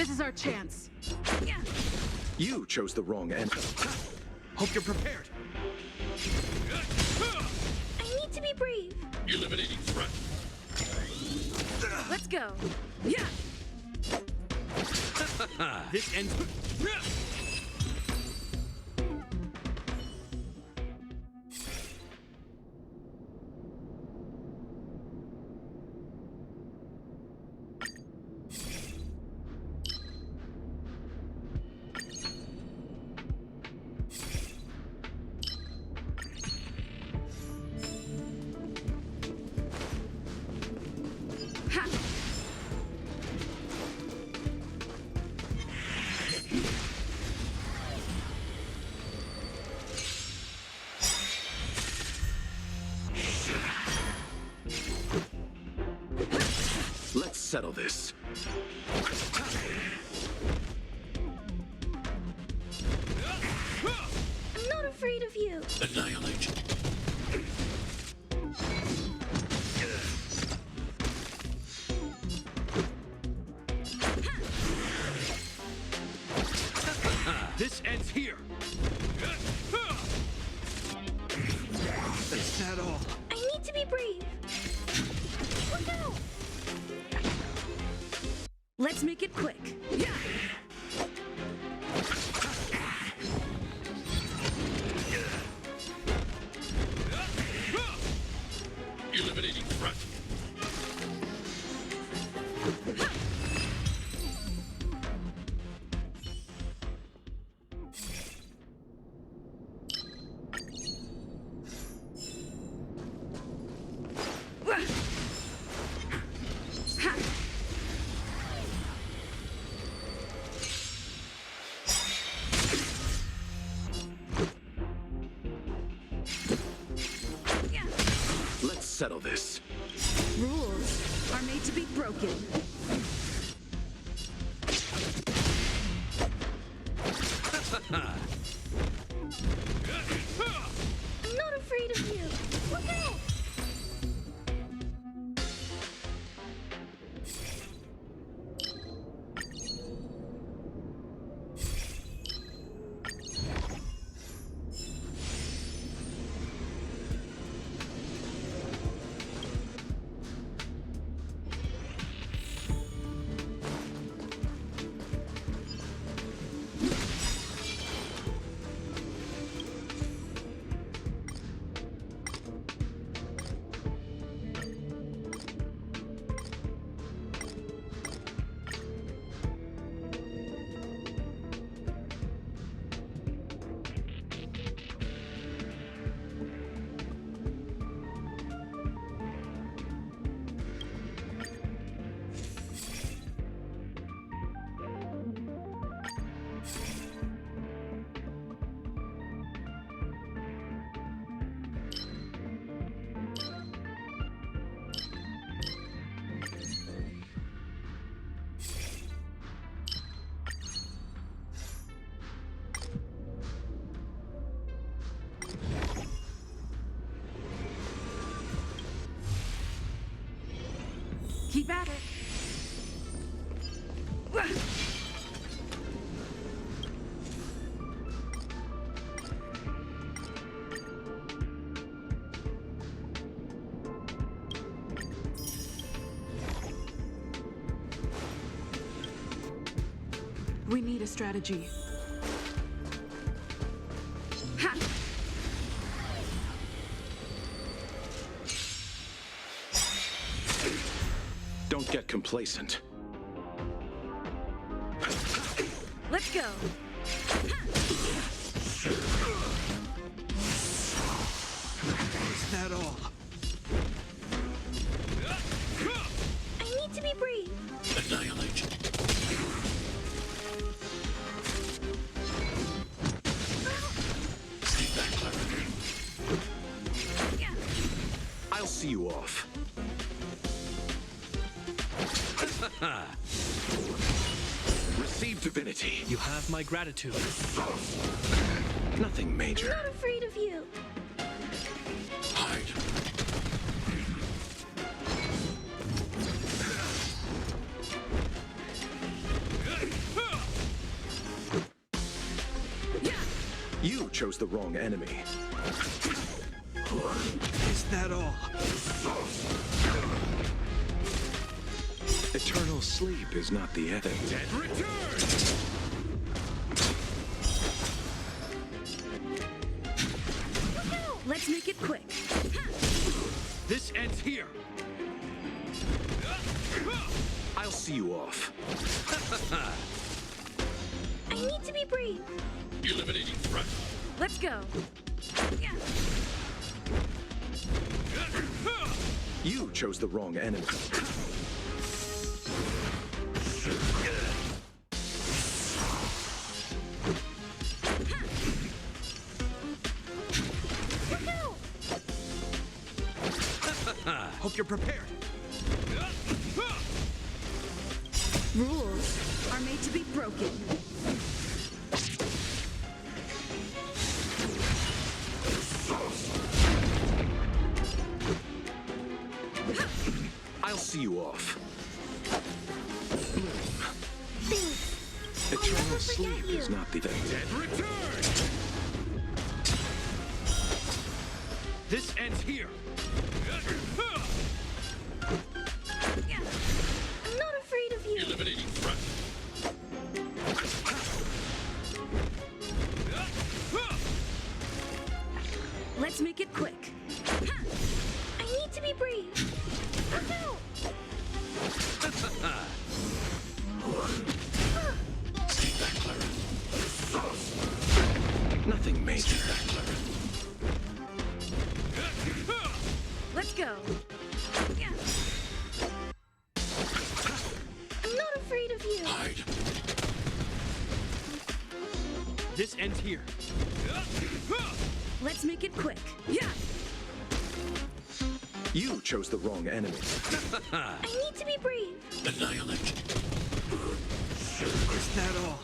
This is our chance. You chose the wrong end. Hope you're prepared. I need to be brave. Eliminating threat. Let's go. Yeah. This ends. Let's settle this. I'm not afraid of you. Annihilate. This ends here. Is that all? I need to be brave. Look out! Let's make it quick. Yeah. Eliminating threat. Let's settle this. Rules are made to be broken. I'm not afraid of you. Look out! Keep at it. We need a strategy. Ha! Don't get complacent. Let's go. Is that all? I need to be brave. Annihilate. Stay back, Clara. I'll see you off. Receive divinity. You have my gratitude. Nothing I'm major. not afraid of you. Hide. chose the wrong enemy. Is that all? Eternal sleep is not the end. Dead return! Let's make it quick. This ends here. I'll see you off. I need to be brave. Eliminating threat. Let's go. Yeah. You chose the wrong enemy. Look out! Hope you're prepared. Rules are made to be broken. I'll see you off. Thanks. Eternal never forget sleep is you. not the end. Dead return! This ends here. I'm not afraid of you. Eliminating threat. Let's make it quick. I need to be brave. Look out! Take that, Clara. Nothing major. Take that, Clara. Let's go. Yeah. I'm not afraid of you. Hide. This ends here. Let's make it quick. Yeah. You chose the wrong enemy. I need to be brave. Annihilate. Is that all?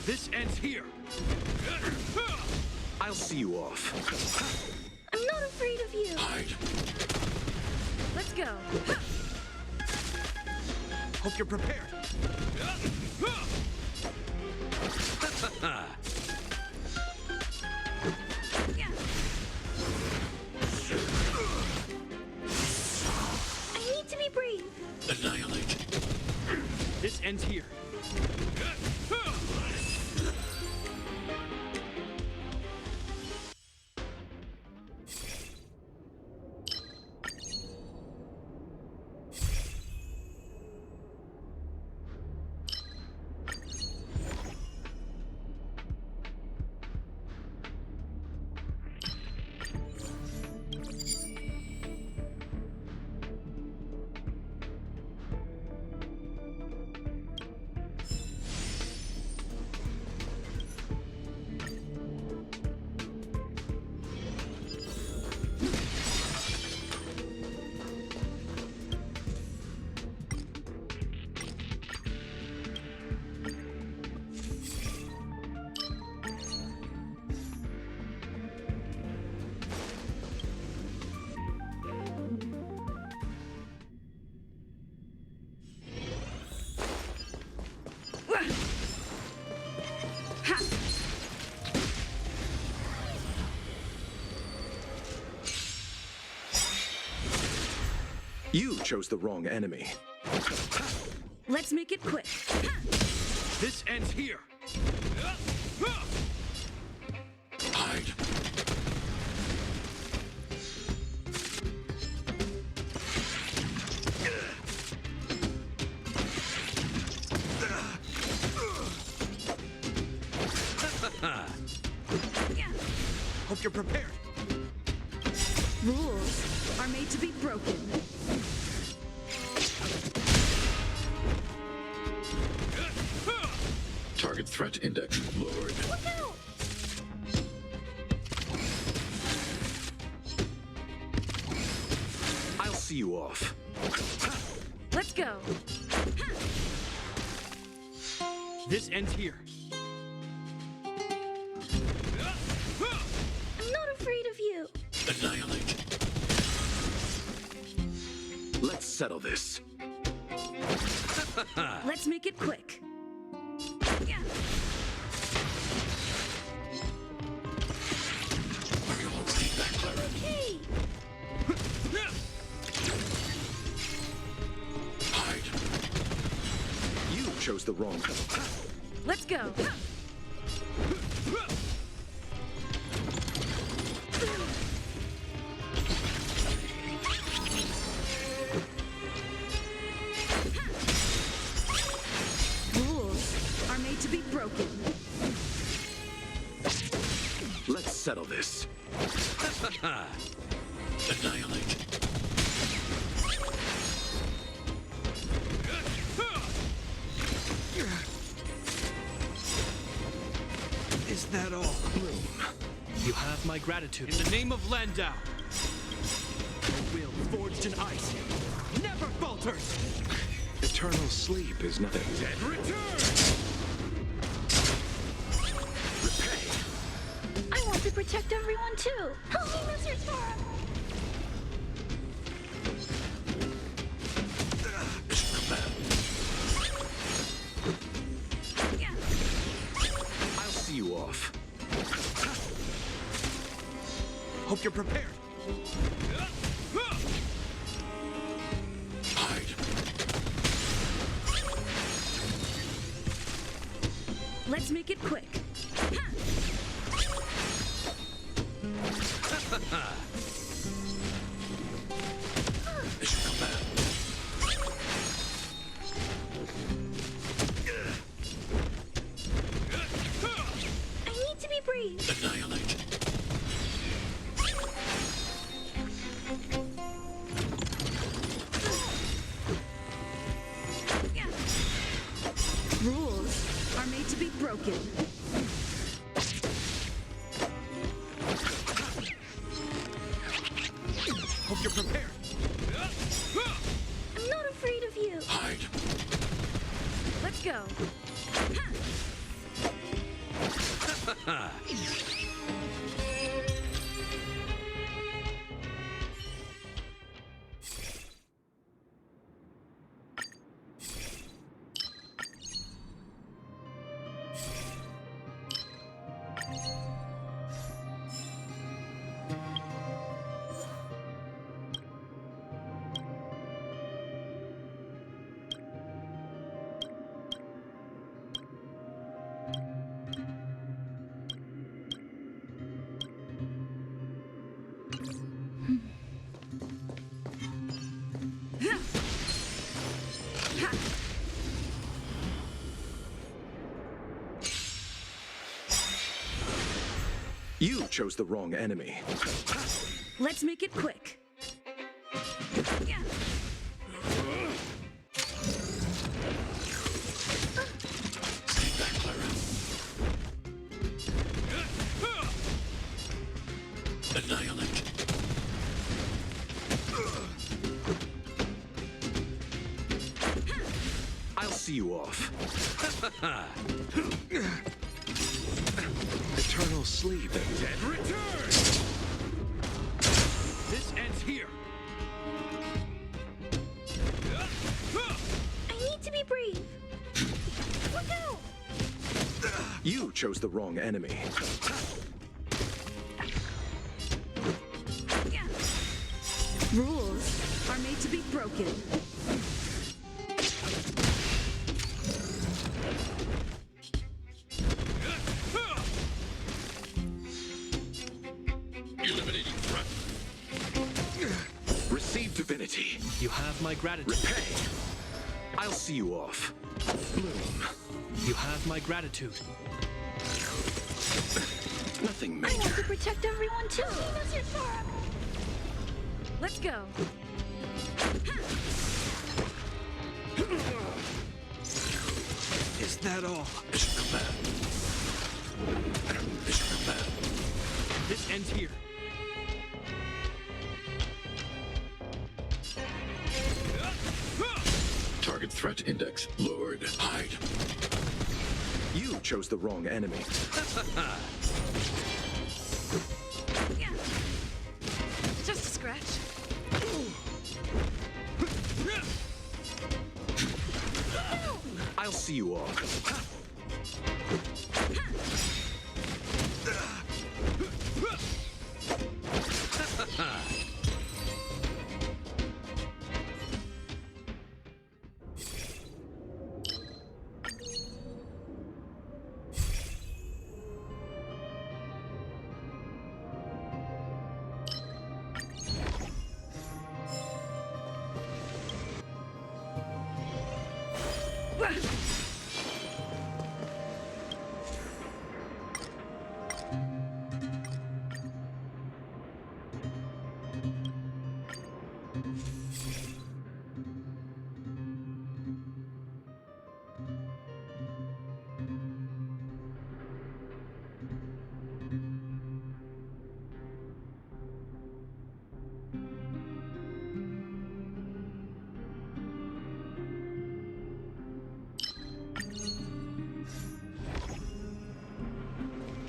This ends here. I'll see you off. I'm not afraid of you. Hide. Let's go. Hope you're prepared. Yeah. I need to be brave. Annihilate. This ends here. Ha! You chose the wrong enemy. Let's make it quick. This ends here. Hide. Yeah. Hope you're prepared. Rules are made to be broken. Target threat index lowered. Look out! I'll see you off. Let's go. This ends here. I'm not afraid of you. Annihilate. Let's settle this. Let's make it quick. Yeah. chose the wrong. Let's go. Rules are made to be broken. Let's settle this. Annihilate. Is that all? Bloom. You have my gratitude. In the name of Landau. A will forged in ice never falters. Eternal sleep is nothing. Dead return. Repay. I want to protect everyone too. Help me, Mr. Storm. Mission command. I'll see you off. Hope you're prepared. Hide. Let's make it quick. Mission command. I need to be brief. Annihilate. Rules are made to be broken. Hope you're prepared. I'm not afraid of you. Hide. Let's go. You chose the wrong enemy. Let's make it quick. Stay back, Clara. Annihilate. I'll see you off. Eternal sleep. Dead return. This ends here. I need to be brief. Look out! You chose the wrong enemy. Rules are made to be broken. Eliminating threat. Receive divinity. You have my gratitude. Repay. I'll see you off. Bloom. You have my gratitude. Nothing I want major. to protect everyone too. Help me, Mr. Storm. Let's go. Is that all? Mission command. Mission command. This ends here. Target threat index lowered. Hide. You chose the wrong enemy. Just a scratch. I'll see you off.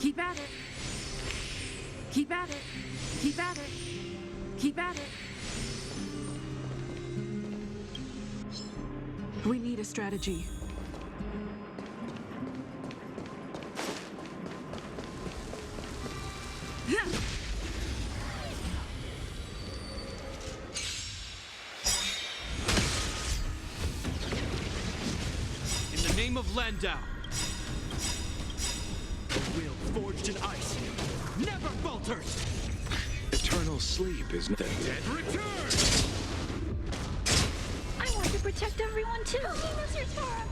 Keep at it. Keep at it. Keep at it. Keep at it. We need a strategy. In the name of Landau. A will forged in ice never falters. Eternal sleep is not the dead. Return! I want to protect everyone too. Help me, Mr. Tara.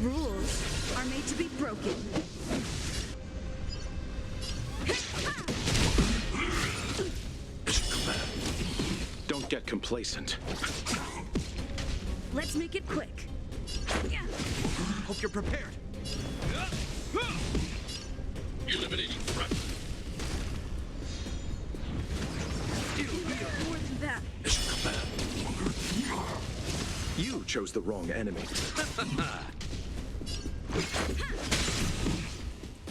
Rules are made to be broken. Don't get complacent. Let's make it quick. Hope you're prepared. Eliminating threat. More than that. Mission command. You chose the wrong enemy.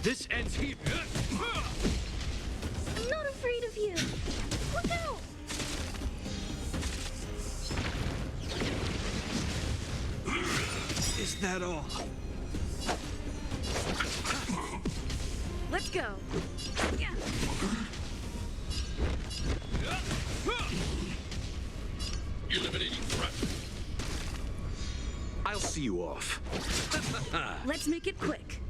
This ends here. I'm not afraid of you. Look out! Is that all? Let's go. Eliminating threat. I'll see you off. Let's make it quick.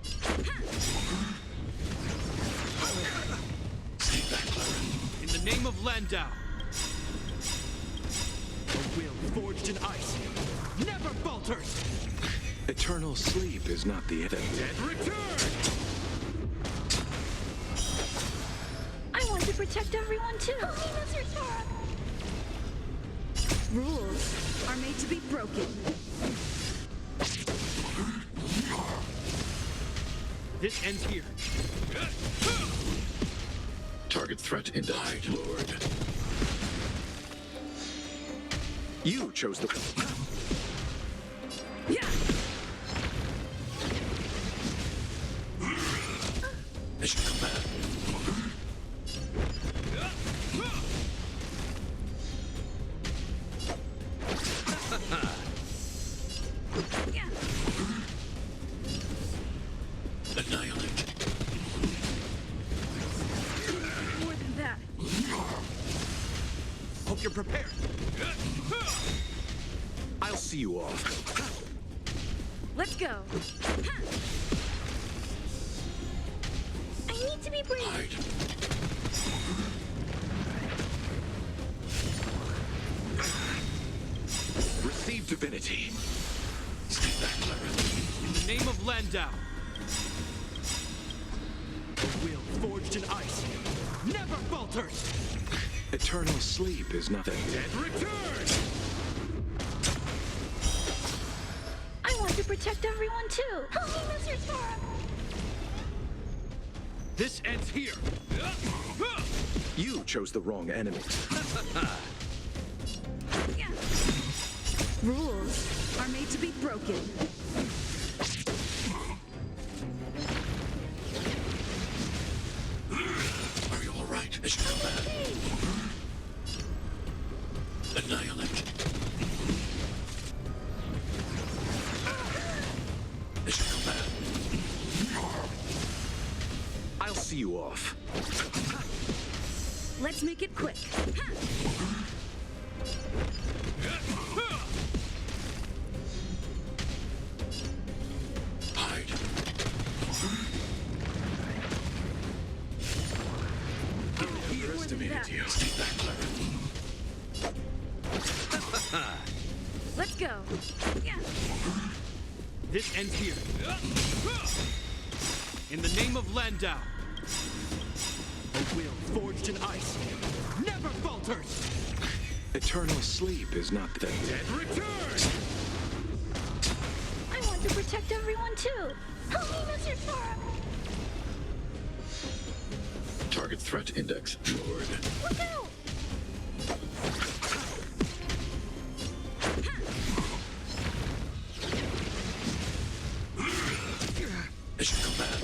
Stay back, Clara. In the name of Landau. A will forged in ice never falters. Eternal sleep is not the dead. Return! I want to protect everyone too. Help me, Mr. Tara. Rules are made to be broken. This ends here. Target threat in hide, Lord. You chose the... Yeah. Mission command. Annihilate. More than that. Hope you're prepared. I'll see you off. Let's go. I need to be brave. Hide. Receive divinity. Stay back, Clara. In the name of Landau. A will forged in ice never falters. Eternal sleep is not the dead. Return! I want to protect everyone too. Help me, Mr. Tara. This ends here. You chose the wrong enemy. Rules are made to be broken. Are you all right? Mission command. Annihilate. Mission command. I'll see you off. Let's make it quick. Hide. Underestimated you. Stay back, Clara. Let's go. This ends here. In the name of Landau. A will forged in ice never falters. Eternal sleep is not the dead. Return! I want to protect everyone too. Help me, Mr. Tara. Target threat index, Lord. Look out! Mission command.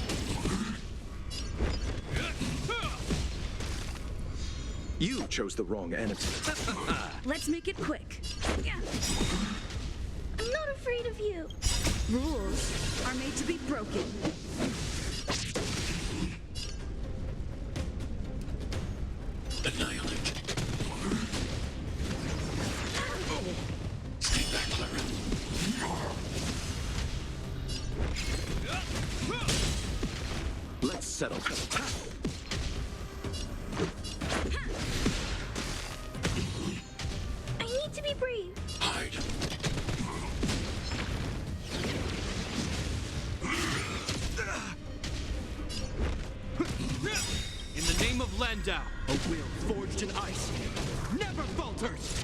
You chose the wrong enemy. Let's make it quick. Yeah. I'm not afraid of you. Rules are made to be broken. Annihilate. Stay back, Clara. Let's settle. I need to be brave. Hide. In the name of Landau, a will forged in ice never falters.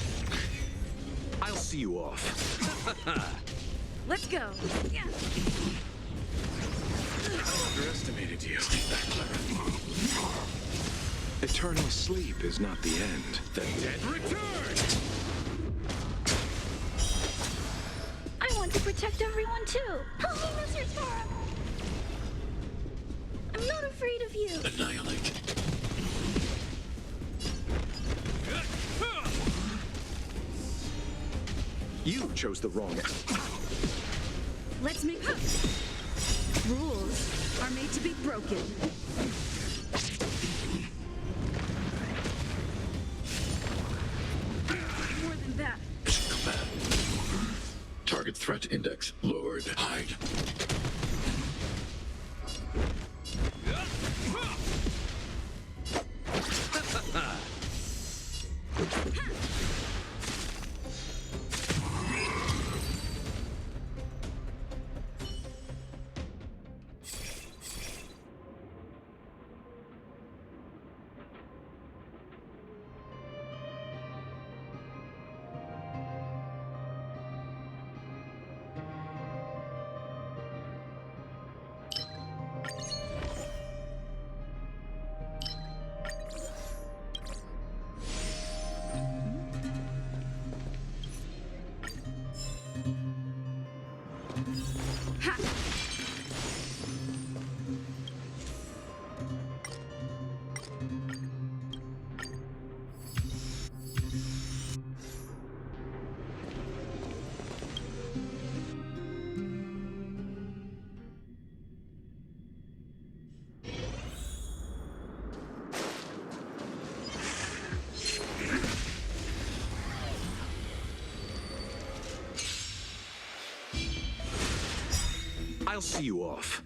I'll see you off. Let's go. Yeah. I underestimated you. Stay back, Clara. Eternal sleep is not the end. The dead return! I want to protect everyone too. Help me, Mr. Tara. I'm not afraid of you. Annihilate. You chose the wrong enemy. Let's make rules are made to be broken. More than that. Mission command. Target threat index lowered. Hide. Ha! I'll see you off.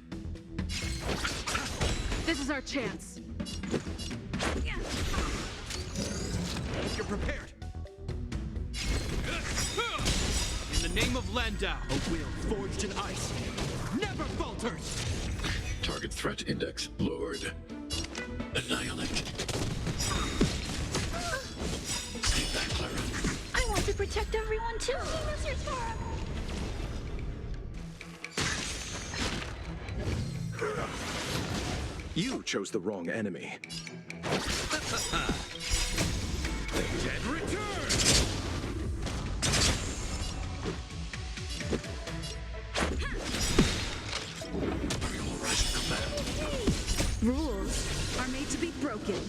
This is our chance. Yeah. Hope you're prepared. In the name of Landau, a will forged in ice never falters. Target threat index lowered. Annihilate. Stay back, Clara. I want to protect everyone too. Help me, Mr. Tara. You chose the wrong enemy. The dead return! Variable rise command. Rules are made to be broken.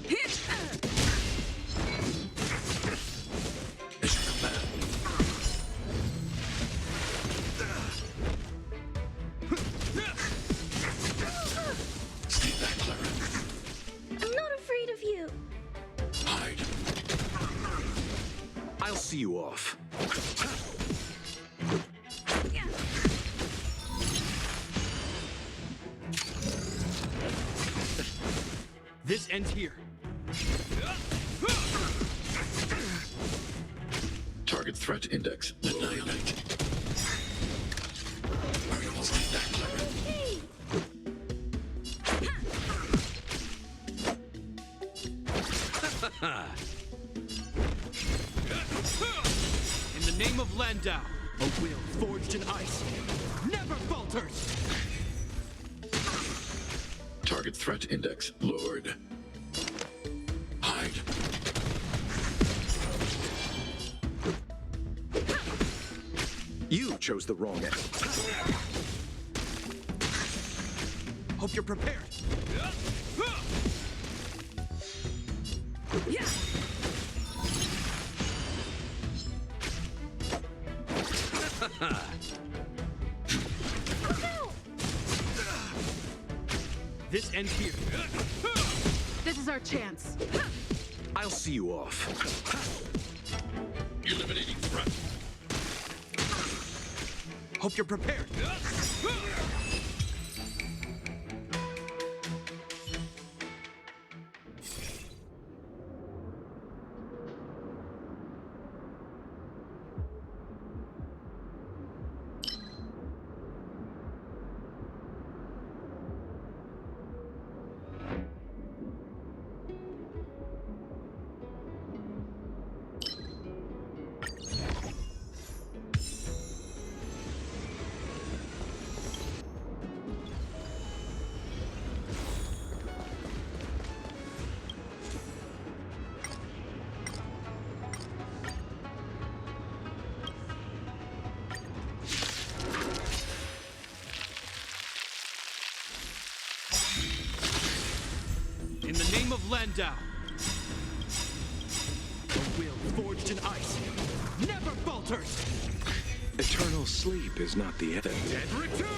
Hit! Mission command. Stay back, Clara. I'm not afraid of you. Hide. I'll see you off. Yeah. This ends here. Target threat index annihilate. Variable stay back, Clara. Hey, In the name of Landau, a will forged in ice never falters. Target threat index lowered. Hide. You chose the wrong enemy. Hope you're prepared. Yeah. This ends here. This is our chance. I'll see you off. Eliminating threat. Hope you're prepared. In the name of Landau, the will forged in ice never falters. Eternal sleep is not the end. Dead return!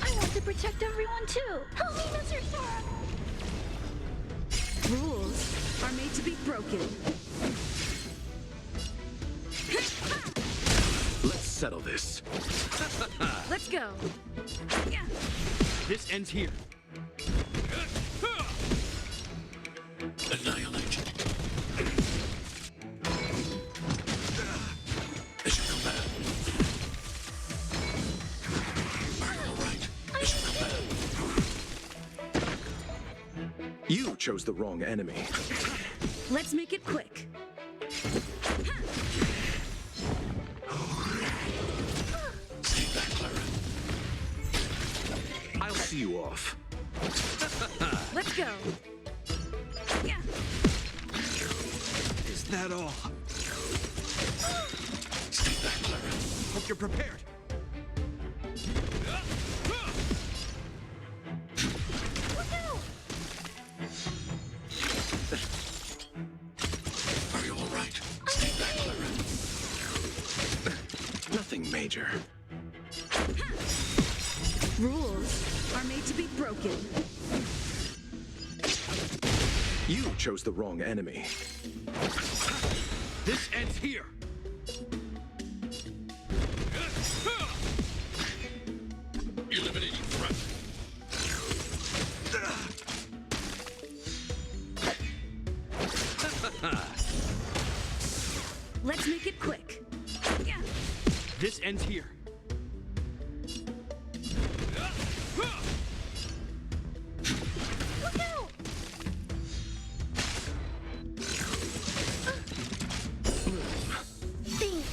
I want to protect everyone too. Help me, Mr. Sora. Rules are made to be broken. Let's settle this. Let's go. Yeah. This ends here. Annihilate. Mission command. Are you alright? Mission command. You chose the wrong enemy. Let's make it quick. Stay back, Clara. I'll see you off. Let's go. Yeah. Is that all? Stay back, Clara. Hope you're prepared. Look out! Are you alright? Stay back, Clara. Nothing major. Rules are made to be broken. You chose the wrong enemy. This ends here. Eliminating threat. Let's make it quick. Yeah. This ends here. Look out! Thanks.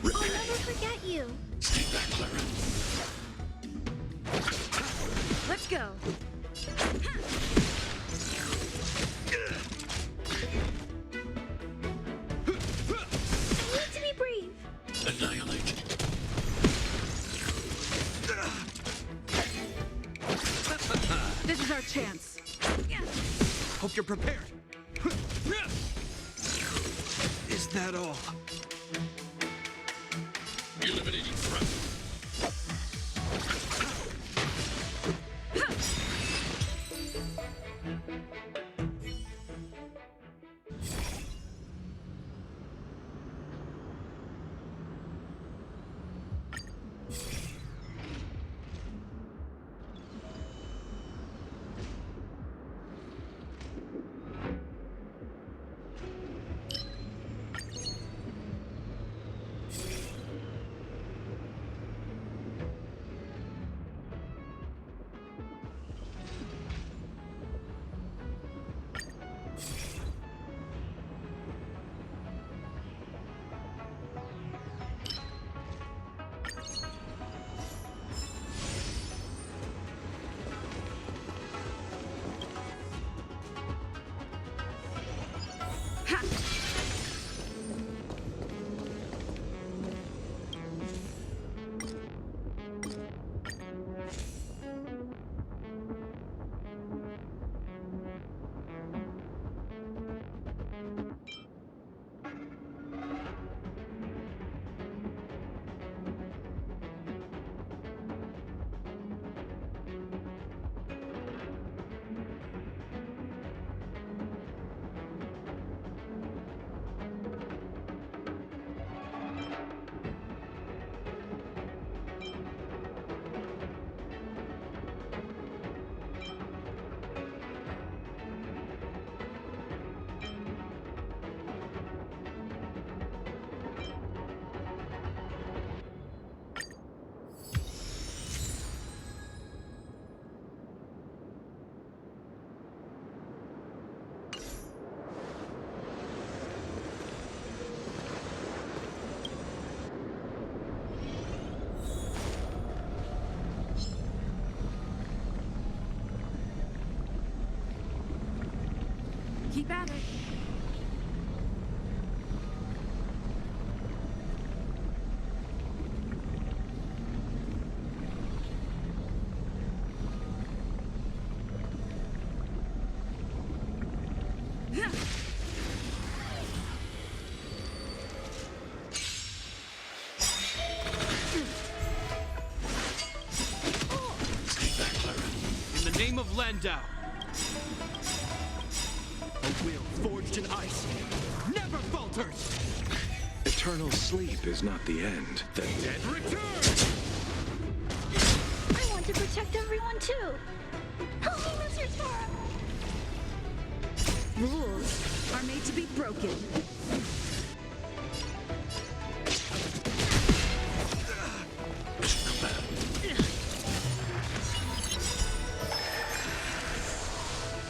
I'll never forget you. Stay back, Clara. Let's go. I need to be brave. Annihilate. This is our chance. Yeah. Hope you're prepared. Is that all? Eliminating threat. Keep at it. In the name of Landau. A will forged in ice never falters. Eternal sleep is not the end. The dead return! I want to protect everyone too. Help me, Mr. Sparrow. Rules are made to be broken.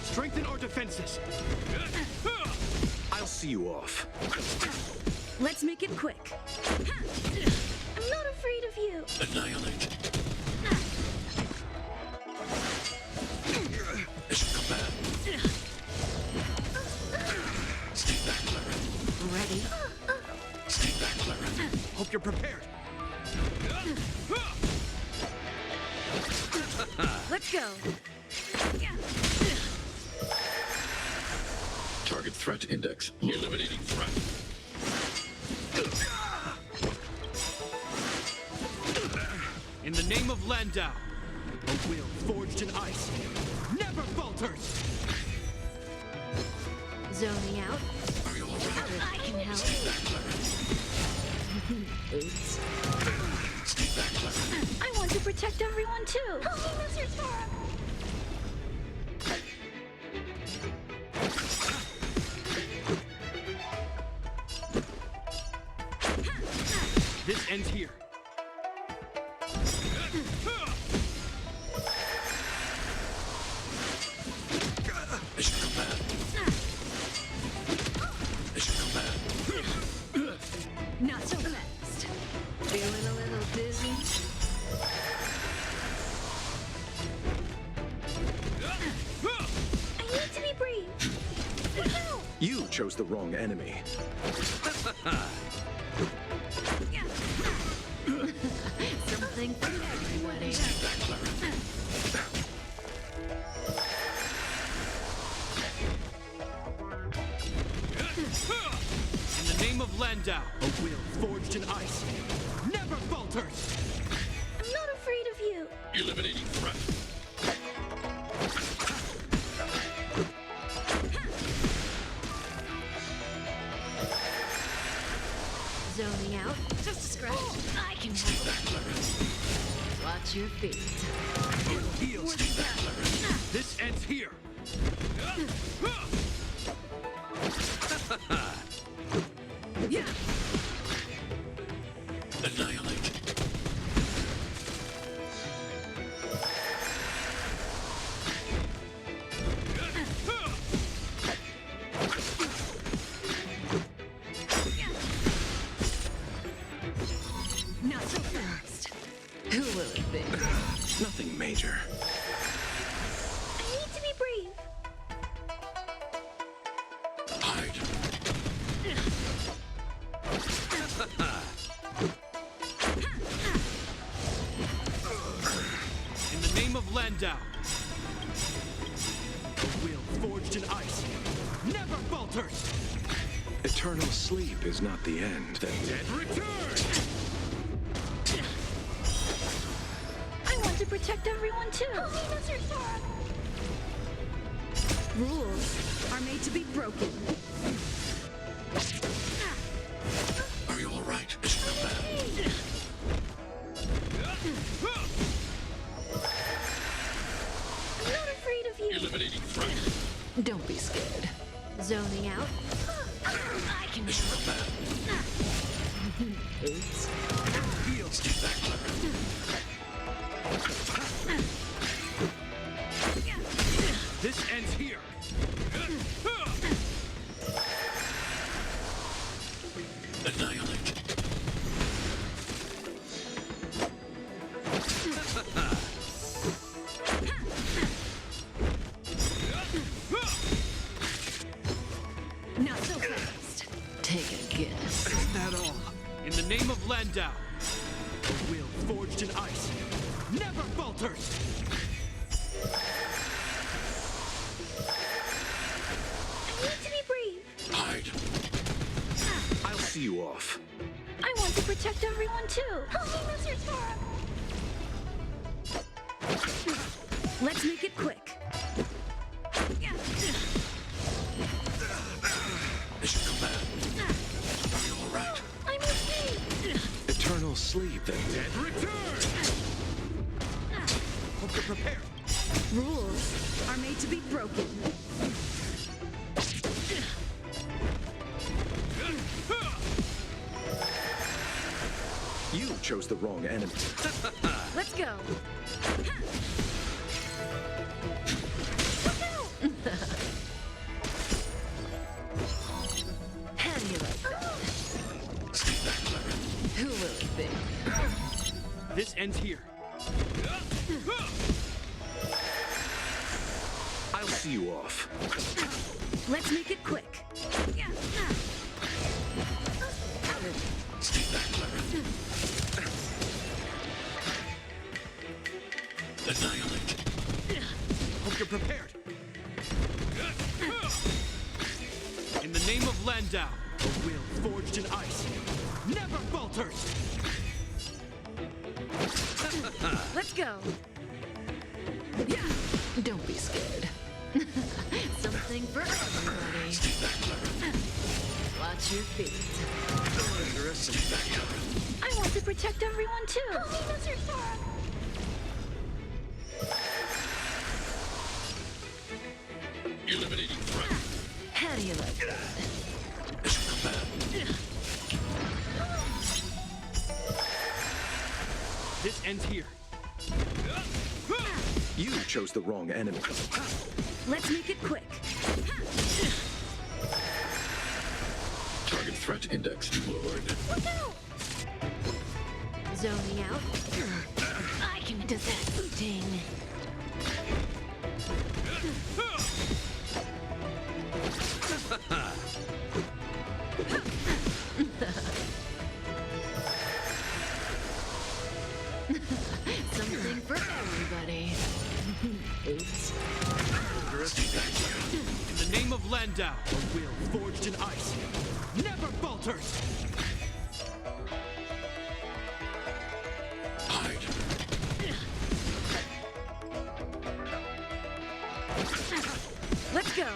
Strengthen our defenses. I'll see you off. Let's make it quick. I'm not afraid of you. Annihilate. Mission command. Stay back, Clara. Ready? Stay back, Clara. Hope you're prepared. Let's go. Target threat index. Eliminating threat. In the name of Landau. A will forged in ice never falters. Zoning out. Are you all right? I can help. Stay back, Clara. Oops. Stay back, Clara. I want to protect everyone too. Help me, Mr. Sparrow. This ends here. Mission command. Mission command. Not so fast. Feeling a little dizzy? I need to be brave. Look out! You chose the wrong enemy. Something for everybody. Stay back, Clara. In the name of Landau. A will forged in ice never falters. I'm not afraid of you. Eliminating threat. Zoning out. Just a scratch. I can help. Watch your feet. Heals. This ends here. Yeah. Annihilate. Not so fast. Who will it be? Nothing major. I need to be brave. Hide. In the name of Landau. A will forged in ice never falters. Eternal sleep is not the end. The dead Return. I want to protect everyone too. Help me, Mr. Sparrow. Rules are made to be broken. Are you all right? Mission command. I'm not afraid of you. Eliminating threat. Don't be scared. Zoning out. I can Mission help. command. Oops. Heals. Stay back, Clara. This ends here. Annihilate. Landau. A will forged in ice never falters. I need to be brave. Hide. I'll see you off. I want to protect everyone too. Help me, Mr. Sora. Let's make it quick. Mission command. Are you all right? I'm okay. Eternal sleep, then. Dead return! Hope you're prepared. Rules are made to be broken. You chose the wrong enemy. Let's go. How do you like that? Stay back, Clara. Who will it be? This ends here. I'll see you off. Let's make it quick. Stay back, Clara. Annihilate. Hope you're prepared. In the name of Landau, a will forged in ice never falters. Let's go. Don't be scared. Something for everybody. Stay back, Clara. Watch your feet. Stay back, Clara. I want to protect everyone too. Help me, Mr. Sora. Eliminating threat. How do you like that? Mission command. This ends here. You chose the wrong enemy. Let's make it quick. Target threat index lowered. Look out! Zoning out. I can. Does that sting? Something for everybody. Oops. In the name of Landau, a will forged in ice never falters. Hide. Let's go.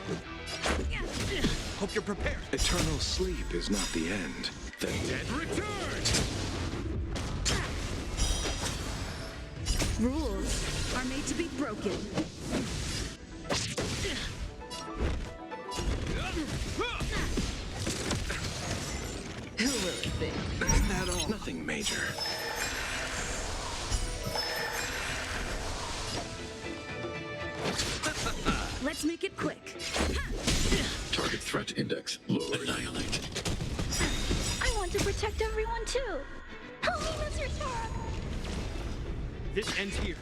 Hope you're prepared. Eternal sleep is not the end. Then Dead return! Rules are made to be broken. Who will it be? isn't that all? Nothing major. Let's make it quick. Target threat index lowered. Annihilate. I want to protect everyone too. Help me, Mr. Sora. This ends here.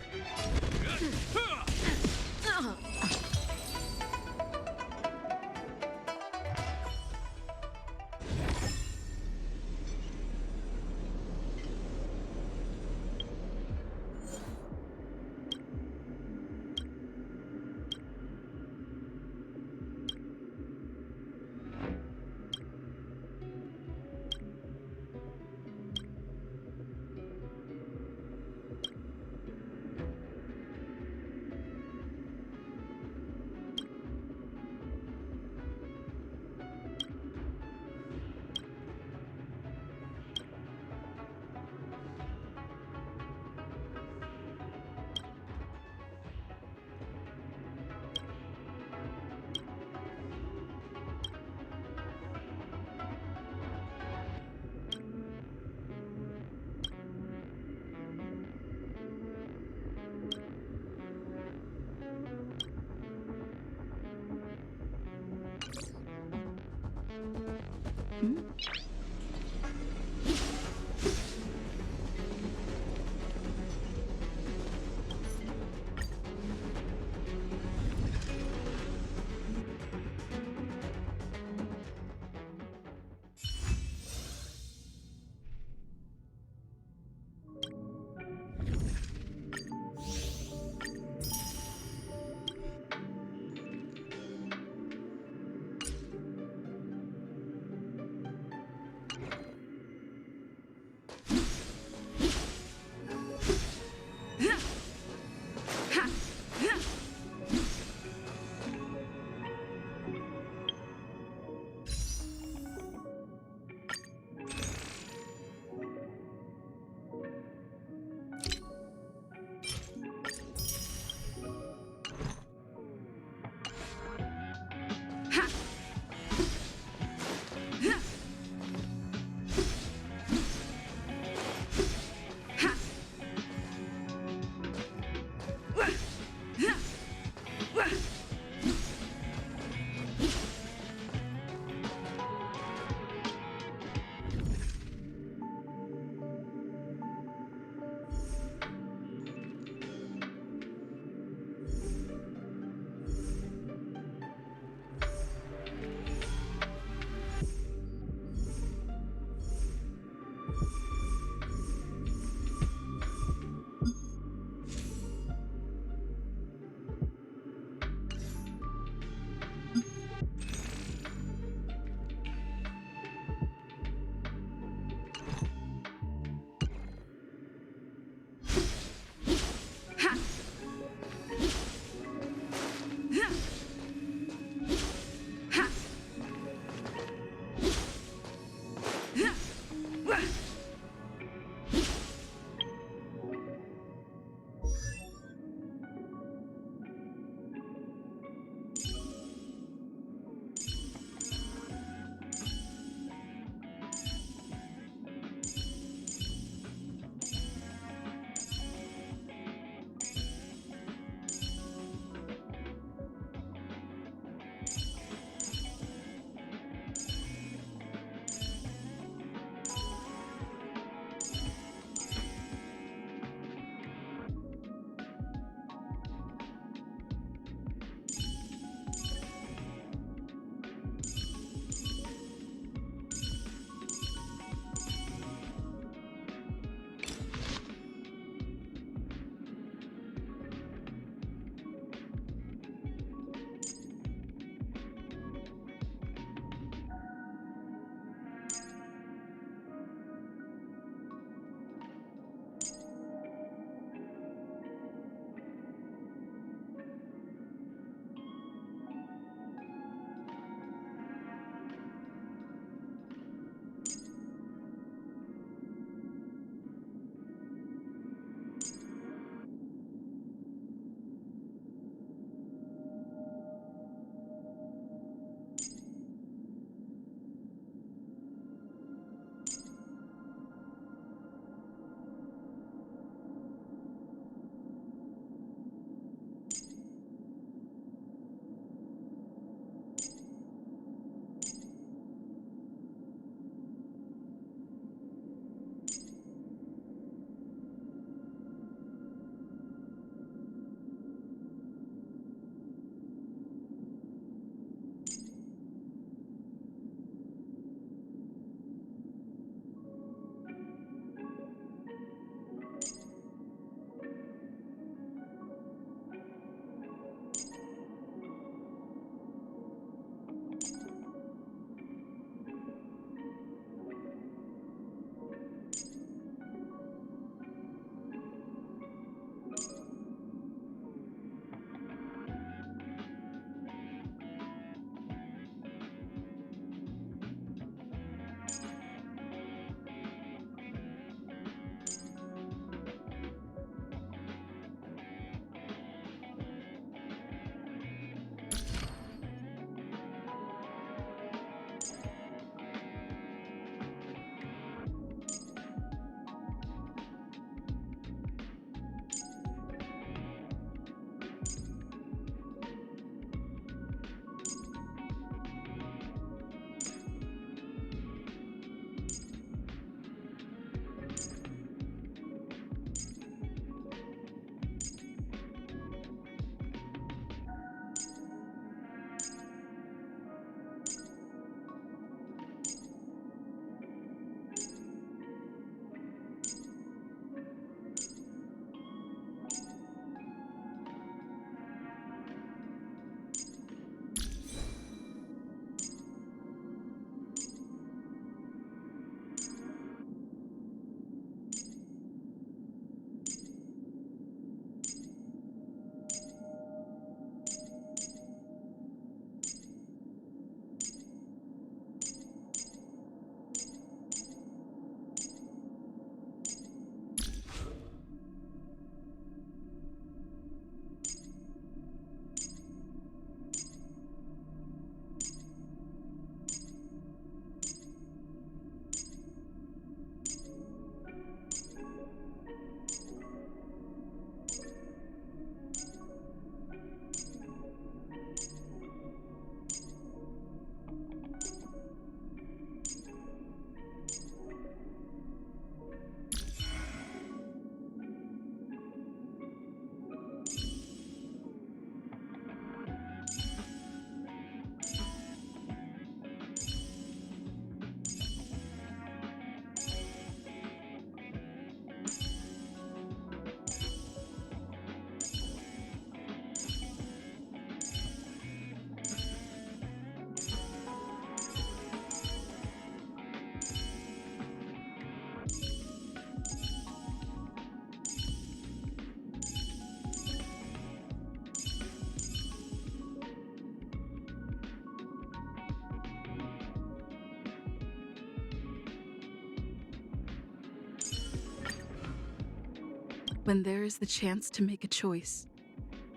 When there is the chance to make a choice,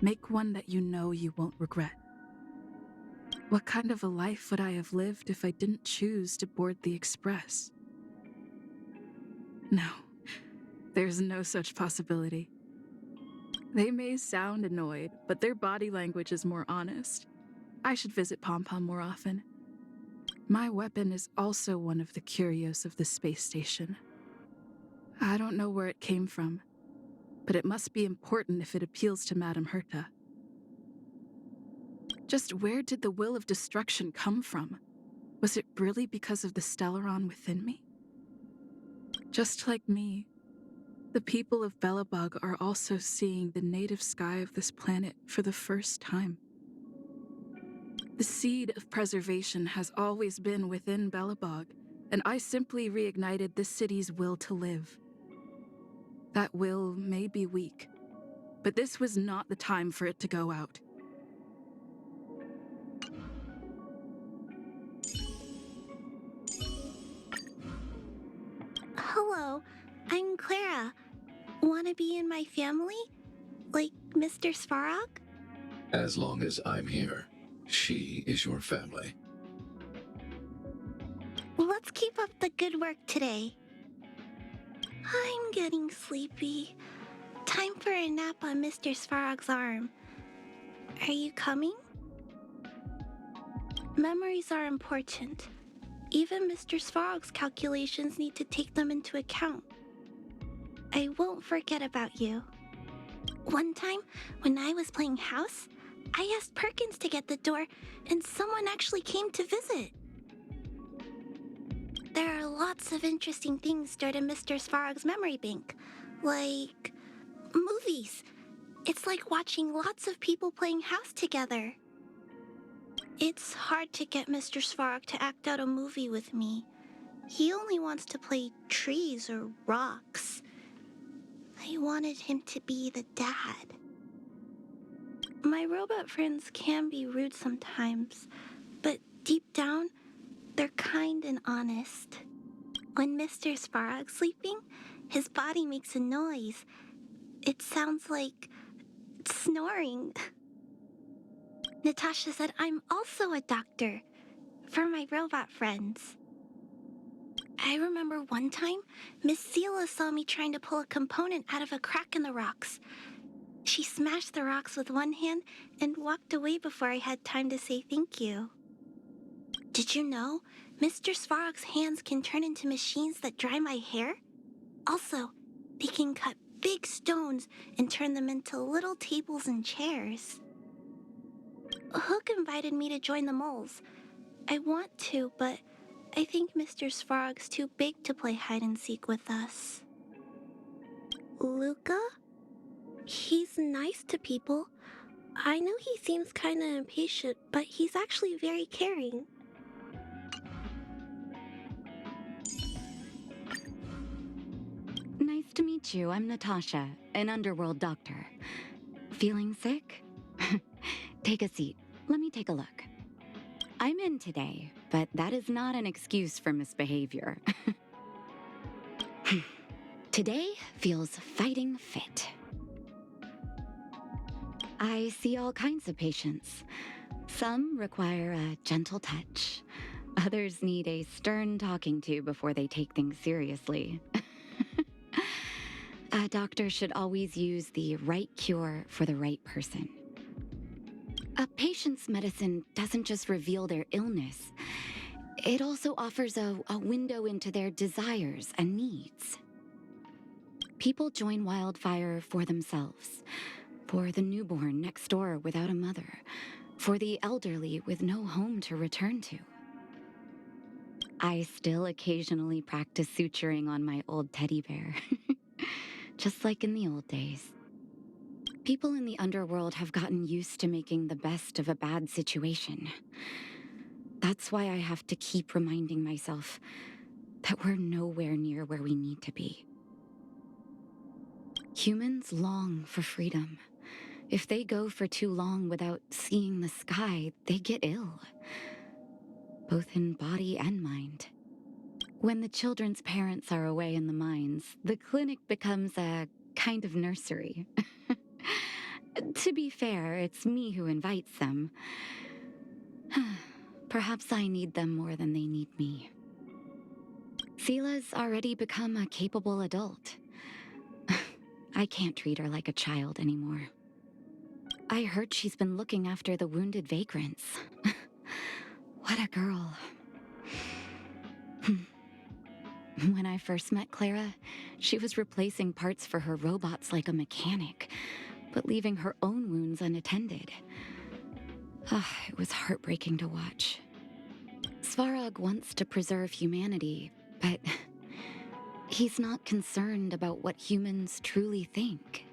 make one that you know you won't regret. What kind of a life would I have lived if I didn't choose to board the express? No, there's no such possibility. They may sound annoyed, but their body language is more honest. I should visit Pom Pom more often. My weapon is also one of the curios of the space station. I don't know where it came from, but it must be important if it appeals to Madame Herta. Just where did the will of destruction come from? Was it really because of the Stellaron within me? Just like me, the people of Belobog are also seeing the native sky of this planet for the first time. The seed of preservation has always been within Belobog, and I simply reignited this city's will to live. That will may be weak, but this was not the time for it to go out. Hello, I'm Clara. Wanna be in my family? Like Mr. Svarog? As long as I'm here, she is your family. Let's keep up the good work today. I'm getting sleepy. Time for a nap on Mr. Svarog's arm. Are you coming? Memories are important. Even Mr. Svarog's calculations need to take them into account. I won't forget about you. One time, when I was playing house, I asked Perkins to get the door, and someone actually came to visit. There are lots of interesting things stored in Mr. Svarog's memory bank, like movies. It's like watching lots of people playing house together. It's hard to get Mr. Svarog to act out a movie with me. He only wants to play trees or rocks. I wanted him to be the dad. My robot friends can be rude sometimes, but deep down, they're kind and honest. When Mr. Svarog's sleeping, his body makes a noise. It sounds like snoring. Natasha said I'm also a doctor for my robot friends. I remember one time, Miss Seela saw me trying to pull a component out of a crack in the rocks. She smashed the rocks with one hand and walked away before I had time to say thank you. Did you know Mr. Svarog's hands can turn into machines that dry my hair? Also, they can cut big stones and turn them into little tables and chairs. Hook invited me to join the moles. I want to, but I think Mr. Svarog's too big to play hide-and-seek with us. Luca? He's nice to people. I know he seems kinda impatient, but he's actually very caring. Nice to meet you. I'm Natasha, an underworld doctor. Feeling sick? Take a seat. Let me take a look. I'm in today, but that is not an excuse for misbehavior. Today feels fighting fit. I see all kinds of patients. Some require a gentle touch. Others need a stern talking to before they take things seriously. A doctor should always use the right cure for the right person. A patient's medicine doesn't just reveal their illness. It also offers a window into their desires and needs. People join Wildfire for themselves, for the newborn next door without a mother, for the elderly with no home to return to. I still occasionally practice suturing on my old teddy bear, just like in the old days. People in the underworld have gotten used to making the best of a bad situation. That's why I have to keep reminding myself that we're nowhere near where we need to be. Humans long for freedom. If they go for too long without seeing the sky, they get ill, both in body and mind. When the children's parents are away in the mines, the clinic becomes a kind of nursery. To be fair, it's me who invites them. Perhaps I need them more than they need me. Sela's already become a capable adult. I can't treat her like a child anymore. I heard she's been looking after the wounded vagrants. What a girl. When I first met Clara, she was replacing parts for her robots like a mechanic, but leaving her own wounds unattended. It was heartbreaking to watch. Svarog wants to preserve humanity, but he's not concerned about what humans truly think.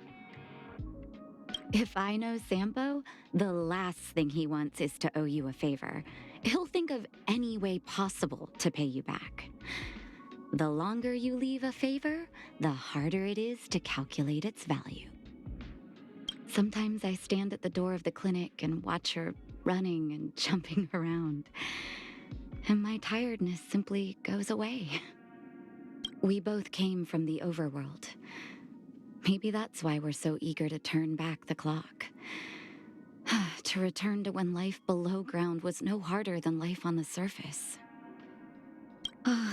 If I know Sampo, the last thing he wants is to owe you a favor. He'll think of any way possible to pay you back. The longer you leave a favor, the harder it is to calculate its value. Sometimes I stand at the door of the clinic and watch her running and jumping around, and my tiredness simply goes away. We both came from the overworld. Maybe that's why we're so eager to turn back the clock. To return to when life below ground was no harder than life on the surface.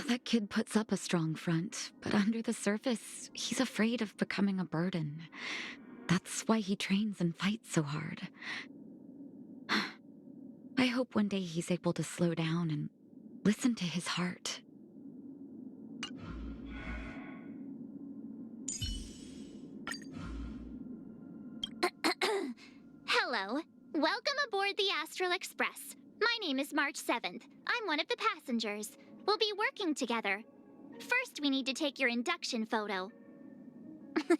That kid puts up a strong front, but under the surface, he's afraid of becoming a burden. That's why he trains and fights so hard. I hope one day he's able to slow down and listen to his heart. Hello. Welcome aboard the Astral Express. My name is March 7th. I'm one of the passengers. We'll be working together. First, we need to take your induction photo. Did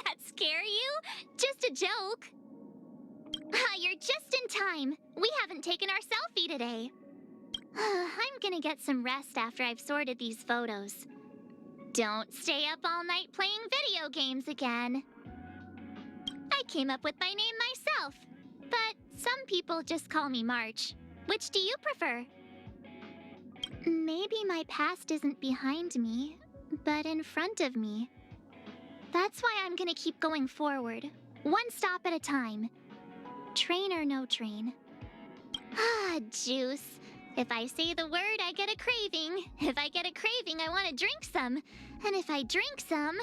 that scare you? Just a joke. You're just in time. We haven't taken our selfie today. I'm gonna get some rest after I've sorted these photos. Don't stay up all night playing video games again. I came up with my name myself, but some people just call me March. Which do you prefer? Maybe my past isn't behind me, but in front of me. That's why I'm gonna keep going forward, one stop at a time. Train or no train. Juice. If I say the word, I get a craving. If I get a craving, I want to drink some. And if I drink some...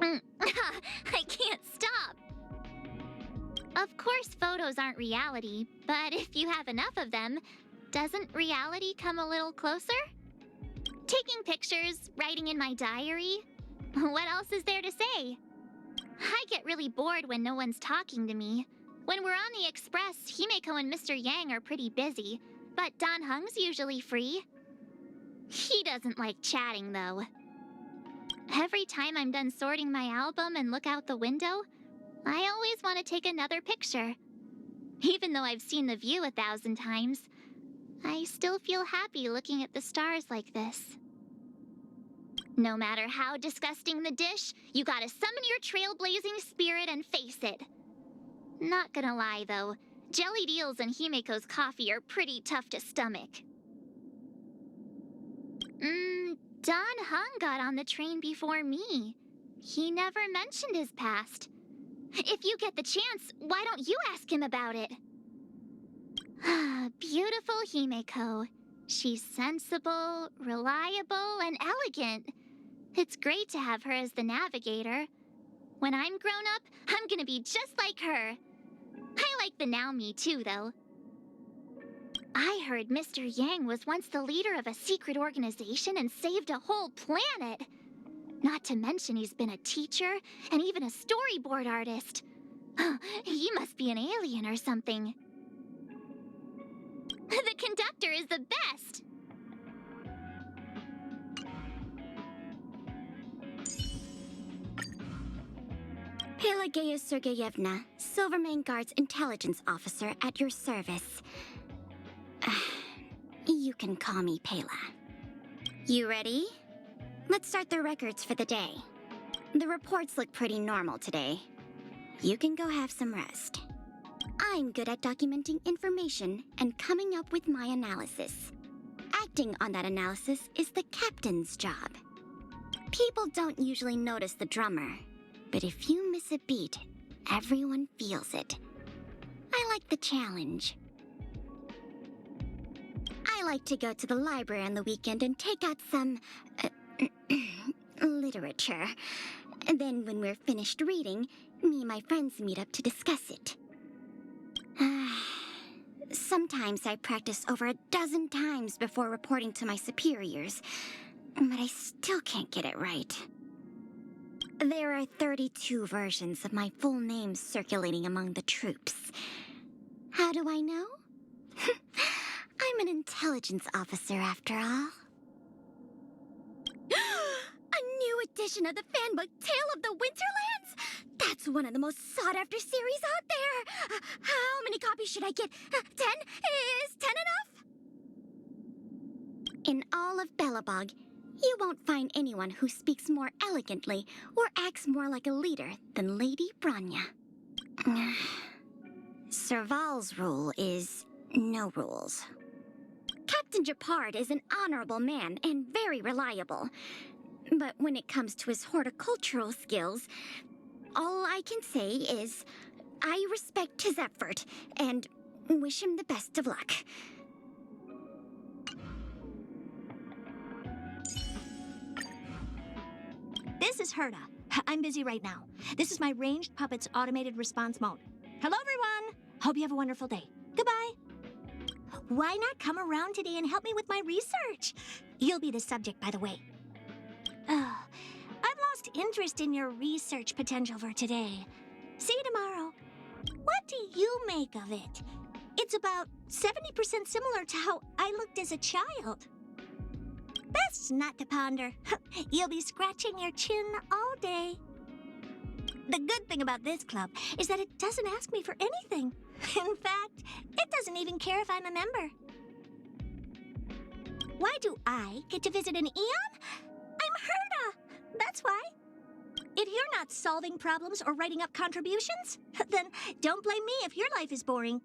I can't stop. Of course, photos aren't reality, but if you have enough of them, doesn't reality come a little closer? Taking pictures, writing in my diary. What else is there to say? I get really bored when no one's talking to me. When we're on the Express, Himeko and Mr. Yang are pretty busy, but Dan Heng's usually free. He doesn't like chatting, though. Every time I'm done sorting my album and look out the window, I always want to take another picture. Even though I've seen the view 1,000 times, I still feel happy looking at the stars like this. No matter how disgusting the dish, you gotta summon your trailblazing spirit and face it. Not gonna lie, though, jellied eels and Himeko's coffee are pretty tough to stomach. Dan Heng got on the train before me. He never mentioned his past. If you get the chance, why don't you ask him about it? Beautiful Himeko. She's sensible, reliable, and elegant. It's great to have her as the navigator. When I'm grown up, I'm gonna be just like her. I like the now me too, though. I heard Mr. Yang was once the leader of a secret organization and saved a whole planet. Not to mention he's been a teacher and even a storyboard artist. He must be an alien or something. The conductor is the best! Pelageya Sergeyevna, Silvermane Guard's intelligence officer at your service. You can call me Pela. You ready? Let's start the records for the day. The reports look pretty normal today. You can go have some rest. I'm good at documenting information and coming up with my analysis. Acting on that analysis is the captain's job. People don't usually notice the drummer, but if you miss a beat, everyone feels it. I like the challenge. I like to go to the library on the weekend and take out some literature. And then when we're finished reading, me and my friends meet up to discuss it. Sometimes I practice over a dozen times before reporting to my superiors, but I still can't get it right. There are 32 versions of my full name circulating among the troops. How do I know? I'm an intelligence officer after all. A new edition of the fanbook Tale of the Winterlands? That's one of the most sought-after series out there. How many copies should I get? 10? Is 10 enough? In all of Belobog, you won't find anyone who speaks more elegantly or acts more like a leader than Lady Branya. Serval's rule is no rules. Captain Japard is an honorable man and very reliable. But when it comes to his horticultural skills, all I can say is I respect his effort and wish him the best of luck. This is Herta. I'm busy right now. This is my ranged puppet's automated response mode. Hello, everyone. Hope you have a wonderful day. Goodbye. Why not come around today and help me with my research? You'll be the subject, by the way. I've lost interest in your research potential for today. See you tomorrow. What do you make of it? It's about 70% similar to how I looked as a child. Best not to ponder. You'll be scratching your chin all day. The good thing about this club is that it doesn't ask me for anything. In fact, it doesn't even care if I'm a member. Why do I get to visit an Eon? I'm Herta. That's why. If you're not solving problems or writing up contributions, then don't blame me if your life is boring.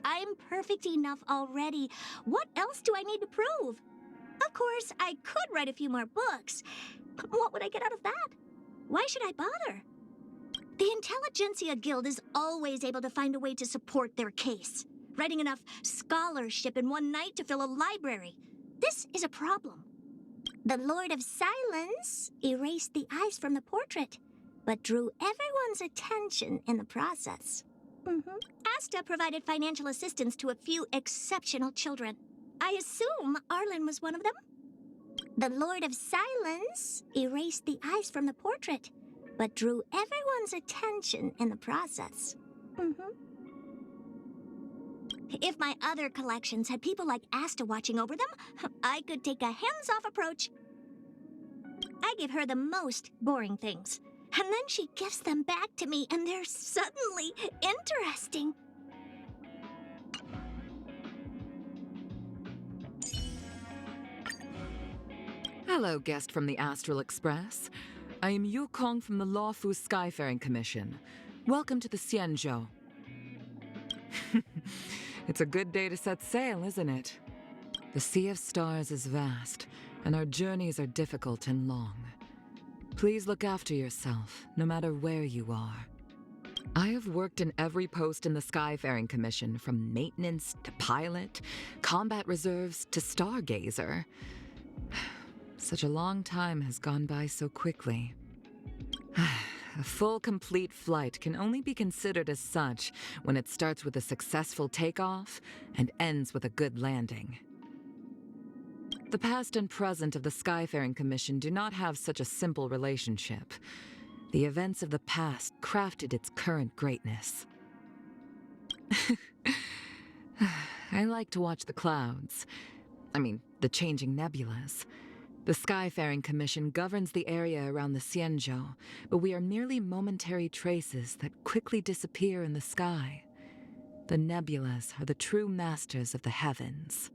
I'm perfect enough already. What else do I need to prove? Of course, I could write a few more books. What would I get out of that? Why should I bother? The Intelligentsia Guild is always able to find a way to support their case, writing enough scholarship in one night to fill a library. This is a problem. The Lord of Silence erased the eyes from the portrait, but drew everyone's attention in the process. Asta provided financial assistance to a few exceptional children. I assume Arlen was one of them? The Lord of Silence erased the eyes from the portrait, but drew everyone's attention in the process. If my other collections had people like Asta watching over them, I could take a hands-off approach. I give her the most boring things, and then she gives them back to me, and they're suddenly interesting. Hello, guest from the Astral Express. I am Yukong from the Lawfu Skyfaring Commission. Welcome to the Xianzhou. It's a good day to set sail, isn't it? The Sea of Stars is vast, and our journeys are difficult and long. Please look after yourself, no matter where you are. I have worked in every post in the Skyfaring Commission, from maintenance to pilot, combat reserves to stargazer. Such a long time has gone by so quickly. A full, complete flight can only be considered as such when it starts with a successful takeoff and ends with a good landing. The past and present of the Skyfaring Commission do not have such a simple relationship. The events of the past crafted its current greatness. I like to watch the clouds. I mean, the changing nebulas. The Skyfaring Commission governs the area around the Xianzhou, but we are merely momentary traces that quickly disappear in the sky. The nebulas are the true masters of the heavens.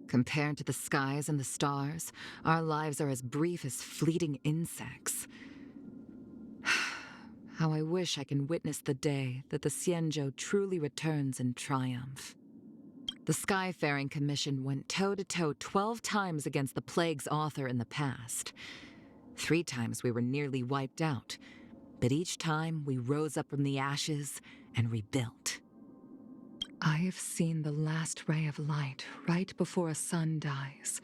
Compared to the skies and the stars, our lives are as brief as fleeting insects. How I wish I can witness the day that the Xianzhou truly returns in triumph. The Skyfaring Commission went toe-to-toe 12 times against the Plague's author in the past. 3 times we were nearly wiped out, but each time we rose up from the ashes and rebuilt. I have seen the last ray of light right before a sun dies,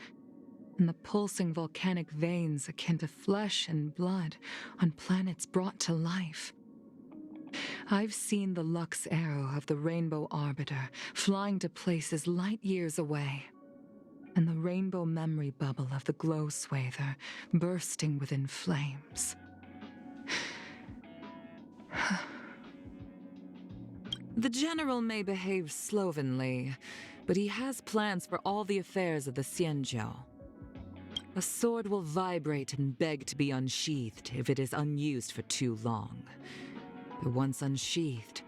and the pulsing volcanic veins akin to flesh and blood on planets brought to life. I've seen the Lux arrow of the Rainbow Arbiter flying to places light years away, and the rainbow memory bubble of the glow swather bursting within flames. The General may behave slovenly, but he has plans for all the affairs of the Xianzhou. A sword will vibrate and beg to be unsheathed if it is unused for too long. But once unsheathed,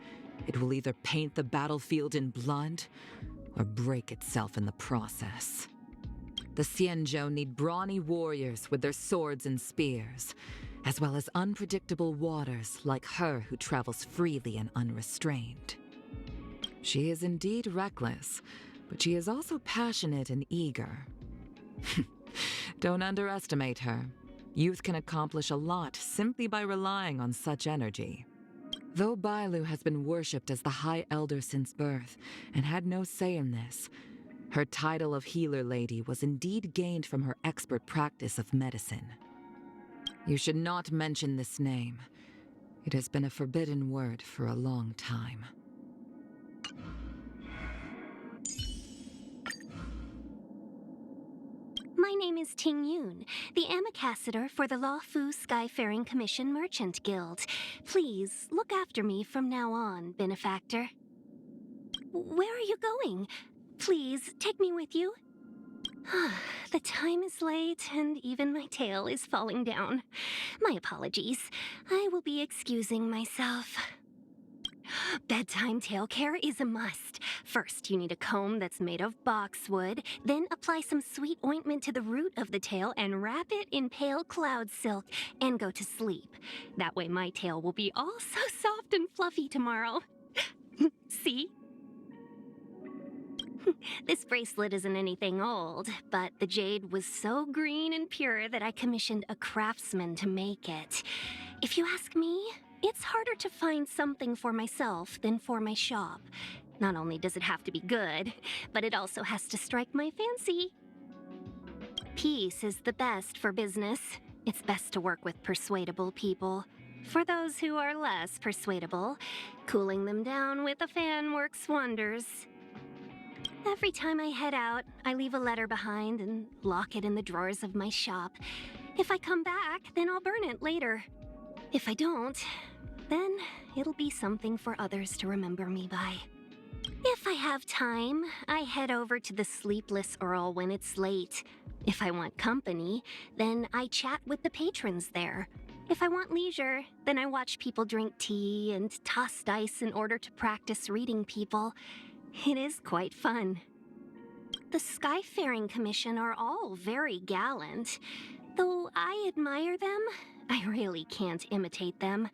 it will either paint the battlefield in blood or break itself in the process. The Xianzhou need brawny warriors with their swords and spears, as well as unpredictable waters like her who travels freely and unrestrained. She is indeed reckless, but she is also passionate and eager. Don't underestimate her. Youth can accomplish a lot simply by relying on such energy. Though Bailu has been worshipped as the High Elder since birth and had no say in this, her title of Healer Lady was indeed gained from her expert practice of medicine. You should not mention this name. It has been a forbidden word for a long time. My name is Ting Yun, the ambassador for the Law Fu Skyfaring Commission Merchant Guild. Please, look after me from now on, benefactor. Where are you going? Please, take me with you. The time is late, and even my tail is falling down. My apologies. I will be excusing myself. Bedtime tail care is a must. First, you need a comb that's made of boxwood, then apply some sweet ointment to the root of the tail and wrap it in pale cloud silk and go to sleep. That way my tail will be all so soft and fluffy tomorrow. See? This bracelet isn't anything old, but the jade was so green and pure that I commissioned a craftsman to make it. If you ask me, it's harder to find something for myself than for my shop. Not only does it have to be good, but it also has to strike my fancy. Peace is the best for business. It's best to work with persuadable people. For those who are less persuadable, cooling them down with a fan works wonders. Every time I head out, I leave a letter behind and lock it in the drawers of my shop. If I come back, then I'll burn it later. If I don't, then it'll be something for others to remember me by. If I have time, I head over to the Sleepless Earl when it's late. If I want company, then I chat with the patrons there. If I want leisure, then I watch people drink tea and toss dice in order to practice reading people. It is quite fun. The Skyfaring Commission are all very gallant. Though I admire them, I really can't imitate them.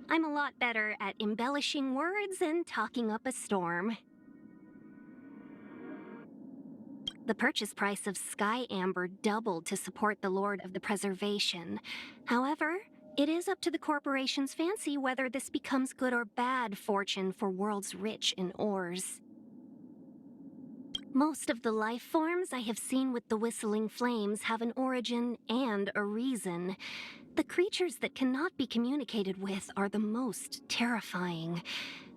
I'm a lot better at embellishing words and talking up a storm. The purchase price of Sky Amber doubled to support the Lord of the Preservation. However, it is up to the corporation's fancy whether this becomes good or bad fortune for worlds rich in ores. Most of the life forms I have seen with the Whistling Flames have an origin and a reason. The creatures that cannot be communicated with are the most terrifying,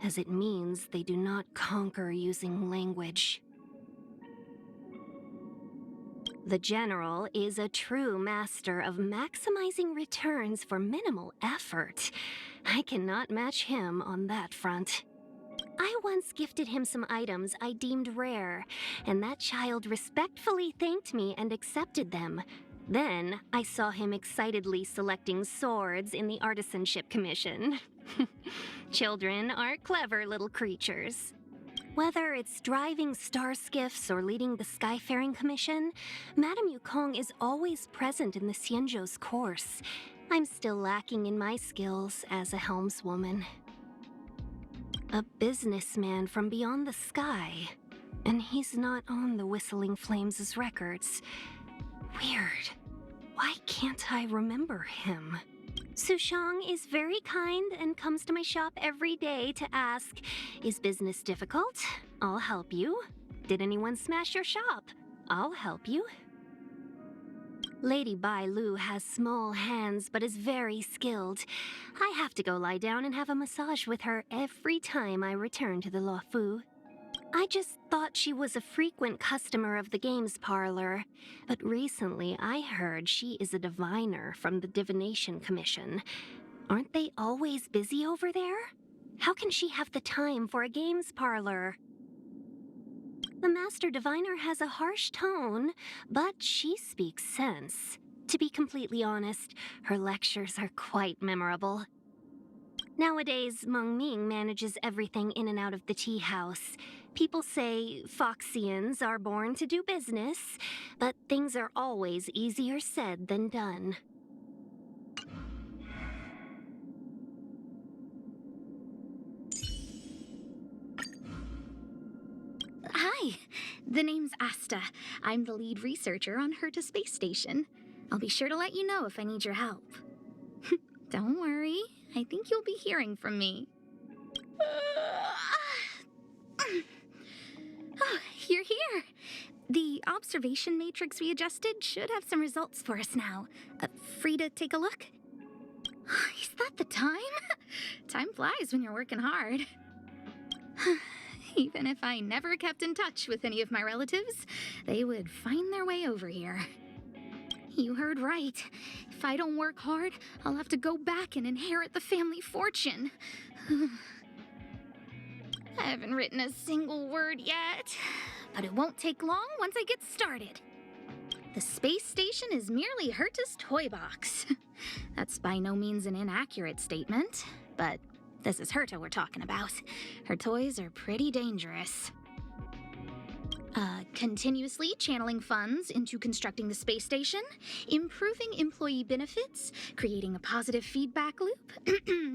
as it means they do not conquer using language. The General is a true master of maximizing returns for minimal effort. I cannot match him on that front. I once gifted him some items I deemed rare, and that child respectfully thanked me and accepted them. Then, I saw him excitedly selecting swords in the Artisanship Commission. Children are clever little creatures. Whether it's driving star skiffs or leading the Skyfaring Commission, Madame Yukong is always present in the Xianzhou's course. I'm still lacking in my skills as a helmswoman. A businessman from beyond the sky, and he's not on the Whistling Flames' records. Weird. Why can't I remember him? Sushang is very kind and comes to my shop every day to ask, is business difficult? I'll help you. Did anyone smash your shop? I'll help you. Lady Bai Lu has small hands but is very skilled. I have to go lie down and have a massage with her every time I return to the Lo Fu. I just thought she was a frequent customer of the games parlor, but recently I heard she is a diviner from the Divination Commission. Aren't they always busy over there? How can she have the time for a games parlor? The Master Diviner has a harsh tone, but she speaks sense. To be completely honest, her lectures are quite memorable. Nowadays, Meng Ming manages everything in and out of the tea house. People say Foxians are born to do business, but things are always easier said than done. Hi, the name's Asta. I'm the lead researcher on Herta Space Station. I'll be sure to let you know if I need your help. Don't worry, I think you'll be hearing from me. Oh, you're here. The observation matrix we adjusted should have some results for us now. Free to take a look? Is that the time? Time flies when you're working hard. Even if I never kept in touch with any of my relatives, they would find their way over here. You heard right. If I don't work hard, I'll have to go back and inherit the family fortune. I haven't written a single word yet, but it won't take long once I get started. The space station is merely Herta's toy box. That's by no means an inaccurate statement, but this is Herta we're talking about. Her toys are pretty dangerous. Continuously channeling funds into constructing the space station, improving employee benefits, creating a positive feedback loop,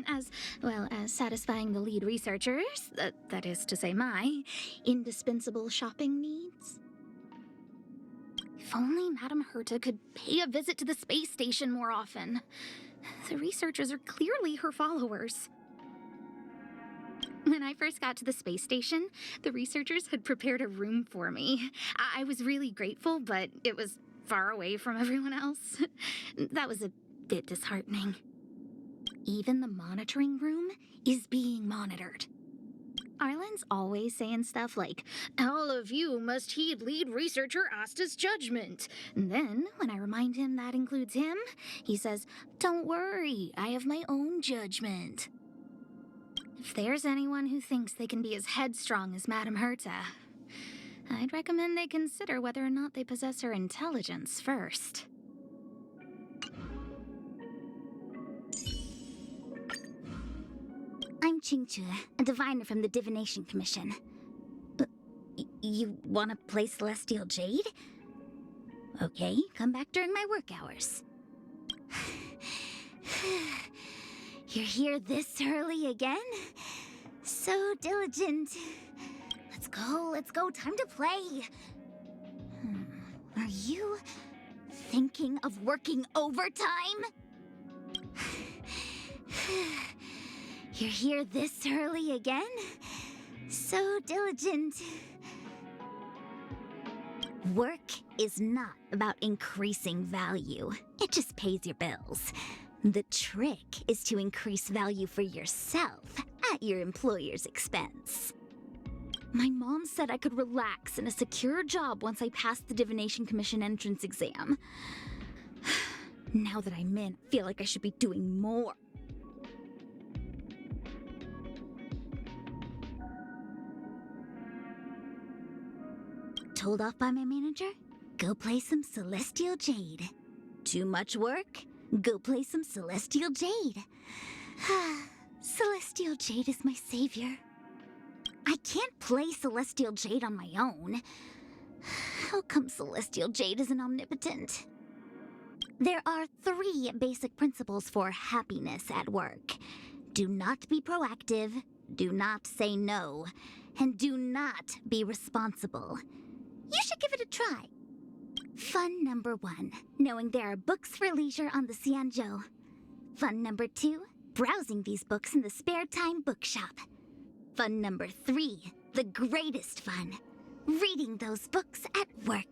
as well as satisfying the lead researchers, that is to say my, indispensable shopping needs. If only Madame Herta could pay a visit to the space station more often. The researchers are clearly her followers. When I first got to the space station, the researchers had prepared a room for me. I was really grateful, but it was far away from everyone else. That was a bit disheartening. Even the monitoring room is being monitored. Arlen's always saying stuff like, all of you must heed lead researcher Asta's judgment. And then, when I remind him that includes him, he says, don't worry, I have my own judgment. If there's anyone who thinks they can be as headstrong as Madame Herta, I'd recommend they consider whether or not they possess her intelligence first. I'm Qingche, a diviner from the Divination Commission. You want to play Celestial Jade? Okay, come back during my work hours. You're here this early again? So diligent. Let's go, time to play. Are you thinking of working overtime? You're here this early again? So diligent. Work is not about increasing value. It just pays your bills. The trick is to increase value for yourself at your employer's expense. My mom said I could relax in a secure job once I passed the Divination Commission entrance exam. Now that I'm in, I feel like I should be doing more. Told off by my manager? Go play some Celestial Jade. Too much work? Go play some Celestial Jade. Celestial Jade is my savior. I can't play Celestial Jade on my own. How come Celestial Jade isn't omnipotent? There are 3 basic principles for happiness at work. Do not be proactive, do not say no, and do not be responsible. You should give it a try. Fun number 1, knowing there are books for leisure on the Xianzhou. Fun number 2, browsing these books in the spare time bookshop. Fun number 3, the greatest fun, reading those books at work.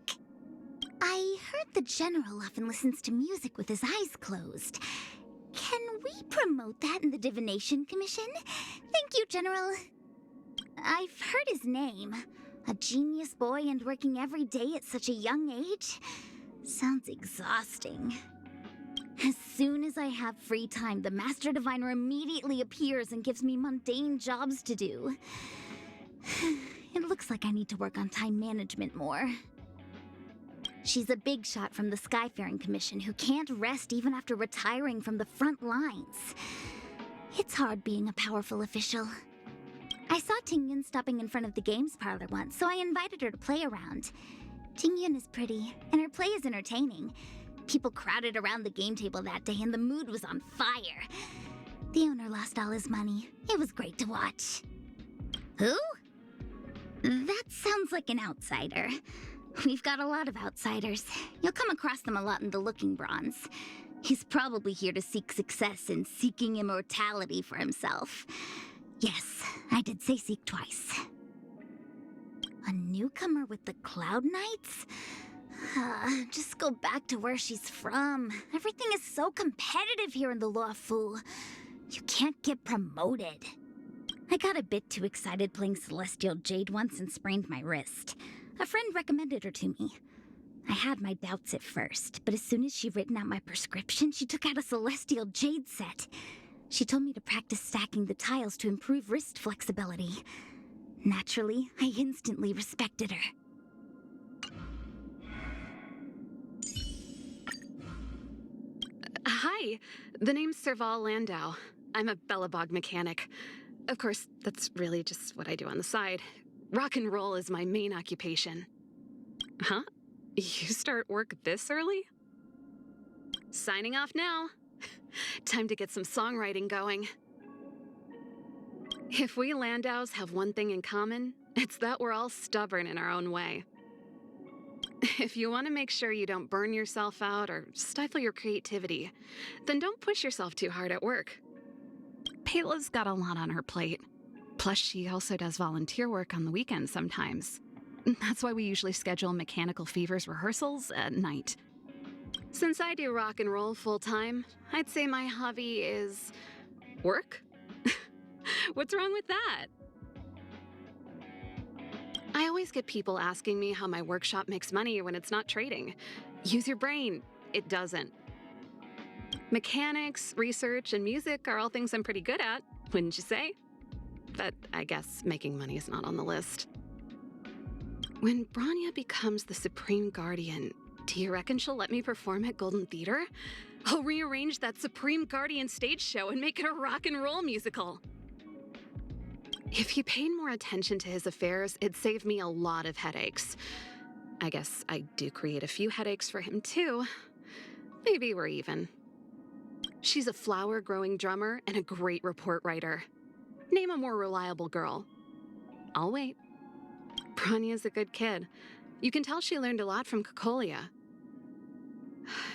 I heard the General often listens to music with his eyes closed. Can we promote that in the Divination Commission? Thank you, General. I've heard his name. A genius boy and working every day at such a young age? Sounds exhausting. As soon as I have free time, the Master Diviner immediately appears and gives me mundane jobs to do. It looks like I need to work on time management more. She's a big shot from the Skyfaring Commission who can't rest even after retiring from the front lines. It's hard being a powerful official. I saw Tingyun stopping in front of the games parlor once, so I invited her to play around. Tingyun is pretty, and her play is entertaining. People crowded around the game table that day, and the mood was on fire. The owner lost all his money. It was great to watch. Who? That sounds like an outsider. We've got a lot of outsiders. You'll come across them a lot in the Looking Bronze. He's probably here to seek success in seeking immortality for himself. Yes, I did say seek twice. A newcomer with the Cloud Knights? Just go back to where she's from. Everything is so competitive here in the Luofu. You can't get promoted. I got a bit too excited playing Celestial Jade once and sprained my wrist. A friend recommended her to me. I had my doubts at first, but as soon as she'd written out my prescription, she took out a Celestial Jade set. She told me to practice stacking the tiles to improve wrist flexibility. Naturally, I instantly respected her. Hi, the name's Serval Landau. I'm a Bellabog mechanic. Of course, that's really just what I do on the side. Rock and roll is my main occupation. Huh? You start work this early? Signing off now. Time to get some songwriting going. If we Landaus have one thing in common, it's that we're all stubborn in our own way. If you want to make sure you don't burn yourself out or stifle your creativity, then don't push yourself too hard at work. Payla's got a lot on her plate. Plus, she also does volunteer work on the weekends sometimes. That's why we usually schedule Mechanical Fever's rehearsals at night. Since I do rock and roll full-time, I'd say my hobby is work? What's wrong with that? I always get people asking me how my workshop makes money when it's not trading. Use your brain. It doesn't. Mechanics, research, and music are all things I'm pretty good at, wouldn't you say? But I guess making money is not on the list. When Branya becomes the Supreme Guardian, do you reckon she'll let me perform at Golden Theater? I'll rearrange that Supreme Guardian stage show and make it a rock and roll musical. If he paid more attention to his affairs, it'd save me a lot of headaches. I guess I do create a few headaches for him too. Maybe we're even. She's a flower-growing drummer and a great report writer. Name a more reliable girl. I'll wait. Branya's a good kid. You can tell she learned a lot from Cocolia.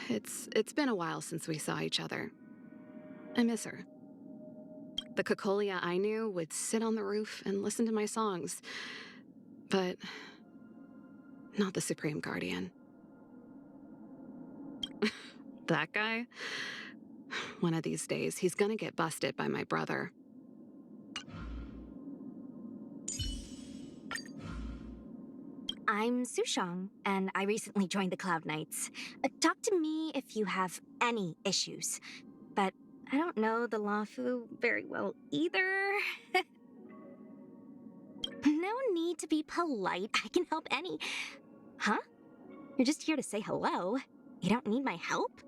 It's been a while since we saw each other. I miss her. The Cocolia I knew would sit on the roof and listen to my songs. But not the Supreme Guardian. That guy? One of these days, he's gonna get busted by my brother. I'm Sushong, and I recently joined the Cloud Knights. Talk to me if you have any issues. But I don't know the Luofu very well either. No need to be polite. I can help any... Huh? You're just here to say hello. You don't need my help?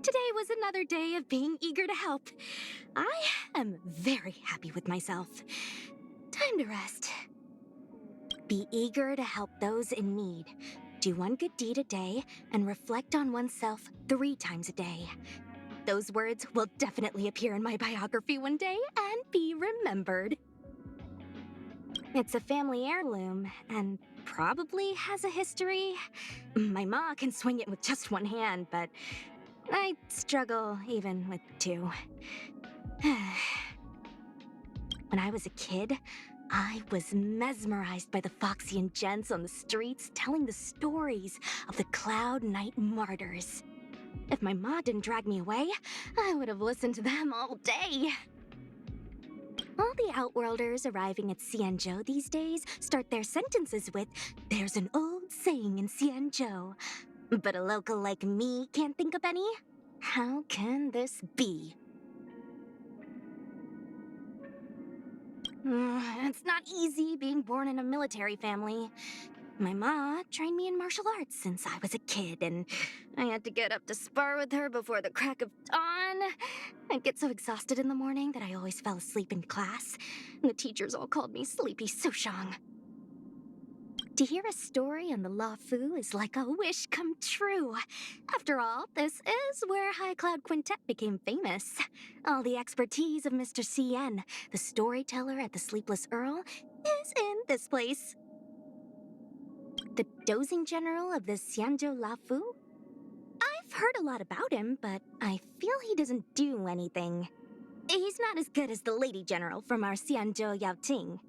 Today was another day of being eager to help. I am very happy with myself. Time to rest. Be eager to help those in need. Do one good deed a day and reflect on oneself 3 times a day. Those words will definitely appear in my biography one day and be remembered. It's a family heirloom, and probably has a history. My ma can swing it with just one hand, but I struggle even with two. When I was a kid, I was mesmerized by the Foxian gents on the streets telling the stories of the Cloud Knight martyrs. If my ma didn't drag me away, I would have listened to them all day. All the Outworlders arriving at Xianzhou these days start their sentences with, "There's an old saying in Xianzhou." But a local like me can't think of any? How can this be? It's not easy being born in a military family. My ma trained me in martial arts since I was a kid, and I had to get up to spar with her before the crack of dawn. I'd get so exhausted in the morning that I always fell asleep in class, and the teachers all called me Sleepy Sushang. To hear a story on the Law Fu is like a wish come true. After all, this is where High Cloud Quintet became famous. All the expertise of Mr. CN, the storyteller at the Sleepless Earl, is in this place. The dozing general of the Xianzhou La Fu? I've heard a lot about him, but I feel he doesn't do anything. He's not as good as the lady general from our Xianzhou Yaoting.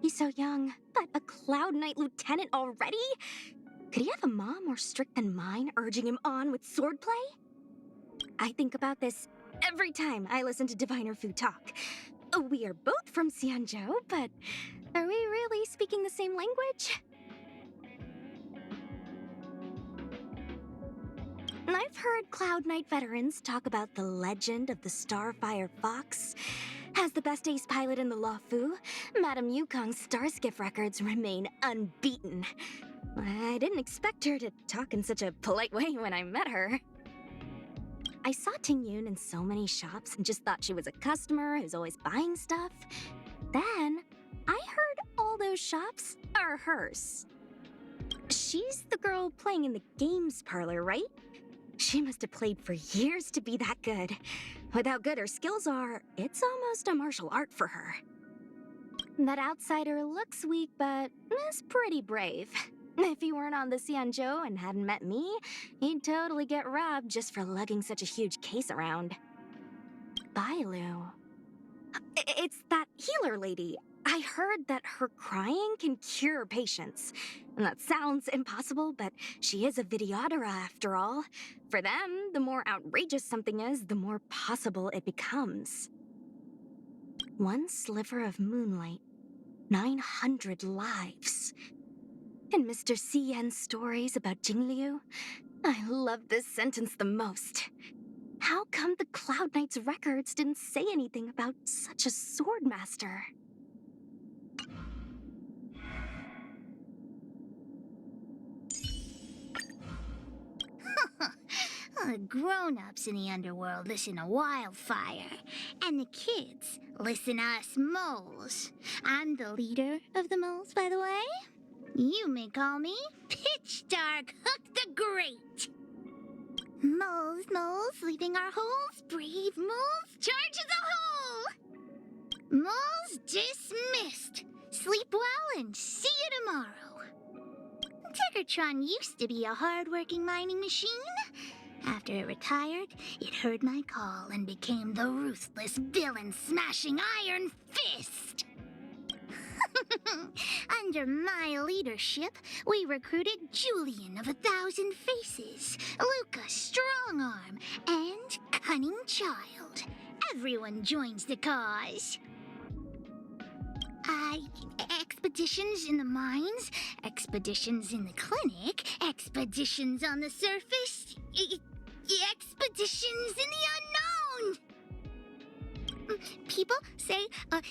He's so young, but a Cloud Knight lieutenant already? Could he have a mom more strict than mine, urging him on with swordplay? I think about this every time I listen to Diviner Fu talk. We are both from Xianzhou, but are we really speaking the same language? I've heard Cloud Knight veterans talk about the legend of the Starfire Fox. As the best ace pilot in the Law Fu, Madame Yukong's Starskiff records remain unbeaten. I didn't expect her to talk in such a polite way when I met her. I saw Ting Yun in so many shops and just thought she was a customer who's always buying stuff. Then, I heard all those shops are hers. She's the girl playing in the games parlor, right? She must have played for years to be that good. With how good her skills are, it's almost a martial art for her. That outsider looks weak, but is pretty brave. If he weren't on the Xianzhou and hadn't met me, he'd totally get robbed just for lugging such a huge case around. Bailu. It's that healer lady. I heard that her crying can cure patients. And that sounds impossible, but she is a videodera after all. For them, the more outrageous something is, the more possible it becomes. One sliver of moonlight, 900 lives. In Mr. CN's stories about Jingliu, I love this sentence the most. How come the Cloud Knight's records didn't say anything about such a sword master? The grown-ups in the underworld listen to Wildfire, and the kids listen to us moles. I'm the leader of the moles, by the way. You may call me Pitch Dark Hook the Great. Moles, leaving our holes. Brave moles, charge as a hole. Moles dismissed. Sleep well and see you tomorrow. Tickertron used to be a hard-working mining machine. After it retired, it heard my call and became the ruthless villain-smashing Iron Fist. Under my leadership, we recruited Julian of 1,000 Faces, Luca Strongarm, and Cunning Child. Everyone joins the cause. Expeditions in the mines, expeditions in the clinic, expeditions on the surface, expeditions in the unknown. People say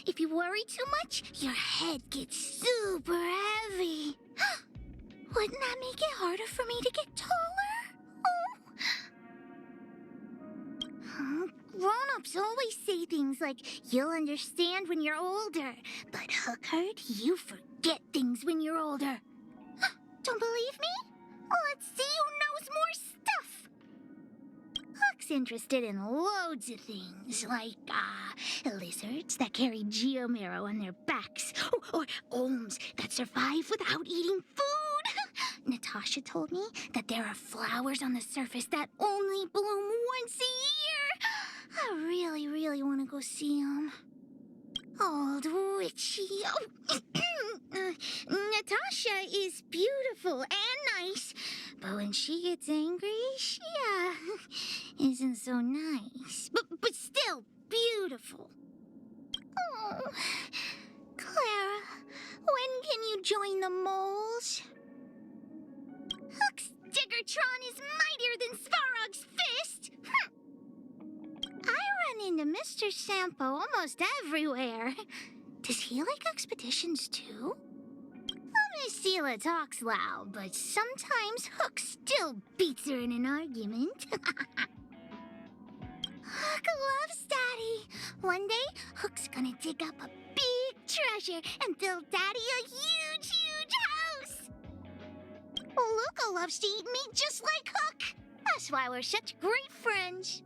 if you worry too much, your head gets super heavy. Wouldn't that make it harder for me to get taller? Oh. Grown-ups always say things like, you'll understand when you're older. But Hookard, you forget things when you're older. Don't believe me? Let's see who knows more stuff. Hook Hook's interested in loads of things, like, lizards that carry geomarrow on their backs, or olms that survive without eating food. Natasha told me that there are flowers on the surface that only bloom once a year. I really, really want to go see them. Old witchy. Natasha is beautiful and nice, but when she gets angry, she, isn't so nice. But still beautiful. Oh, Clara, when can you join the moles? Hook's Diggertron is mightier than Svarog's fist! I run into Mr. Sampo almost everywhere. Does he like expeditions too? Miss Sela talks loud, but sometimes Hook still beats her in an argument. Hook loves Daddy. One day, Hook's gonna dig up a big treasure and build Daddy a huge, huge house. Luca loves to eat meat just like Hook. That's why we're such great friends.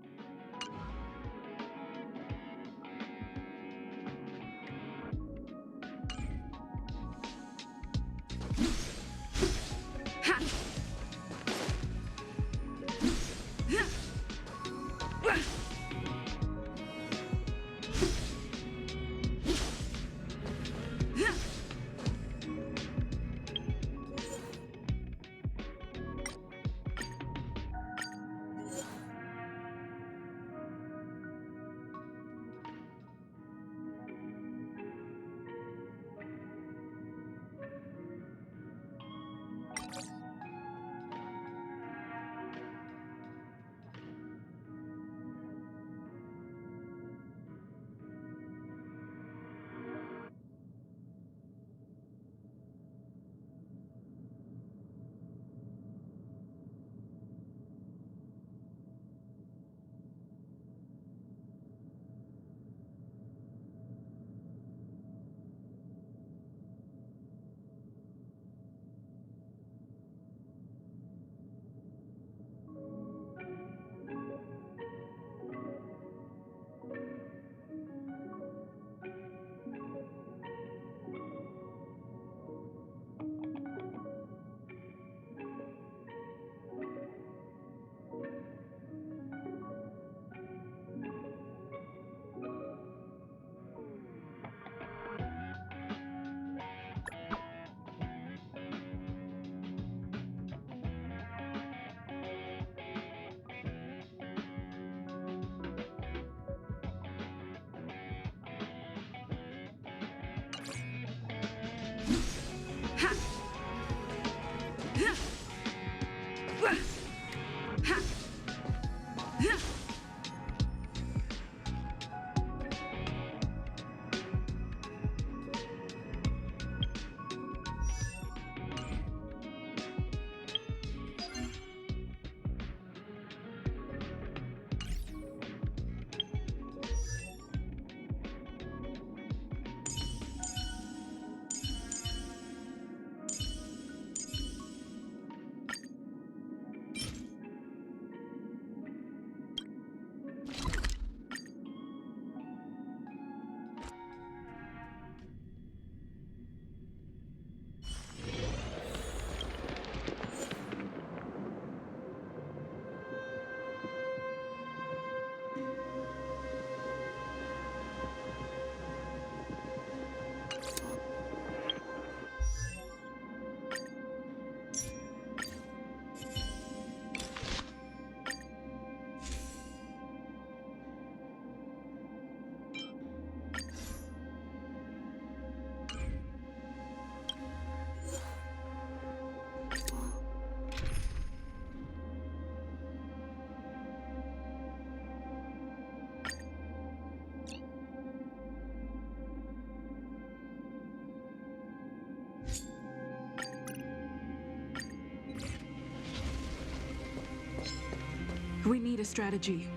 We need a strategy.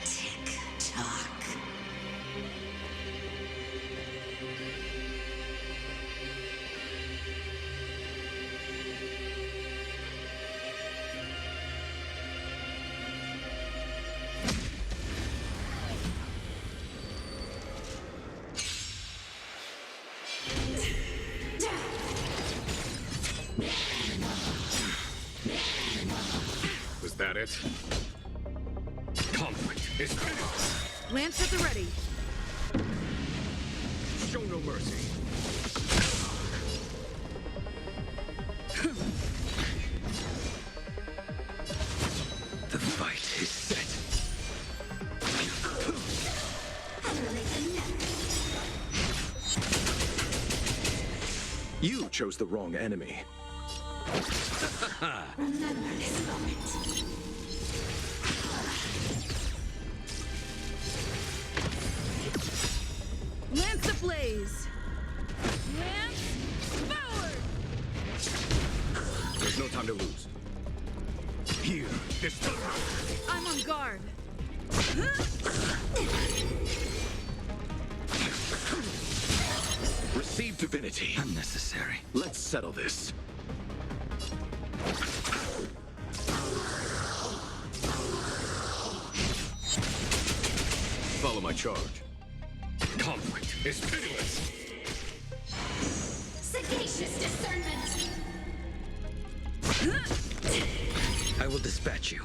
Tick-tock. it? Conflict is finished. Lance at the ready. Show no mercy. The fight is set. You chose the wrong enemy. Remember this moment. Lance ablaze. Lance forward. There's no time to lose. Here, this thunder. I'm on guard. Receive divinity. Unnecessary. Let's settle this. Follow my charge. Conflict is pitiless. Sagacious discernment. I will dispatch you.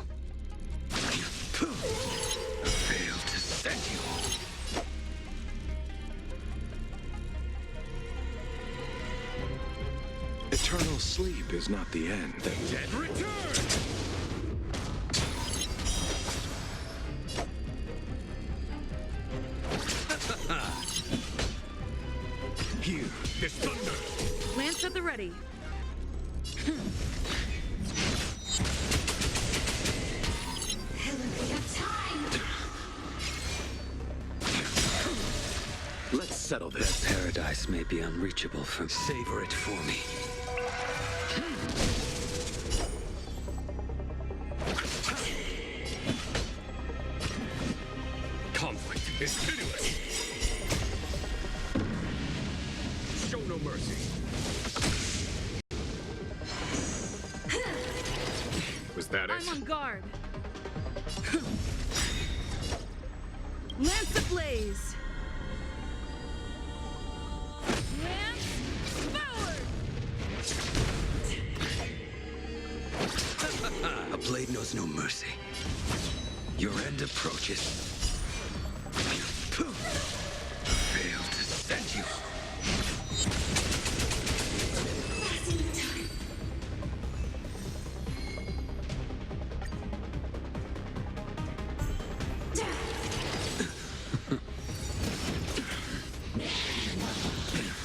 Fail to set you. Eternal sleep is not the end. The dead return! Here, this thunder! Lance at the ready. Let's settle this. That paradise may be unreachable from... Savor it for me. Conflict is pitiless. Show no mercy. Was that it? I'm on guard. Lance ablaze. Lance forward. A blade knows no mercy. Your end approaches. Fail to set you.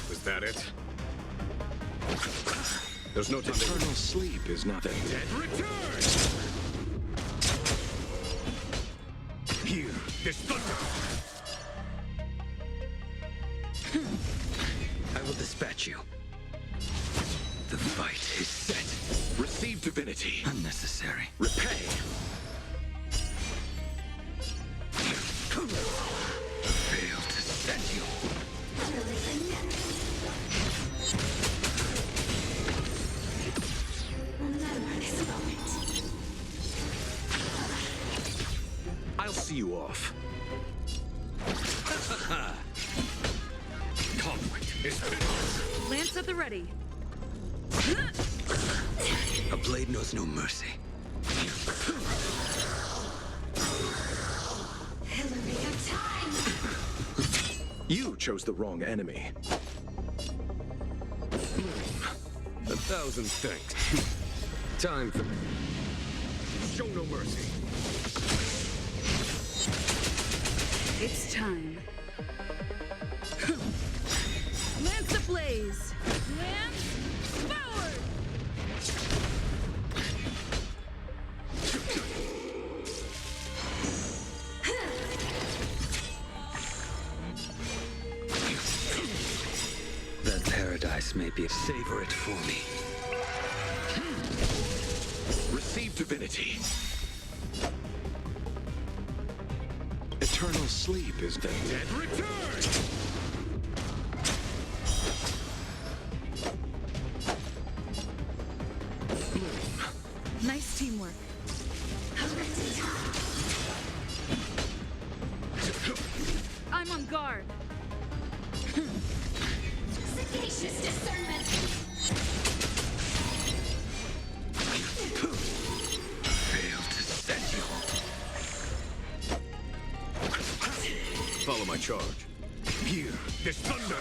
Was that it? There's no time. Eternal sleep is not the dead return. Here, this thunder. I will dispatch you. The fight is set. Receive divinity. Unnecessary. Repay. Fail to set you. Remember this moment. I'll see you off. Conflict is finished. Lance at the ready. A blade knows no mercy. Hillary of time. You chose the wrong enemy. 1,000 thanks. Time for... Show no mercy. It's time. Lance ablaze. Lance forward. That paradise may be... Savor it for me. Receive divinity. Eternal sleep is the dead return. Nice teamwork. I'm on guard. Sagacious discernment. Fail to set Follow my charge. Here, this thunder!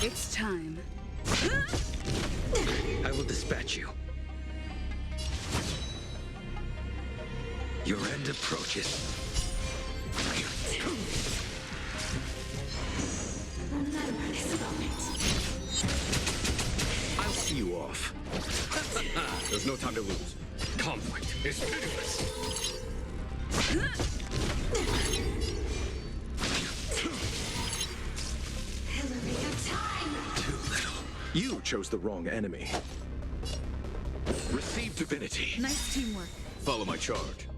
It's time. I will dispatch you. Your end approaches. Remember this moment. I'll see you off. There's no time to lose. Conflict is pitiless. Too little. You chose the wrong enemy. Receive divinity. Nice teamwork. Follow my charge.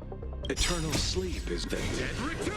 Eternal sleep is the dead. Return!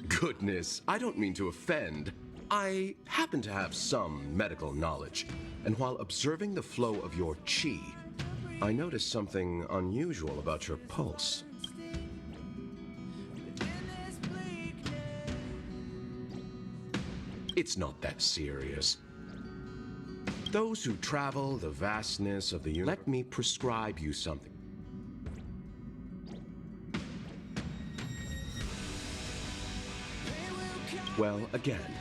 Goodness, I don't mean to offend. I happen to have some medical knowledge, and while observing the flow of your chi, I noticed something unusual about your pulse. It's not that serious. Those who travel the vastness of the universe, let me prescribe you something. Well, again,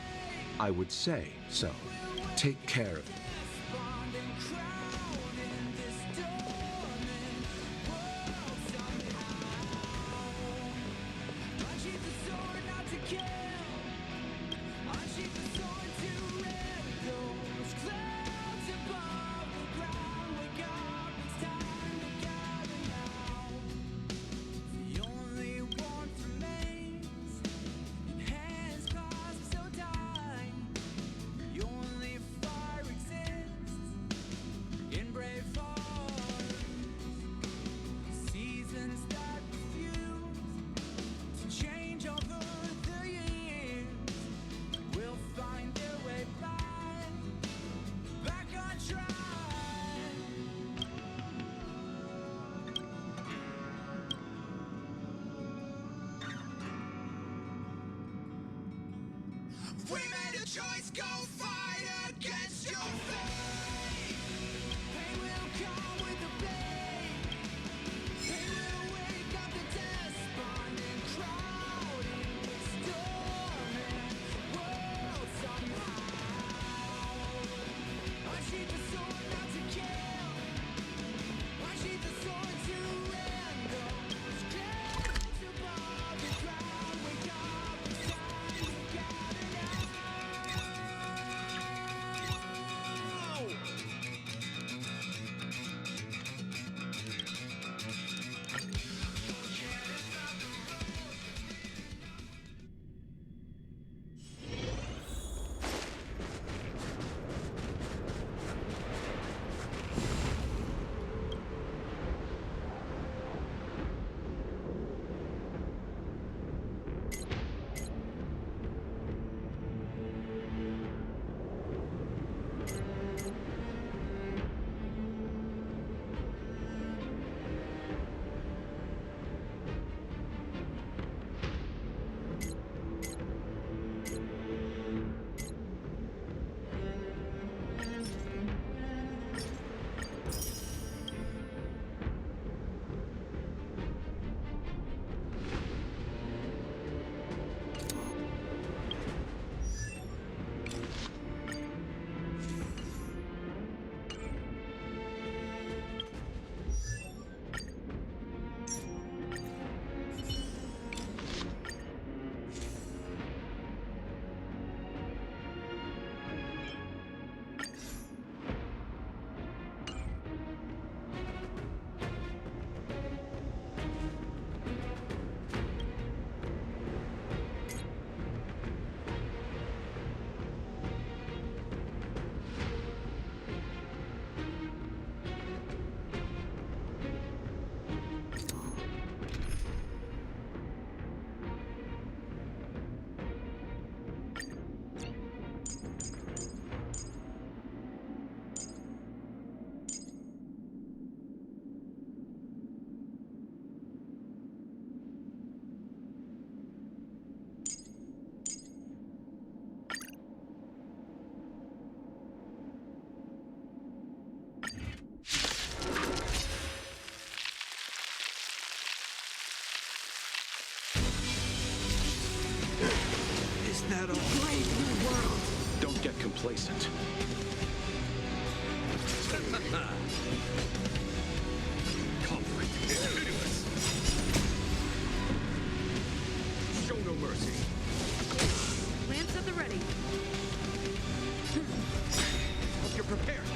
I would say so. Take care of it. We made a choice, go fight against your fate. Pain will come with the blade. Pain will wake up the despondent crowd in the storming world somehow. Unsheath the sword not to kill. that all? Brave new world! Don't get complacent. Conflict is pitiless. Show no mercy. Lance at the ready. Hope you're prepared.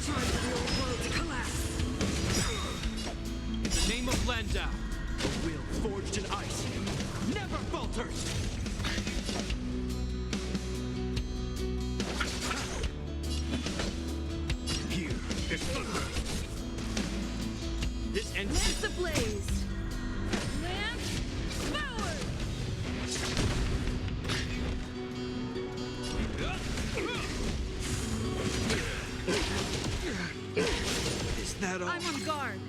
Time for the old world to collapse. In the name of Landau, a will forged in ice never falters! Here is thunder. This ends. Lance ablaze! Lance forward! Is that all? I'm on guard.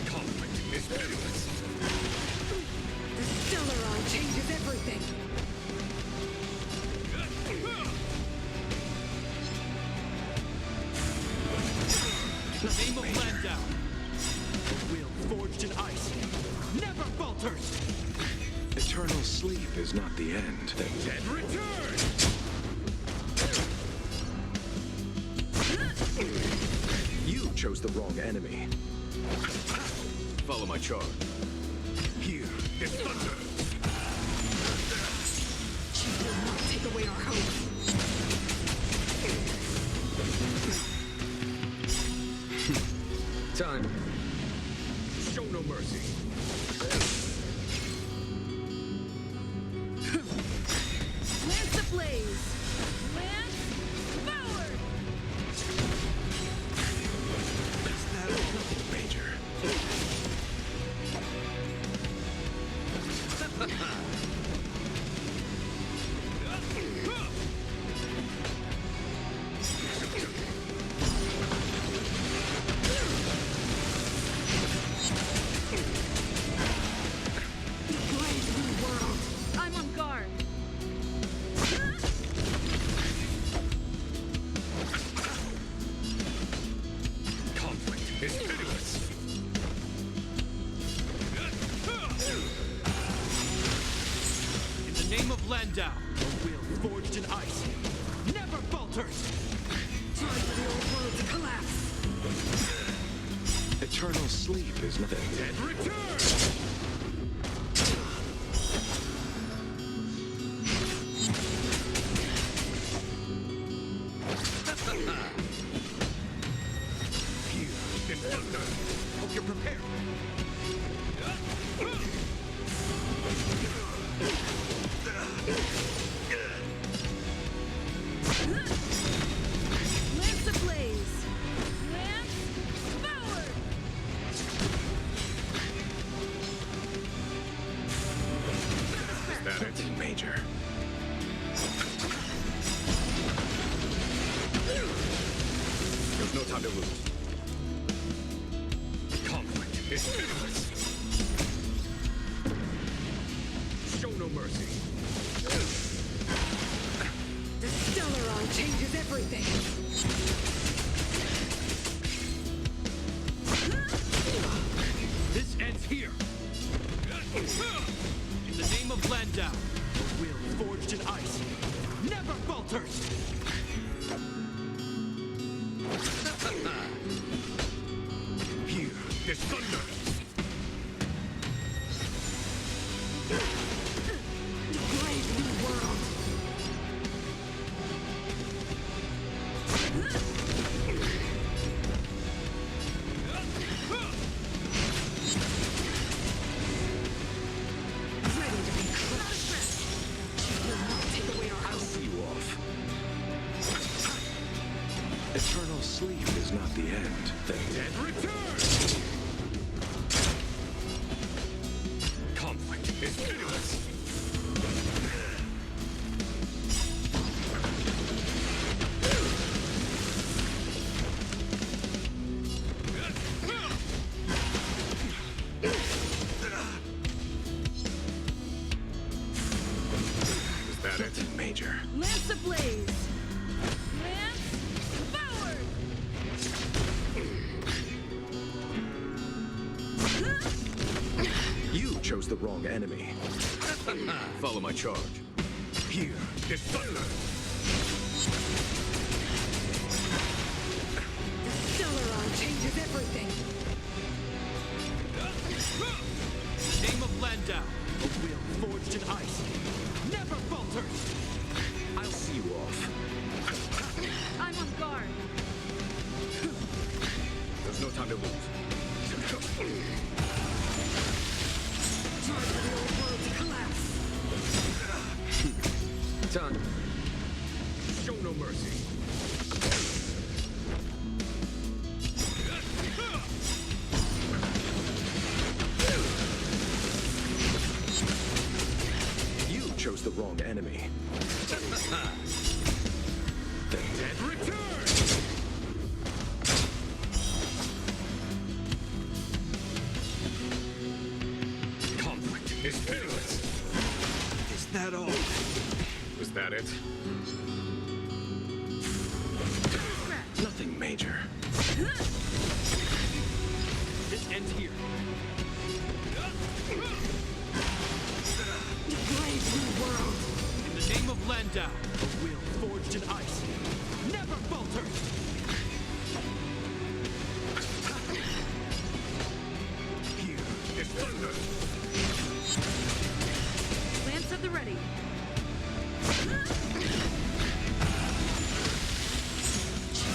Conflict is pitiless. The Stellaron changes everything. In the name of Landau, a will forged in ice never falters! Eternal sleep is not the end. The dead return! You chose the wrong enemy. Follow my charge. Here is thunder. She will not take away our hope. Time. Show no mercy. Lance ablaze! Lance forward! Is that nothing major? Brave new world! I'm on guard. Conflict is pitiless. In the name of Landau, a will forged in ice never falters! Time for the old world to collapse. Eternal sleep is not the dead return! Here is thunder. Hope you're prepared. Lance ablaze! Lance forward! Is that it? Major. There's no time to lose. Conflict is pitiless. Show no mercy. The Stellaron changes everything. This ends here! In the name of Landau, a will forged in ice never falters! Here is thunder. Brave new world! Ready to be crushed. She will not take away our I'll hope. see you off. Eternal sleep is not the end. The dead return! Conflict is pitiless. that it? Major. Lance ablaze! Lance forward! You chose the wrong enemy. Follow my charge. Here is thunder. Stellaron changes everything! Name of Landau, a will forged in ice, never falters. I'll see you off. I'm on guard! There's no time to lose. Time for the old world to collapse! Time. Show no mercy. You chose the wrong enemy. The dead return! Conflict is pitiless. Is that all? Was that it? Nothing major. This ends here. Brave new world! In the name of Landau, a will forged in ice, never falters. Here is thunder. Lance at the ready!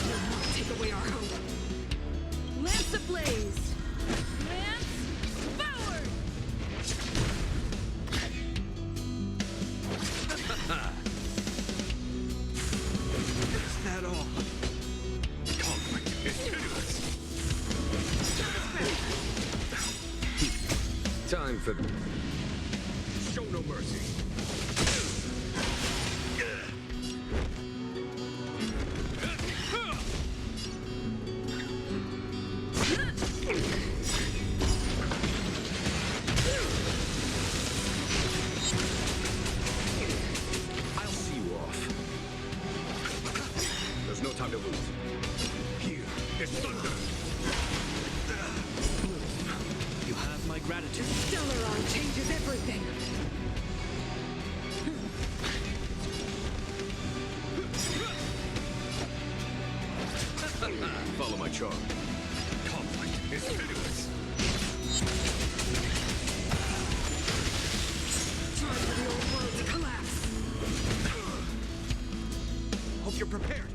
Will not take away our hope! Lance ablaze! Lance forward! Is that all? Conflict is pitiless. Time for... Show no mercy. I'll see you off. There's no time to lose. Here is thunder. You have my gratitude. Stellaron changes everything! Follow my charge. Conflict is pitiless. Time for the old world to collapse! Hope you're prepared.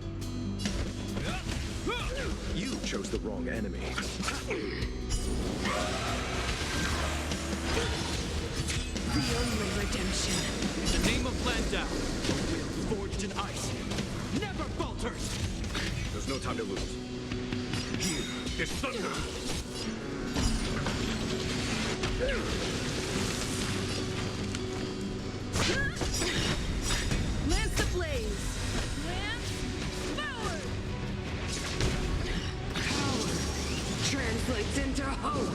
You chose the wrong enemy. The only redemption! In the name of Landau, a will forged in ice, never falters. There's no time to lose. Here is thunder. Lance ablaze! Lance forward! Power translates into hope!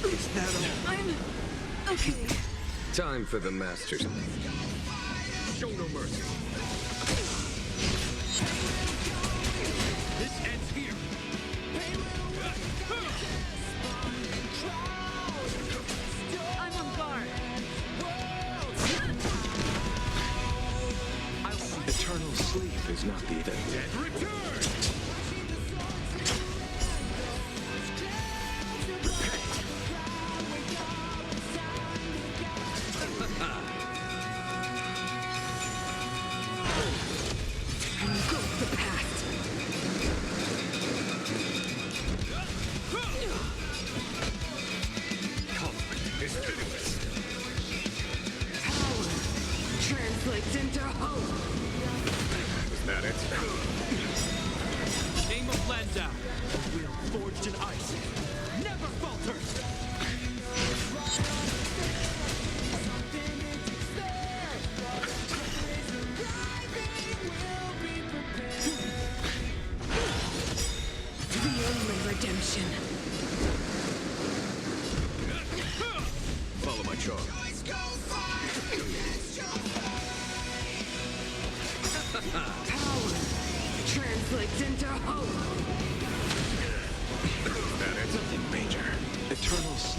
Is that all? I'm... okay. Time for the masters. Show no mercy. This ends here. I'm on guard! I'll see. Eternal sleep is not the Dead return. Engulf the past! conflict is pitiless. Power translates into hope! Was that it?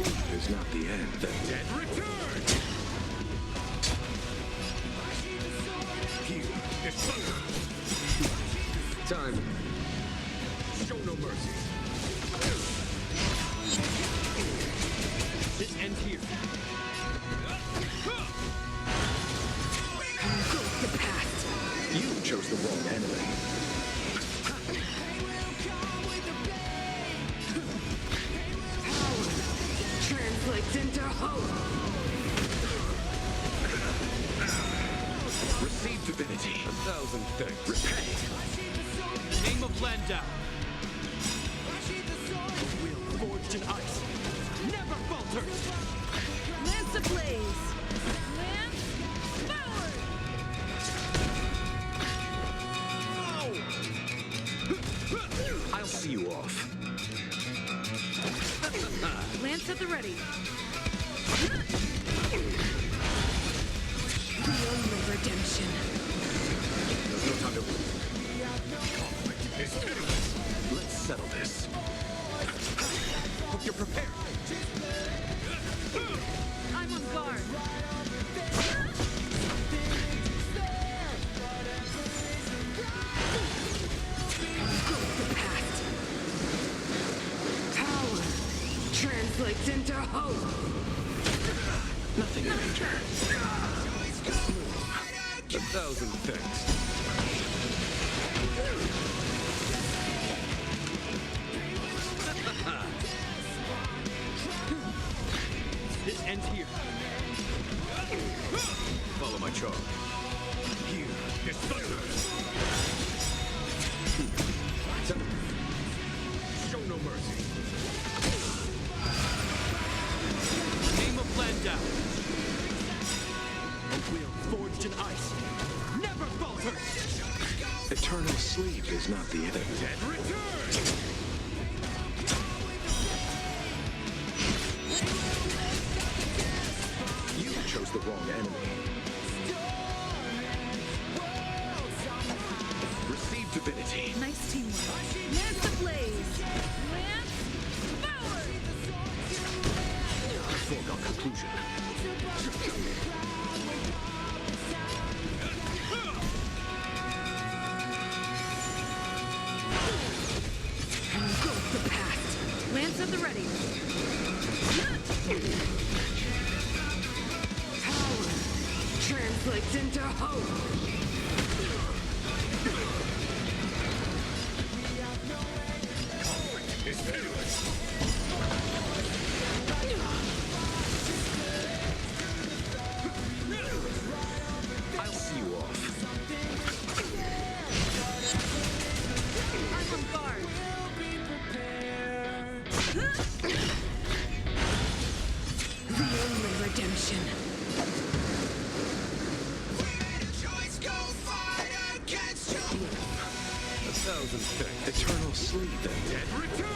sleep is not the end. The dead return! Here is thunder! Time. Show no mercy. This ends here. The past. You chose the wrong enemy. Power translates into hope. Receive divinity. 1,000 thanks. Repay. In the name of Landau. A will forged in ice. Never falters. Lance ablaze! Lance forward! I'll see you off. Lance at the ready. The only redemption. There's no time to lose. Conflict is pitiless. Let's settle this. Hope you're prepared. I'm on guard. The past. Power translates into hope. Nothing major. 1,000 thanks. This ends here. Follow my charm. Here is thunder. Show no mercy. Name of Landau. A will forged in ice. Never falters. Eternal sleep is not the end. Dead return. You chose the wrong enemy. Receive divinity. Nice teamwork. Lance ablaze! Lance forward! Foregone conclusion. Engulf the past. Lance at the ready. Power translates into hope. Conflict is pitiless. I'll see you off. I'm on guard. The only redemption. A 1,000 thanks. Eternal sleep and dead return.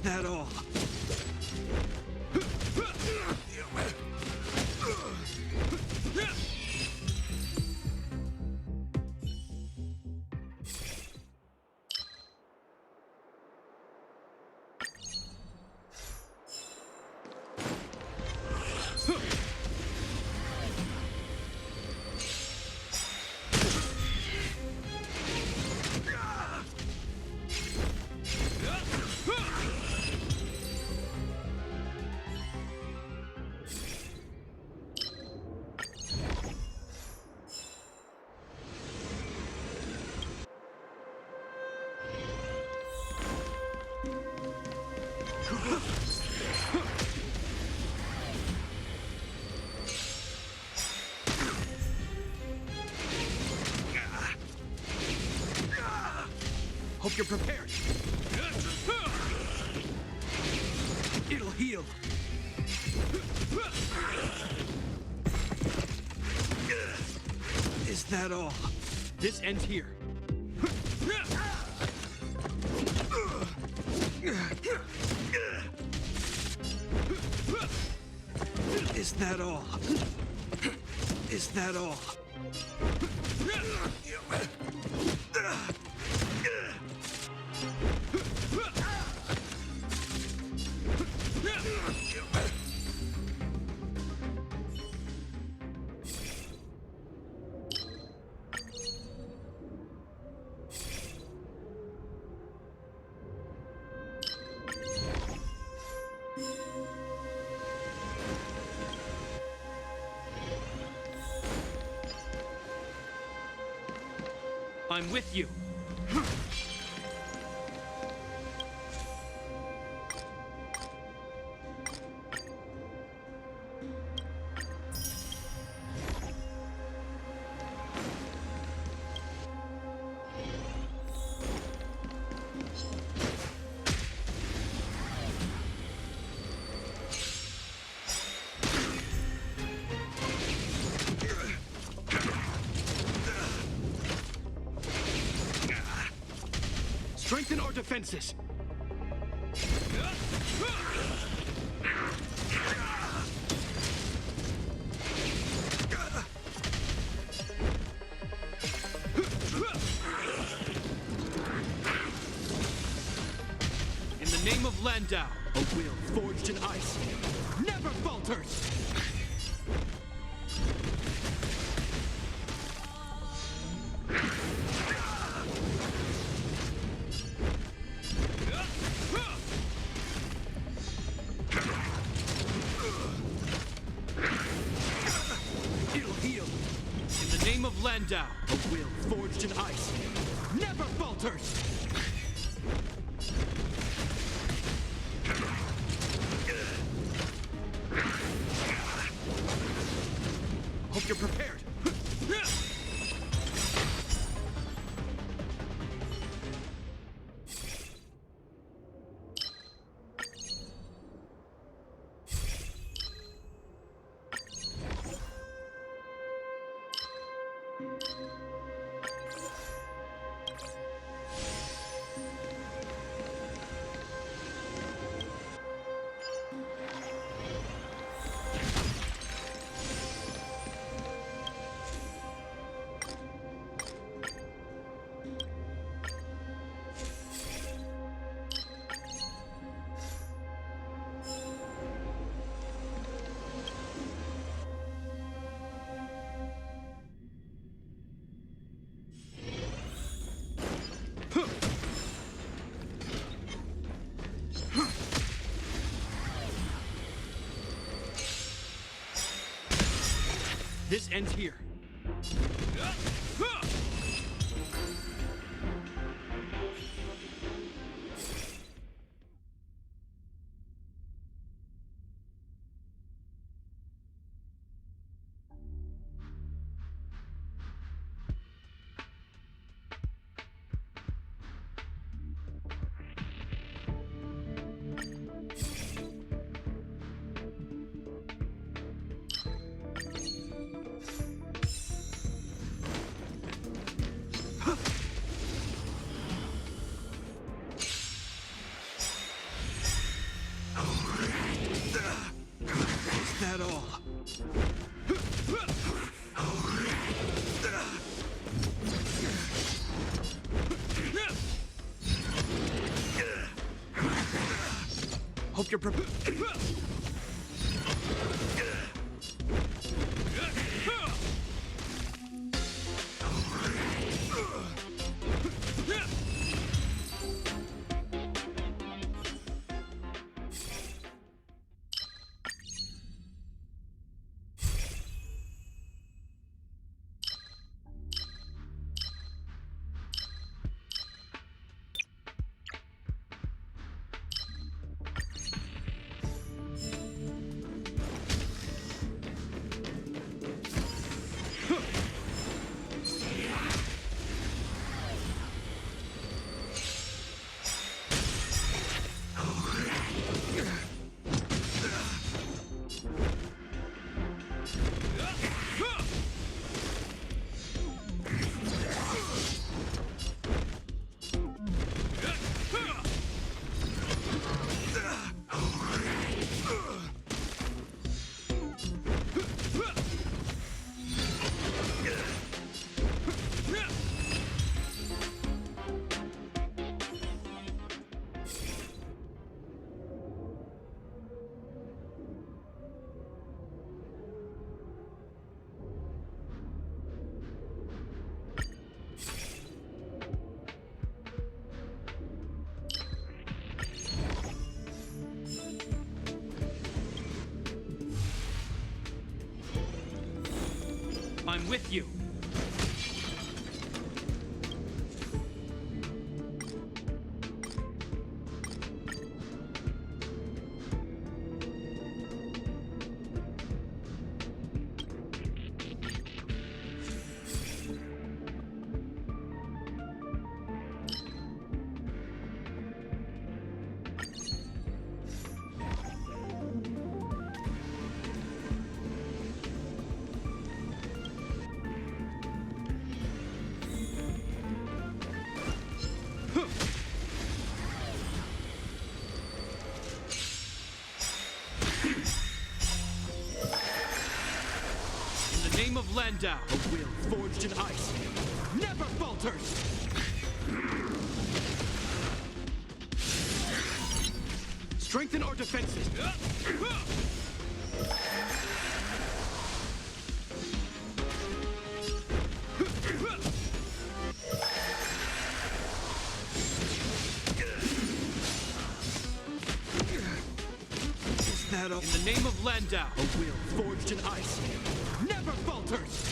that all? Hope you're prepared. It'll heal. Is that all? This ends here. Is that all? Is that all? I'm with you. Strengthen our defenses. In the name of Landau, a will forged in ice never falters. Landau, a will forged in ice, never falters! Hope you're prepared. This ends here. Hope you're prepared. I'm with you. In the name of Landau, a will forged in ice never falters! Strengthen our defenses! Is that all? In the name of Landau, a will forged in ice never falters!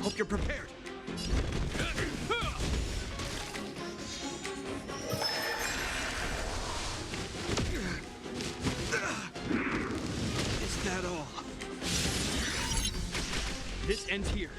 Hope you're prepared. Is that all? This ends here.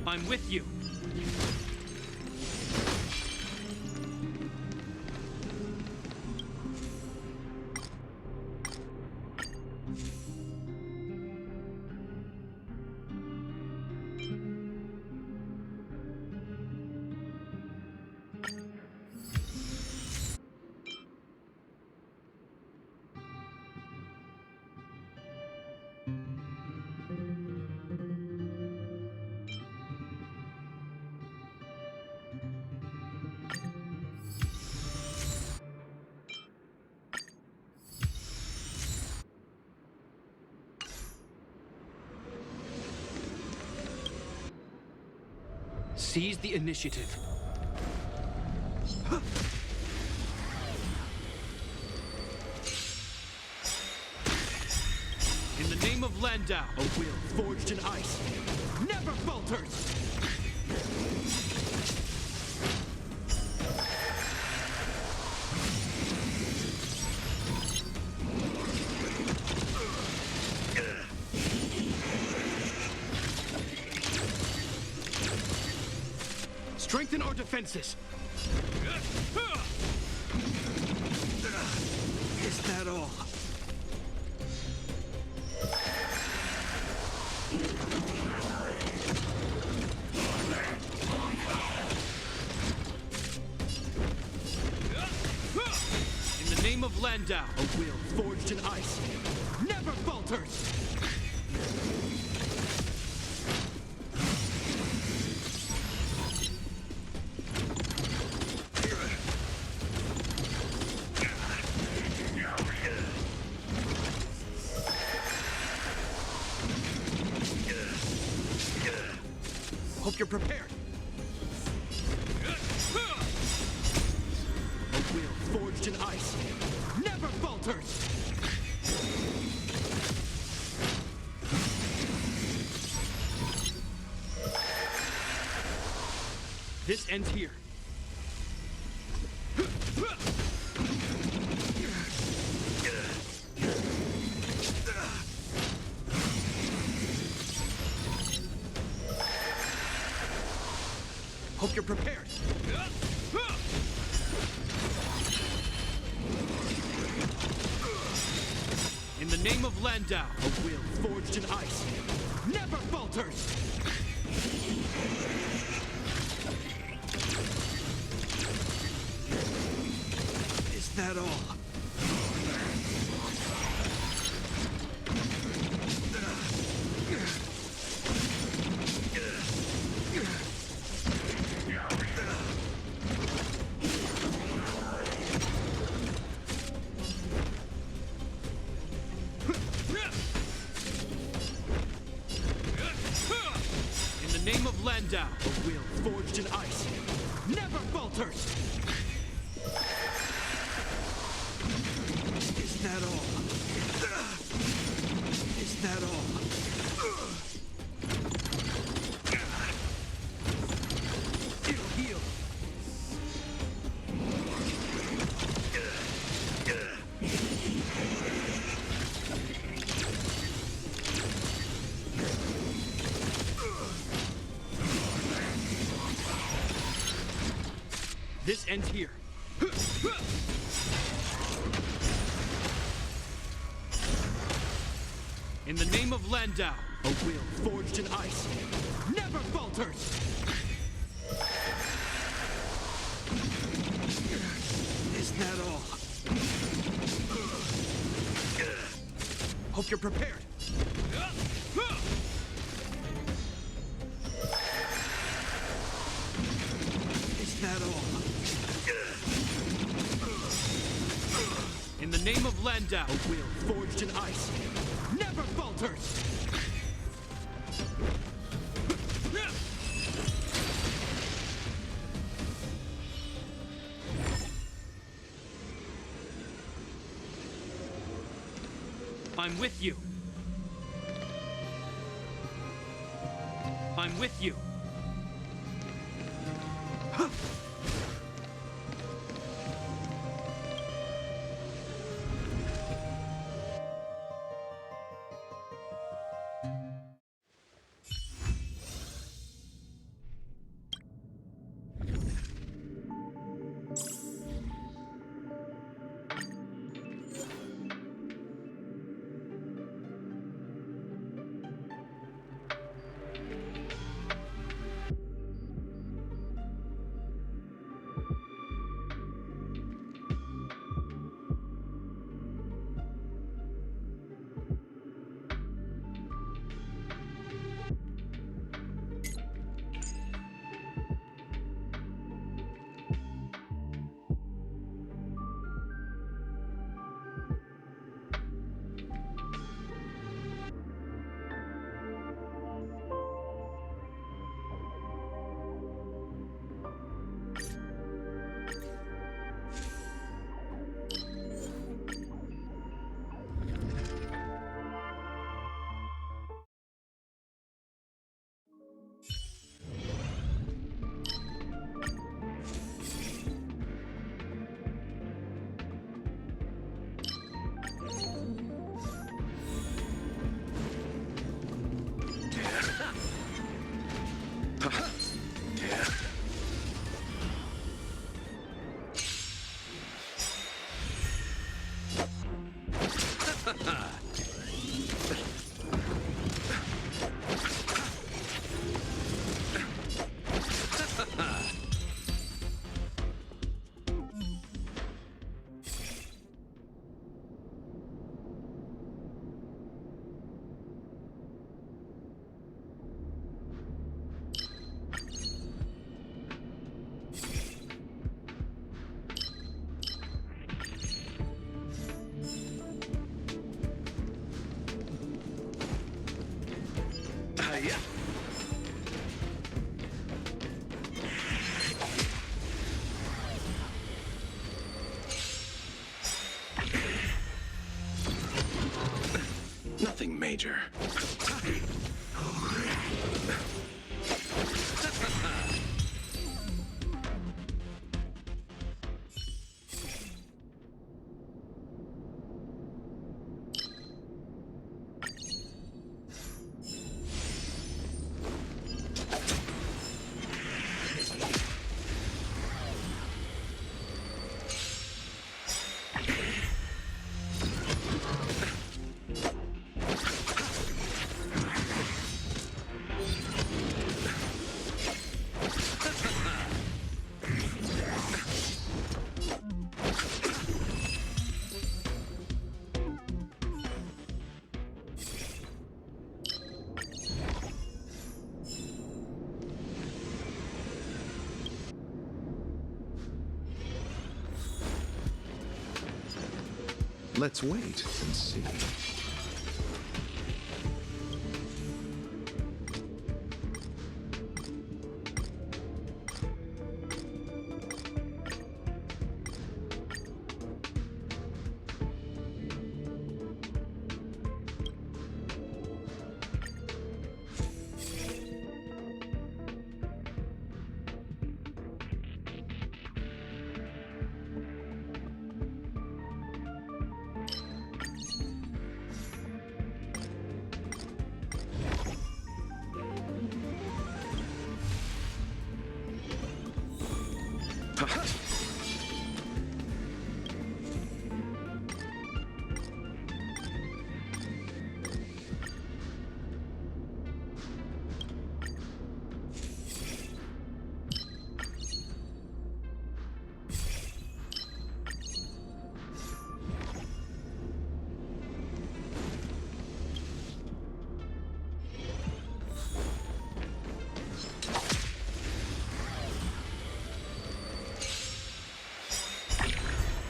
I'm with you. Seize the initiative. In the name of Landau, a will forged in ice never falters! Strengthen our defenses! Is that all? In the name of Landau, a will forged in ice never falters! Hope you're prepared. A will forged in ice never falters! This ends here. Hope you're prepared. In the name of Landau, a will forged in ice never falters! Is that all? In the name of Landau, a will forged in ice never falters! Is that all? Is that all? It'll heal. This ends here. In the name of Landau, a will forged in ice never falters! Is that all? Hope you're prepared. Is that all? In the name of Landau, a will forged in ice never falters! I'm with you. I'm with you. Nothing major. Let's wait and see.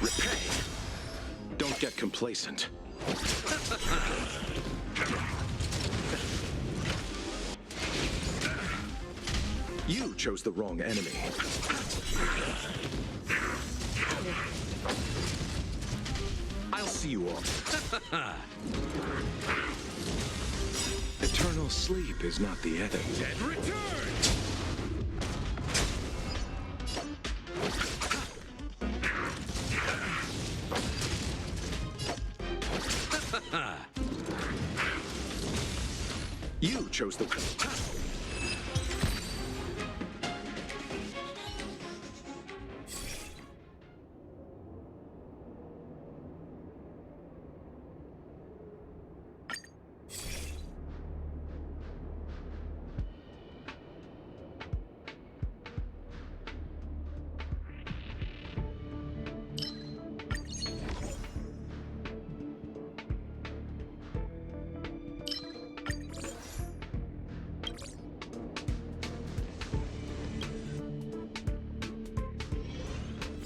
Repay. Don't get complacent. You chose the wrong enemy. I'll see you all. Eternal sleep is not the end. Dead return! You chose the...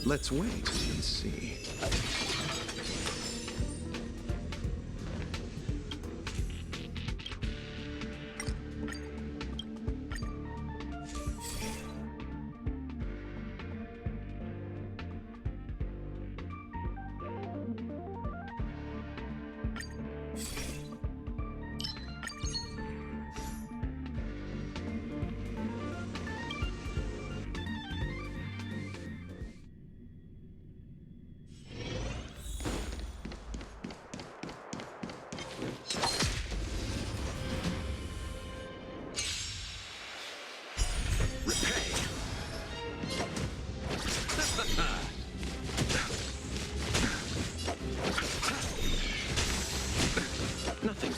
Let's wait and see. Nothing.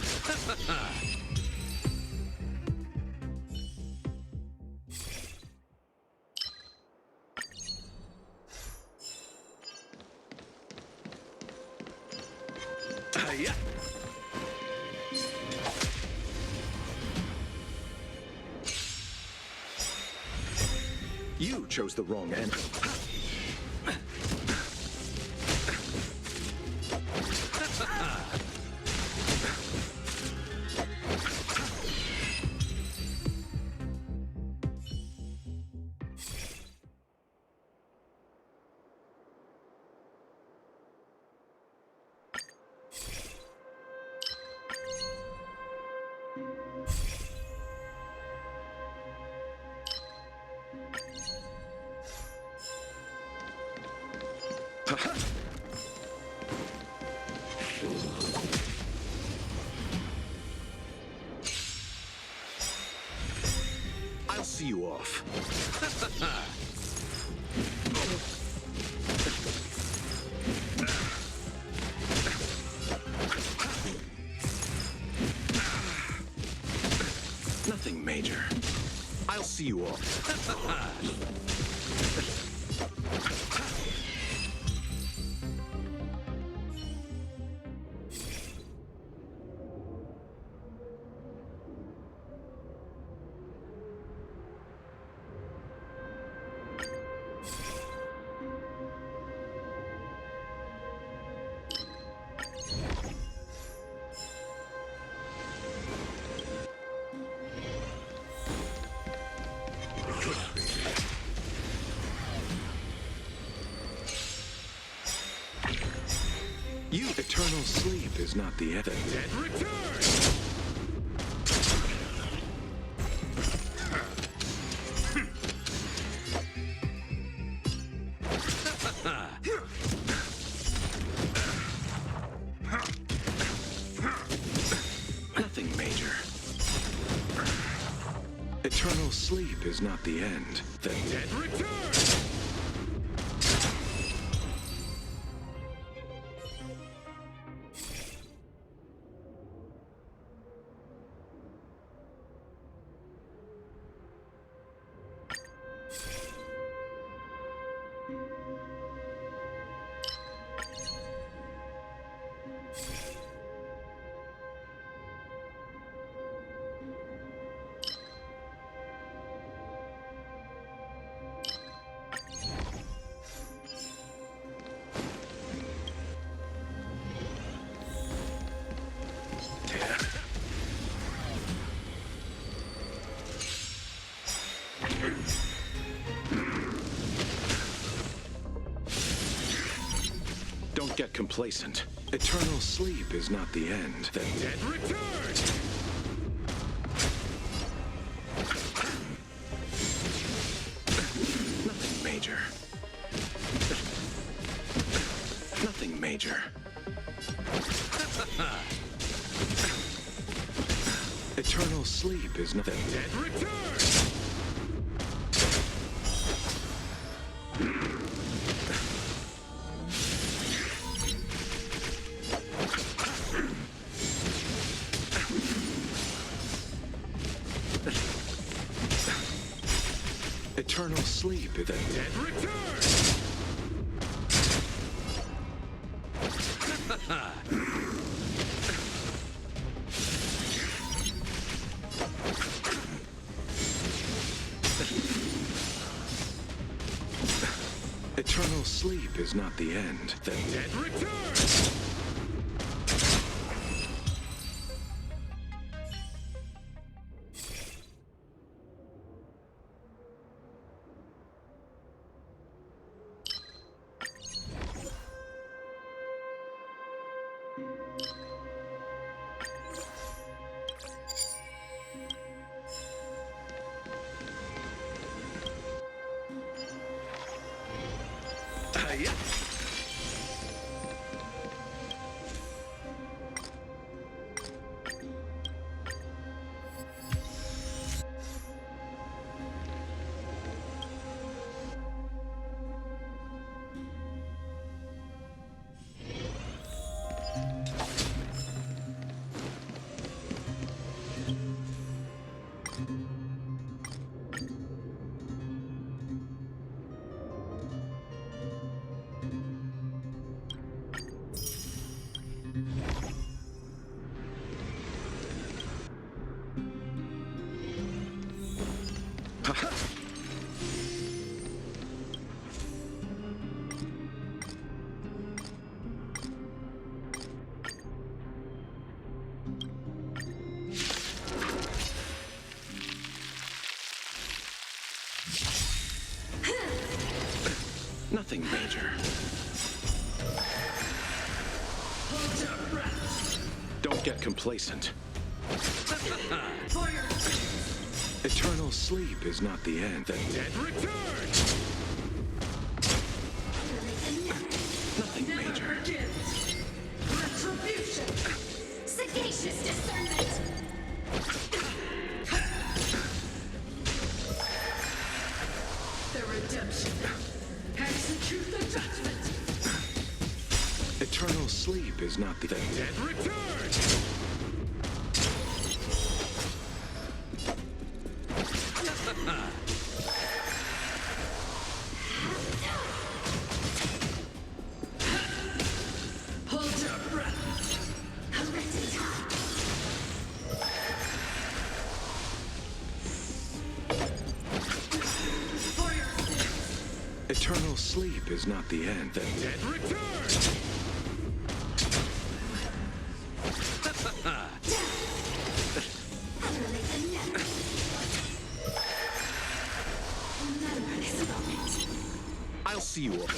Yeah. You chose the wrong enemy. I'll see you off. Nothing major. I'll see you off. Eternal sleep is not the end. The dead return! Nothing major. Eternal sleep is not the end. The dead return! Don't get complacent. Eternal sleep is not the end. The dead return! Nothing major. Nothing major. Eternal sleep is not the dead return! Eternal sleep is the dead return! Eternal sleep is not the end. The dead return! Yeah. Nothing major. Don't get complacent. Eternal sleep is not the end. The dead return! redemption. Execute the judgment. Eternal sleep is not the dead return. Hold your breath. Eternal sleep is not the end. The dead return. I'll see you all.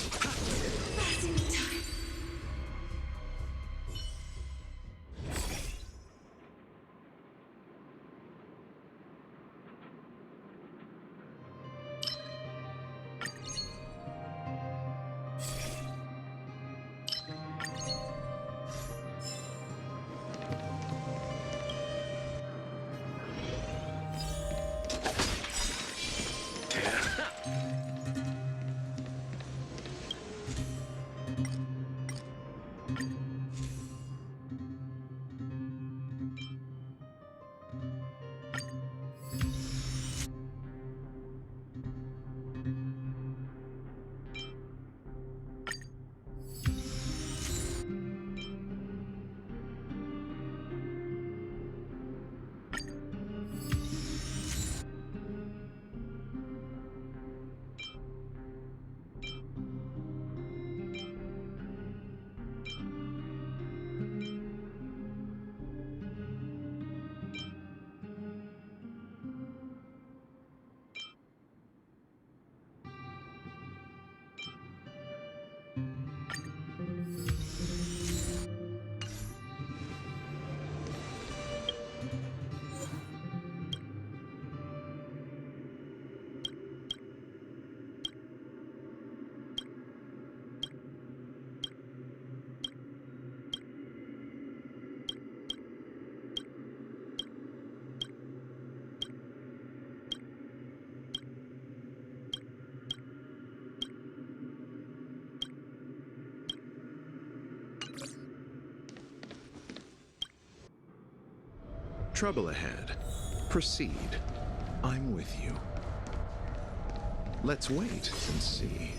Trouble ahead. Proceed. I'm with you. Let's wait and see.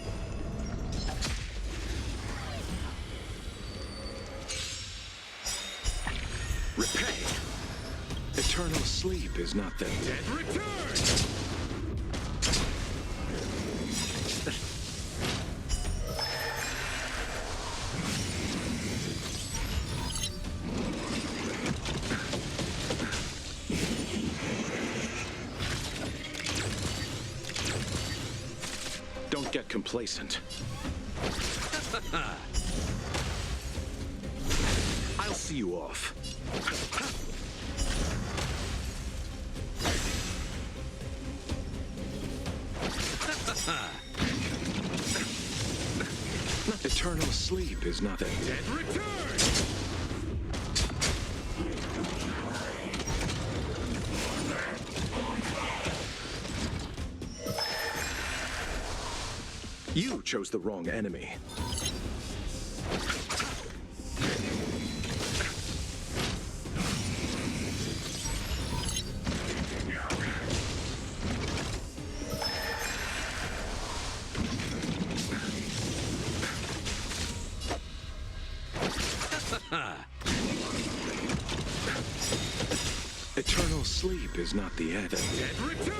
Repay. Eternal sleep is not the dead return. Don't get complacent. I'll see you off. Eternal sleep is not the dead return. You chose the wrong enemy. Eternal sleep is not the end. The dead return.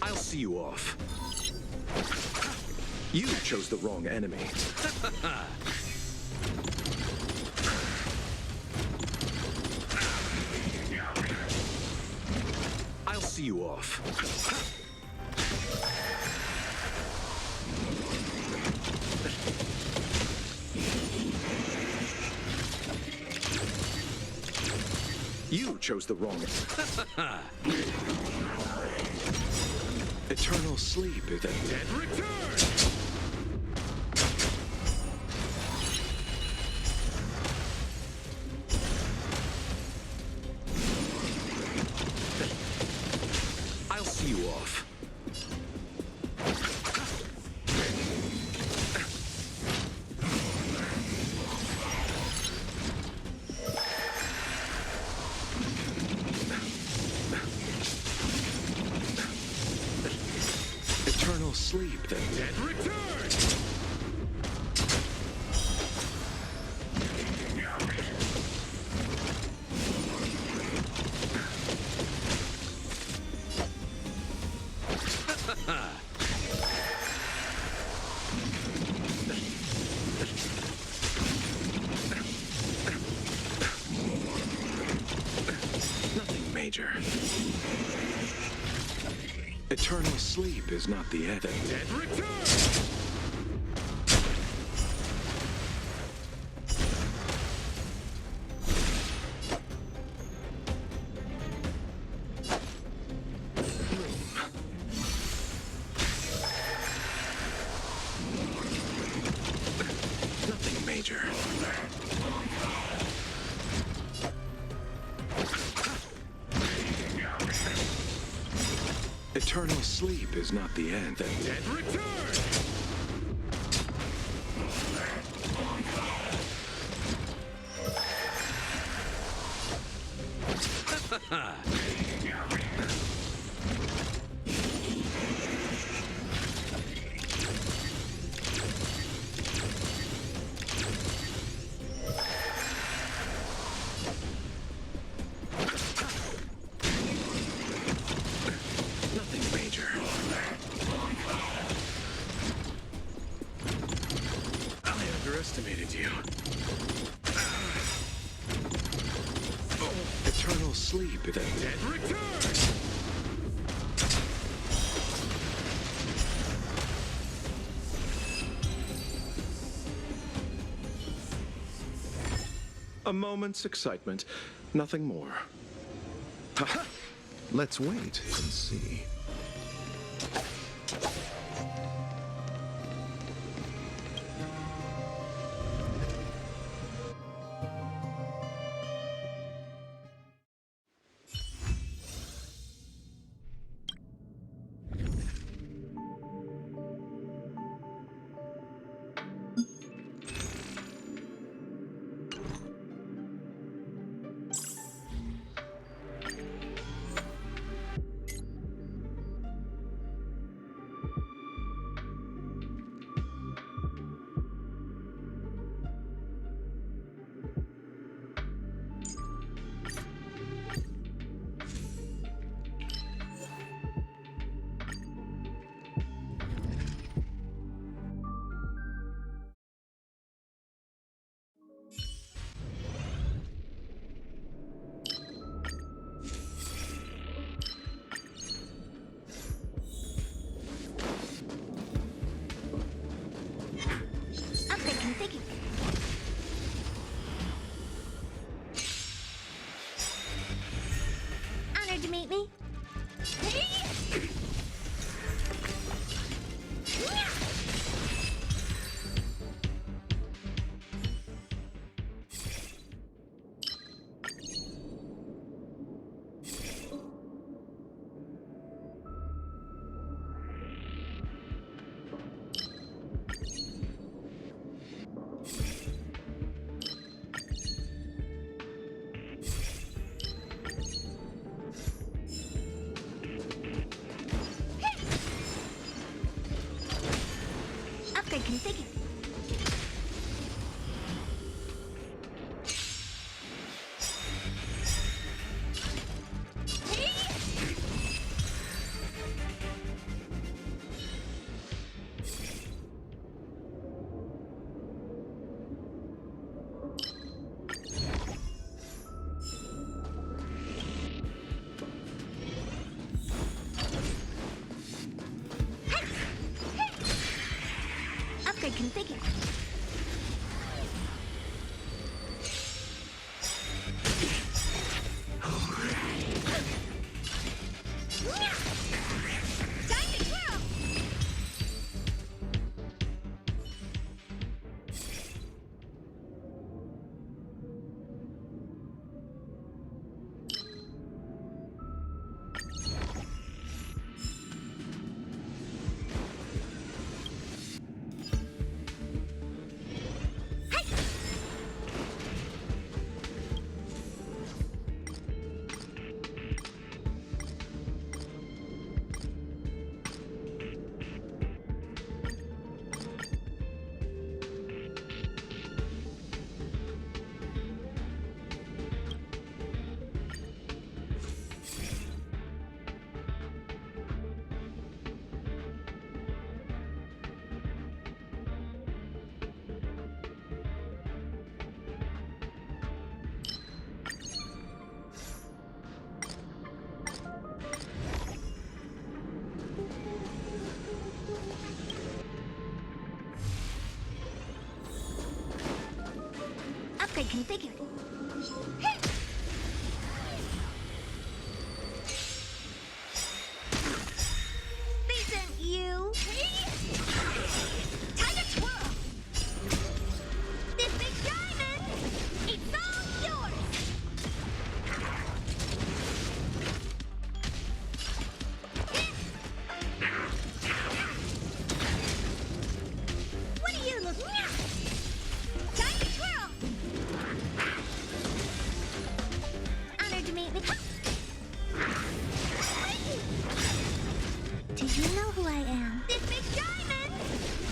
I'll see you off. You chose the wrong enemy. I'll see you off. You chose the wrong. Eternal sleep is the dead return! I'll see you off. Eternal sleep, the dead return! Nothing major. Eternal sleep is not the end. The dead return! Nothing major. Eternal sleep is not the end. The dead return! Nothing major. I underestimated you. Eternal sleep is the dead return! A moment's excitement, nothing more. Let's wait and see. Upgrade configured. Honored to meet me. Upgrade configured. Upgrade configured. Time to configured. These aren't you. Time to twirl. This big diamond, it's all yours. What are you looking at? Time to twirl. Honored to meet me. Do you know who I am? This big diamond,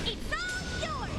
it's all yours.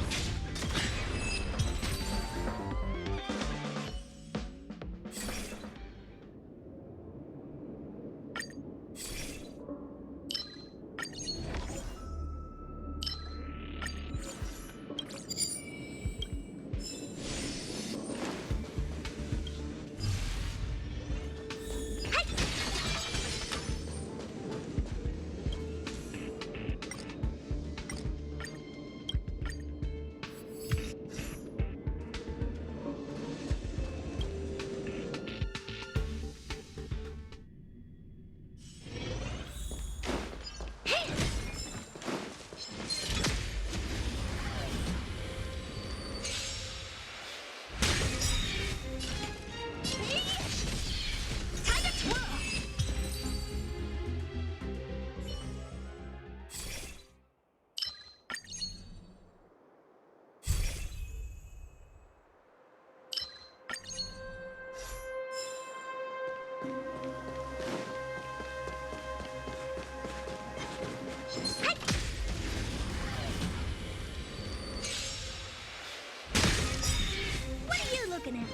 Time to twirl. What are you looking at?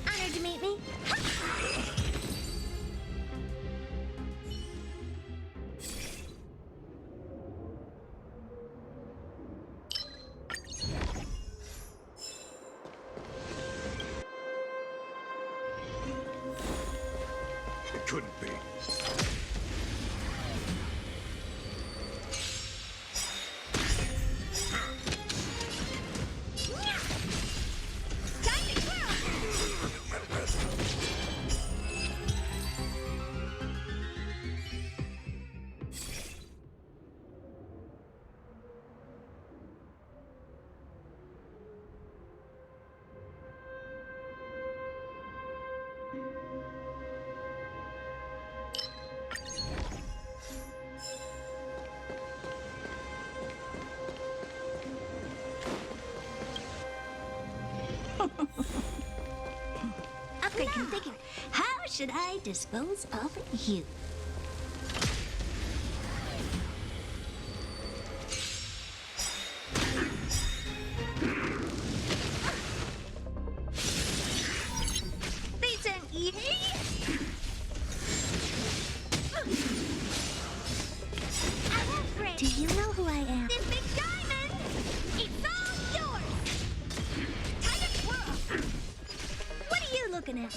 Honored to meet me. It couldn't be. Time to twirl. Upgrade configured. How should I dispose of you? These aren't you. I won't break. Do you know who I am? This big diamond, it's all yours. Time to twirl. What are you looking at?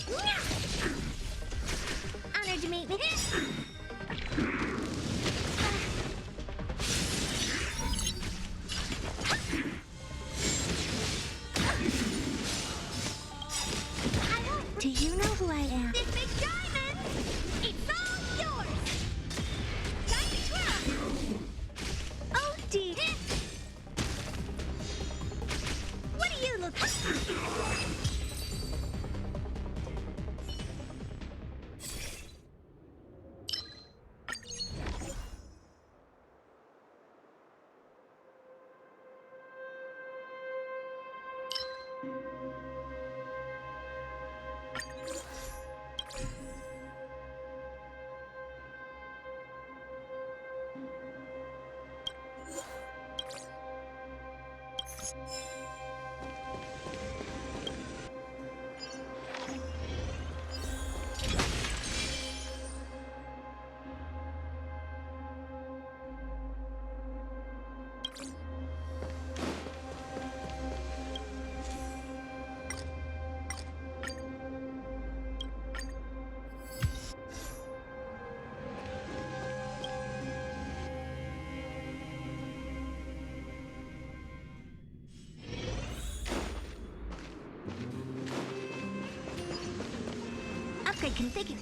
Honored to meet me. Do you know who I am? This big diamond, it's all yours. Time to twirl. Oh dear. What are you looking at? Upgrade configured.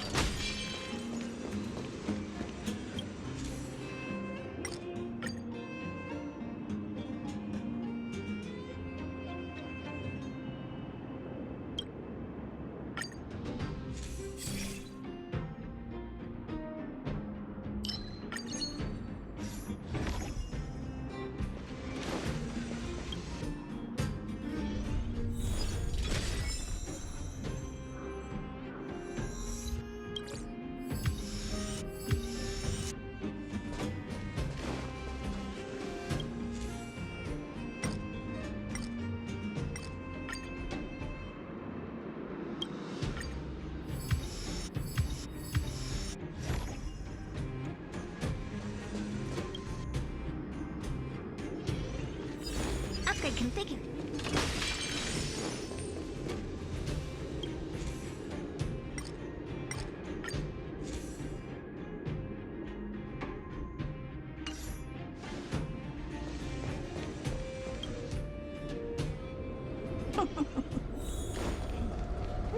Upgrade configured.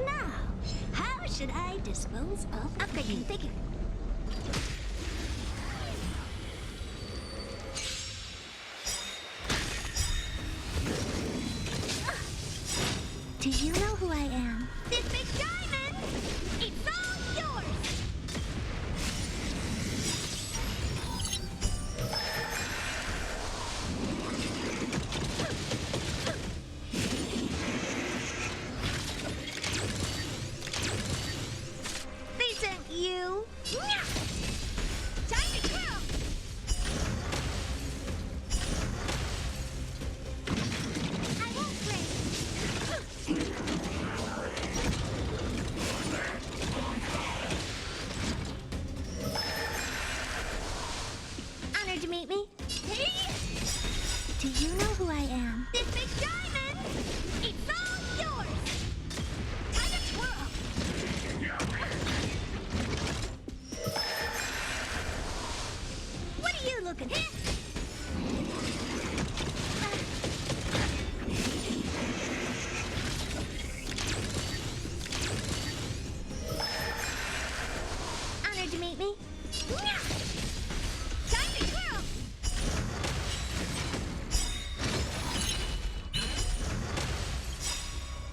Now, how should I dispose of upgrade configured? Do you know who I am? This big diamond! It's all yours! They sent you! Time to twirl! I won't break! Honored to meet me. Hey! Do you know who I am? This big diamond! It's all yours! Time to twirl! What are you looking at? Honored to meet me. Time to twirl!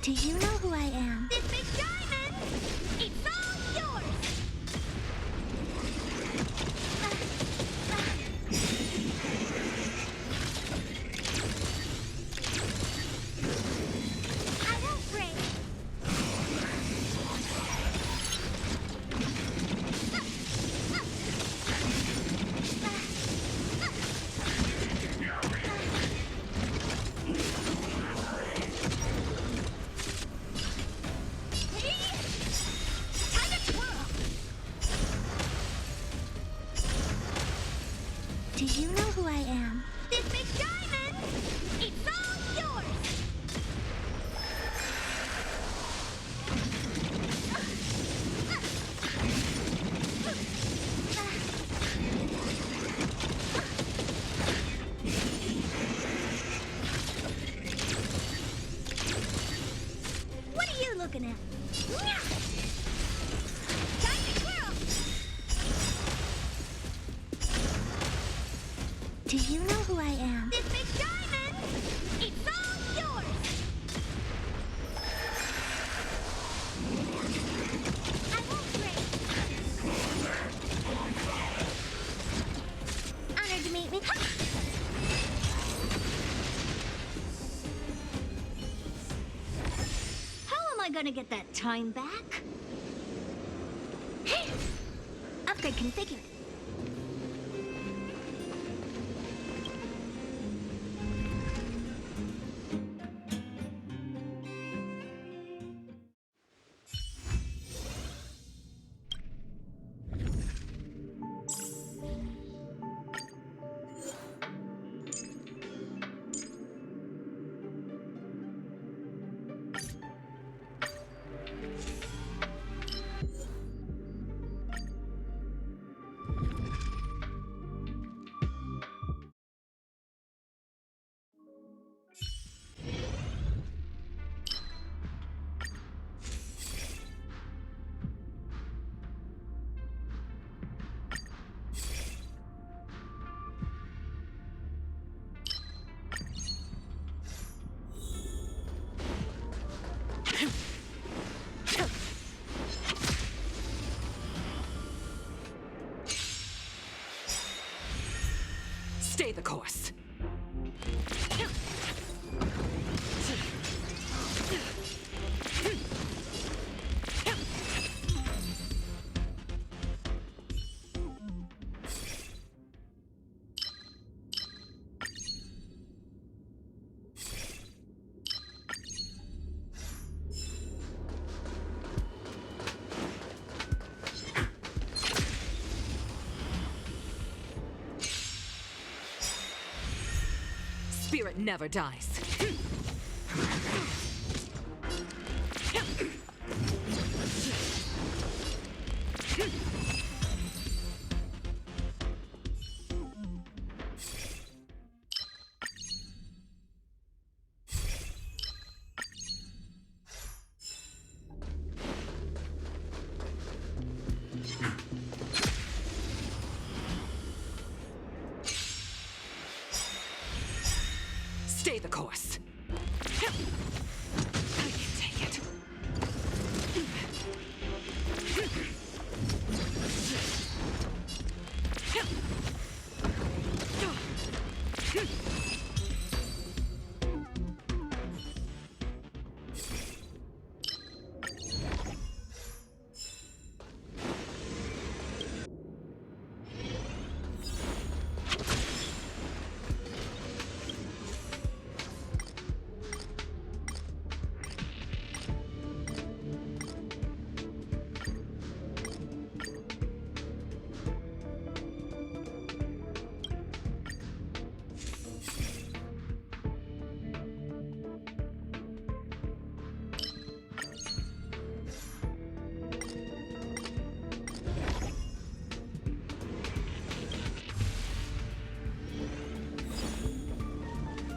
Do you know who I am? This big diamond! It's all yours! I won't break! Time to twirl! Do you know who I am? This big diamond! It's all yours! What are you looking at? Time to twirl! Do you know who I am? This big diamond! It's all yours! I won't break! Honored to meet me. How am I gonna get that time back? Upgrade configured. Stay the course. Spirit never dies. Stay the course. I can take it.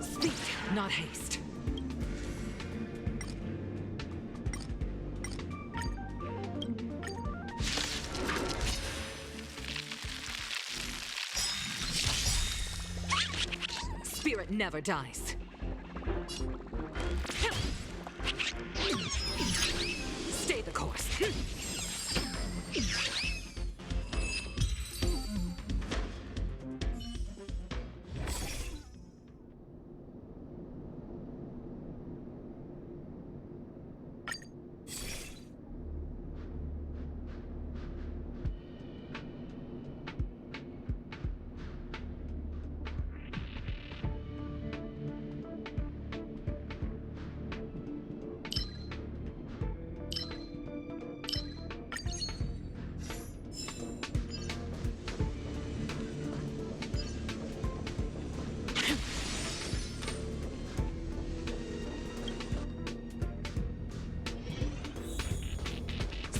Speed, not haste. Spirit never dies. Stay the course.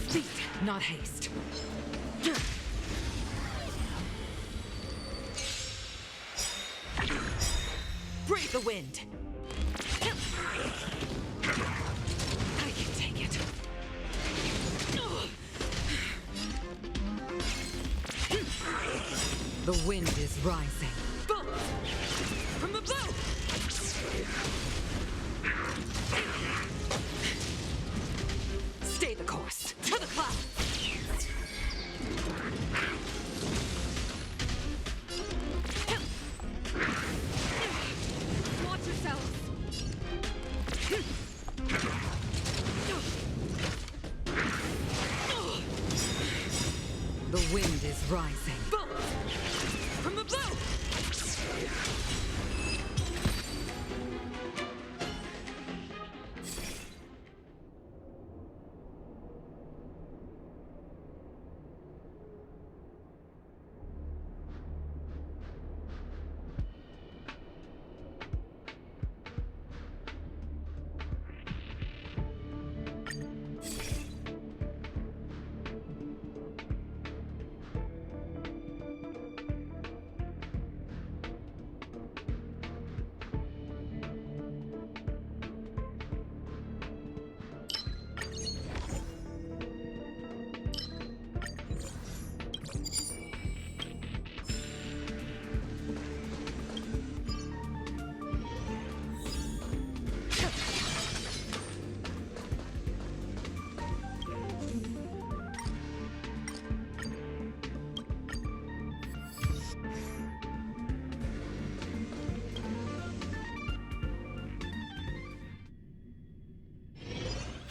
Speed, not haste. Brave the wind. I can take it. The wind is rising. Bullets from above. Stay the course. To the clouds. Watch yourselves. The wind is rising. Bullets from above.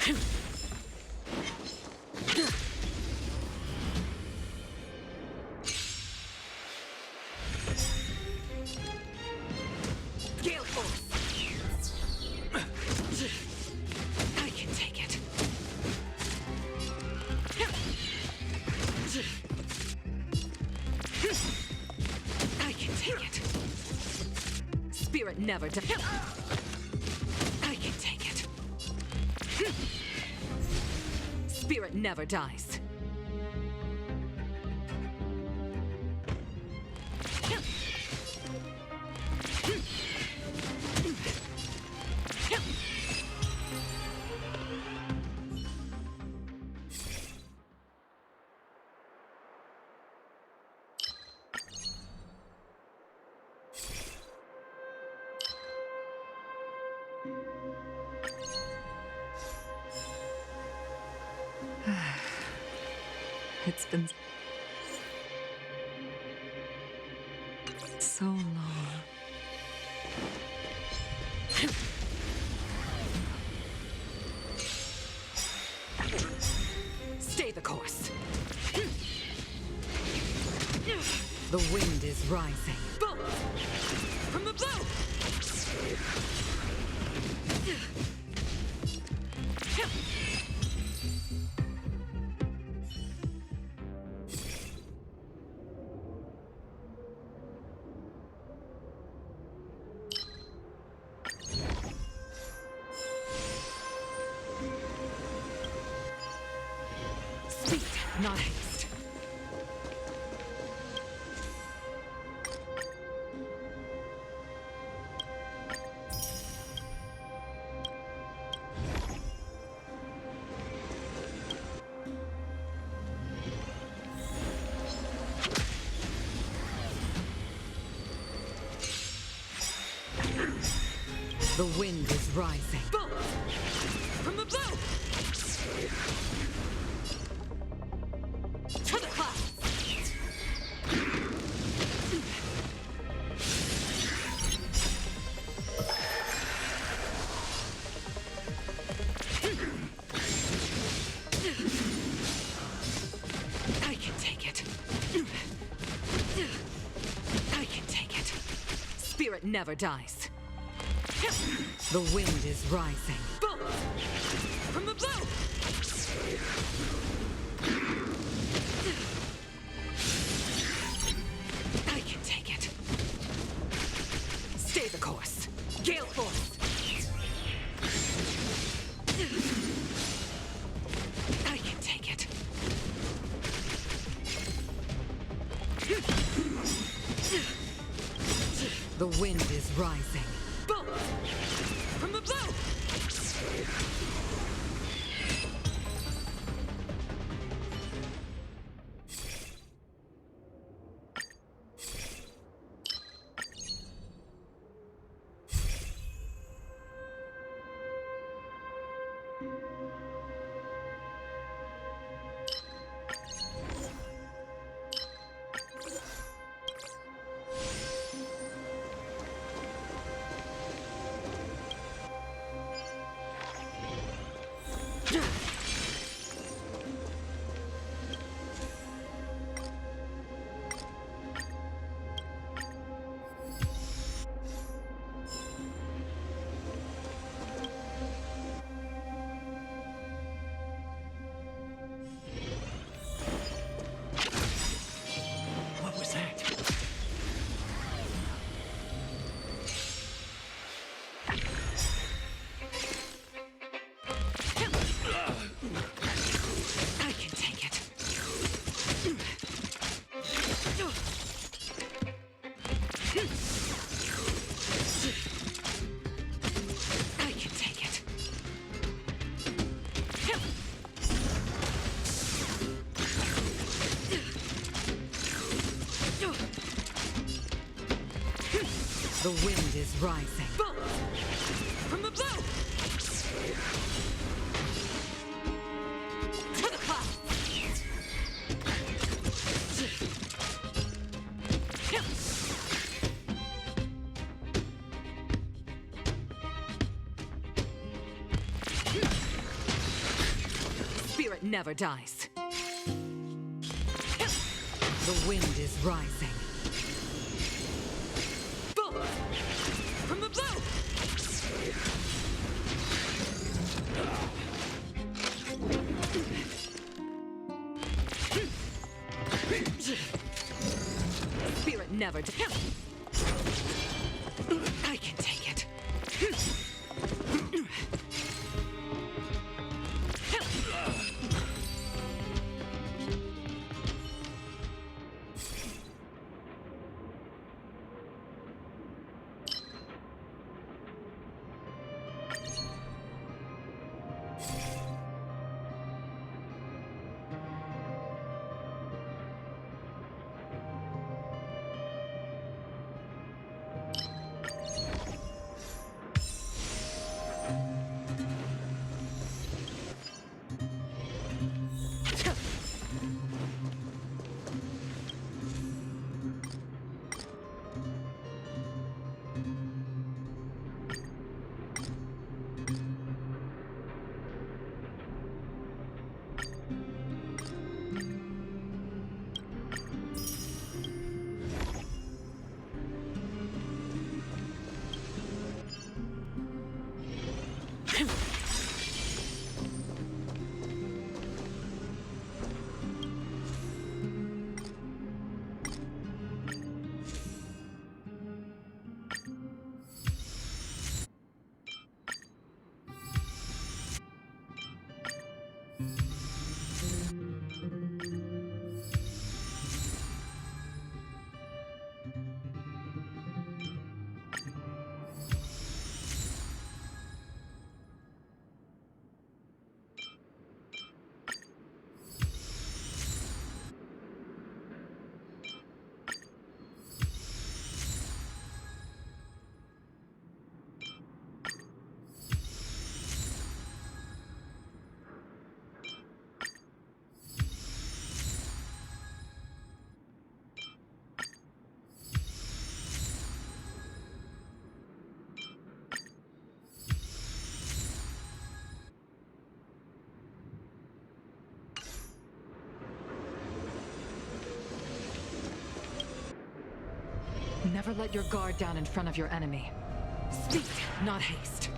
Gale Force! I can take it. I can take it. Spirit never dies. I can take it. Spirit never dies. It's been so long. Stay the course. The wind is rising. Bolt! From the bow! Speed, not haste. The wind is rising. Bolt! From the bow! To the clouds! I can take it. I can take it. Spirit never dies. The wind is rising. Bolt! From the bow! I can take it. Stay the course. Gale Force! I can take it. The wind is rising. Bolt! From the bow! What was that? I can take it. I can take it. The wind is rising. Bolt! From the bow! To the clouds! never dies. The wind is rising. Bolt! From the bow! Spirit never dies. I can take it. Never let your guard down in front of your enemy. Speed, not haste.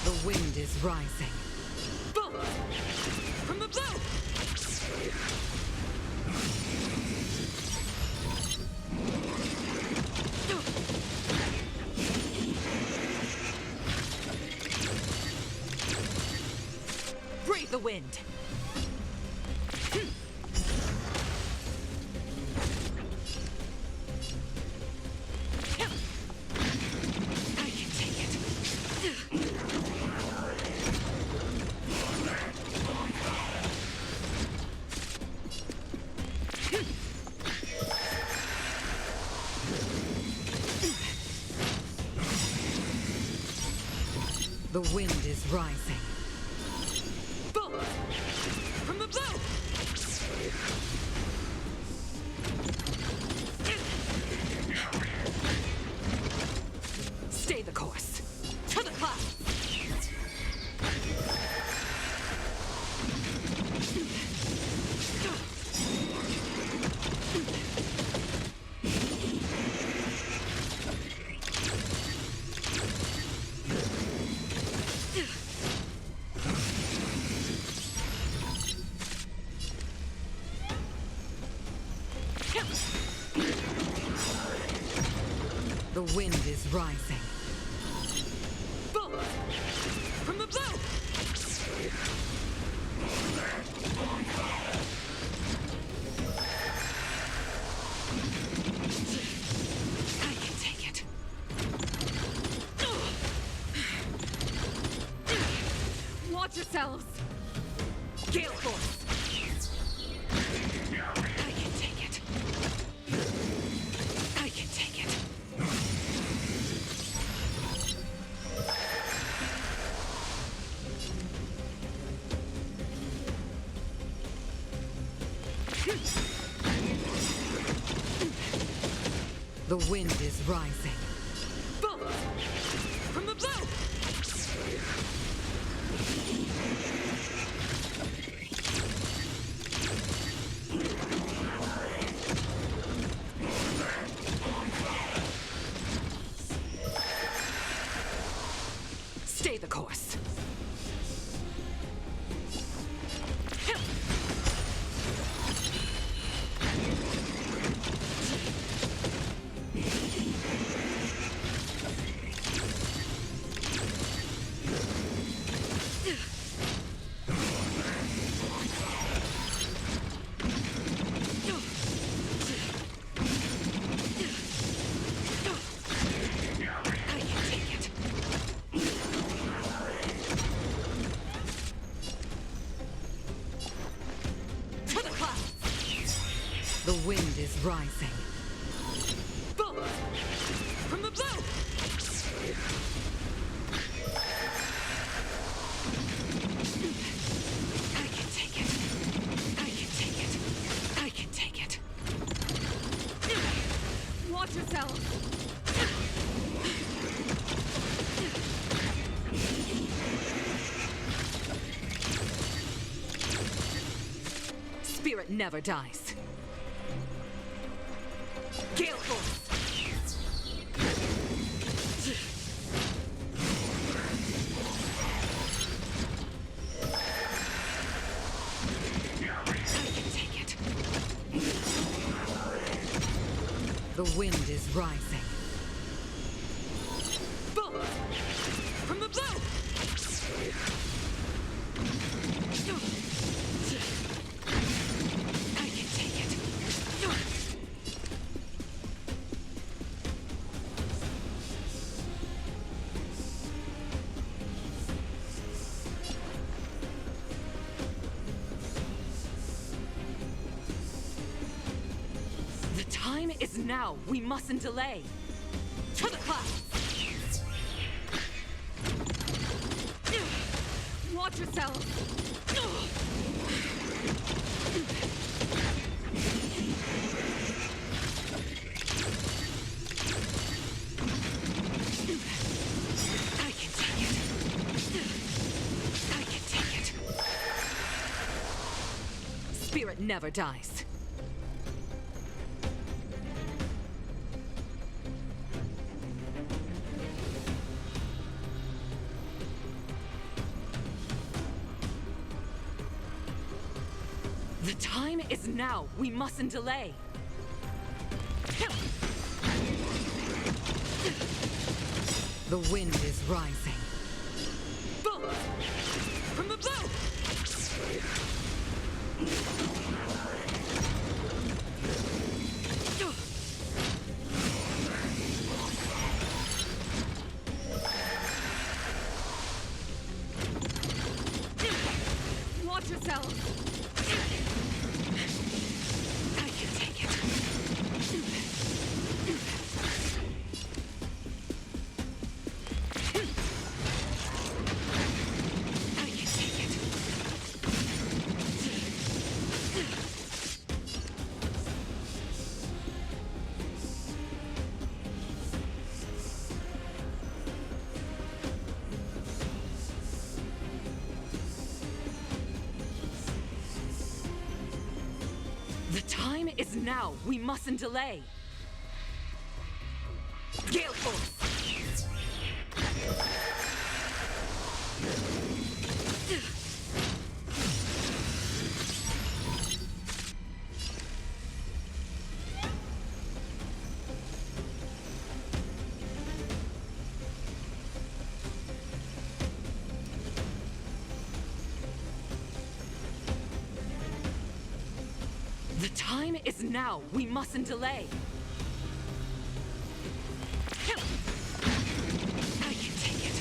The wind is rising. Bolt! From the bow! Breathe the wind. I can take it. The wind is rising. Bolt! From the bow! Stay the course. To the clouds! The wind is rising. Bolt! From the bow! I can take it. Watch yourselves! Gale force! I can take it. I can take it. The wind is rising. Boom! From the bow! Stay the course. The wind is rising. Boom! From the bow! I can take it. I can take it. I can take it. Watch yourself! Spirit never dies. Gale Force! I can take it. The wind is rising. Boom! From the bow! I can take it. The time is now. We mustn't delay. To the clouds! Watch yourself! I can take it. I can take it. Spirit never dies. The time is now. We mustn't delay. The wind is rising. Boom! From the bow! Watch yourself! I can take it. I can take it. The time is now. We mustn't delay. Gale Force! The time is now. We mustn't delay. I can take it.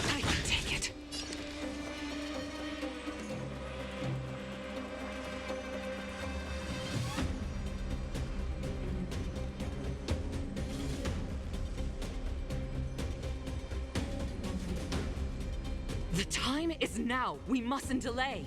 I can take it. time is now. We mustn't delay.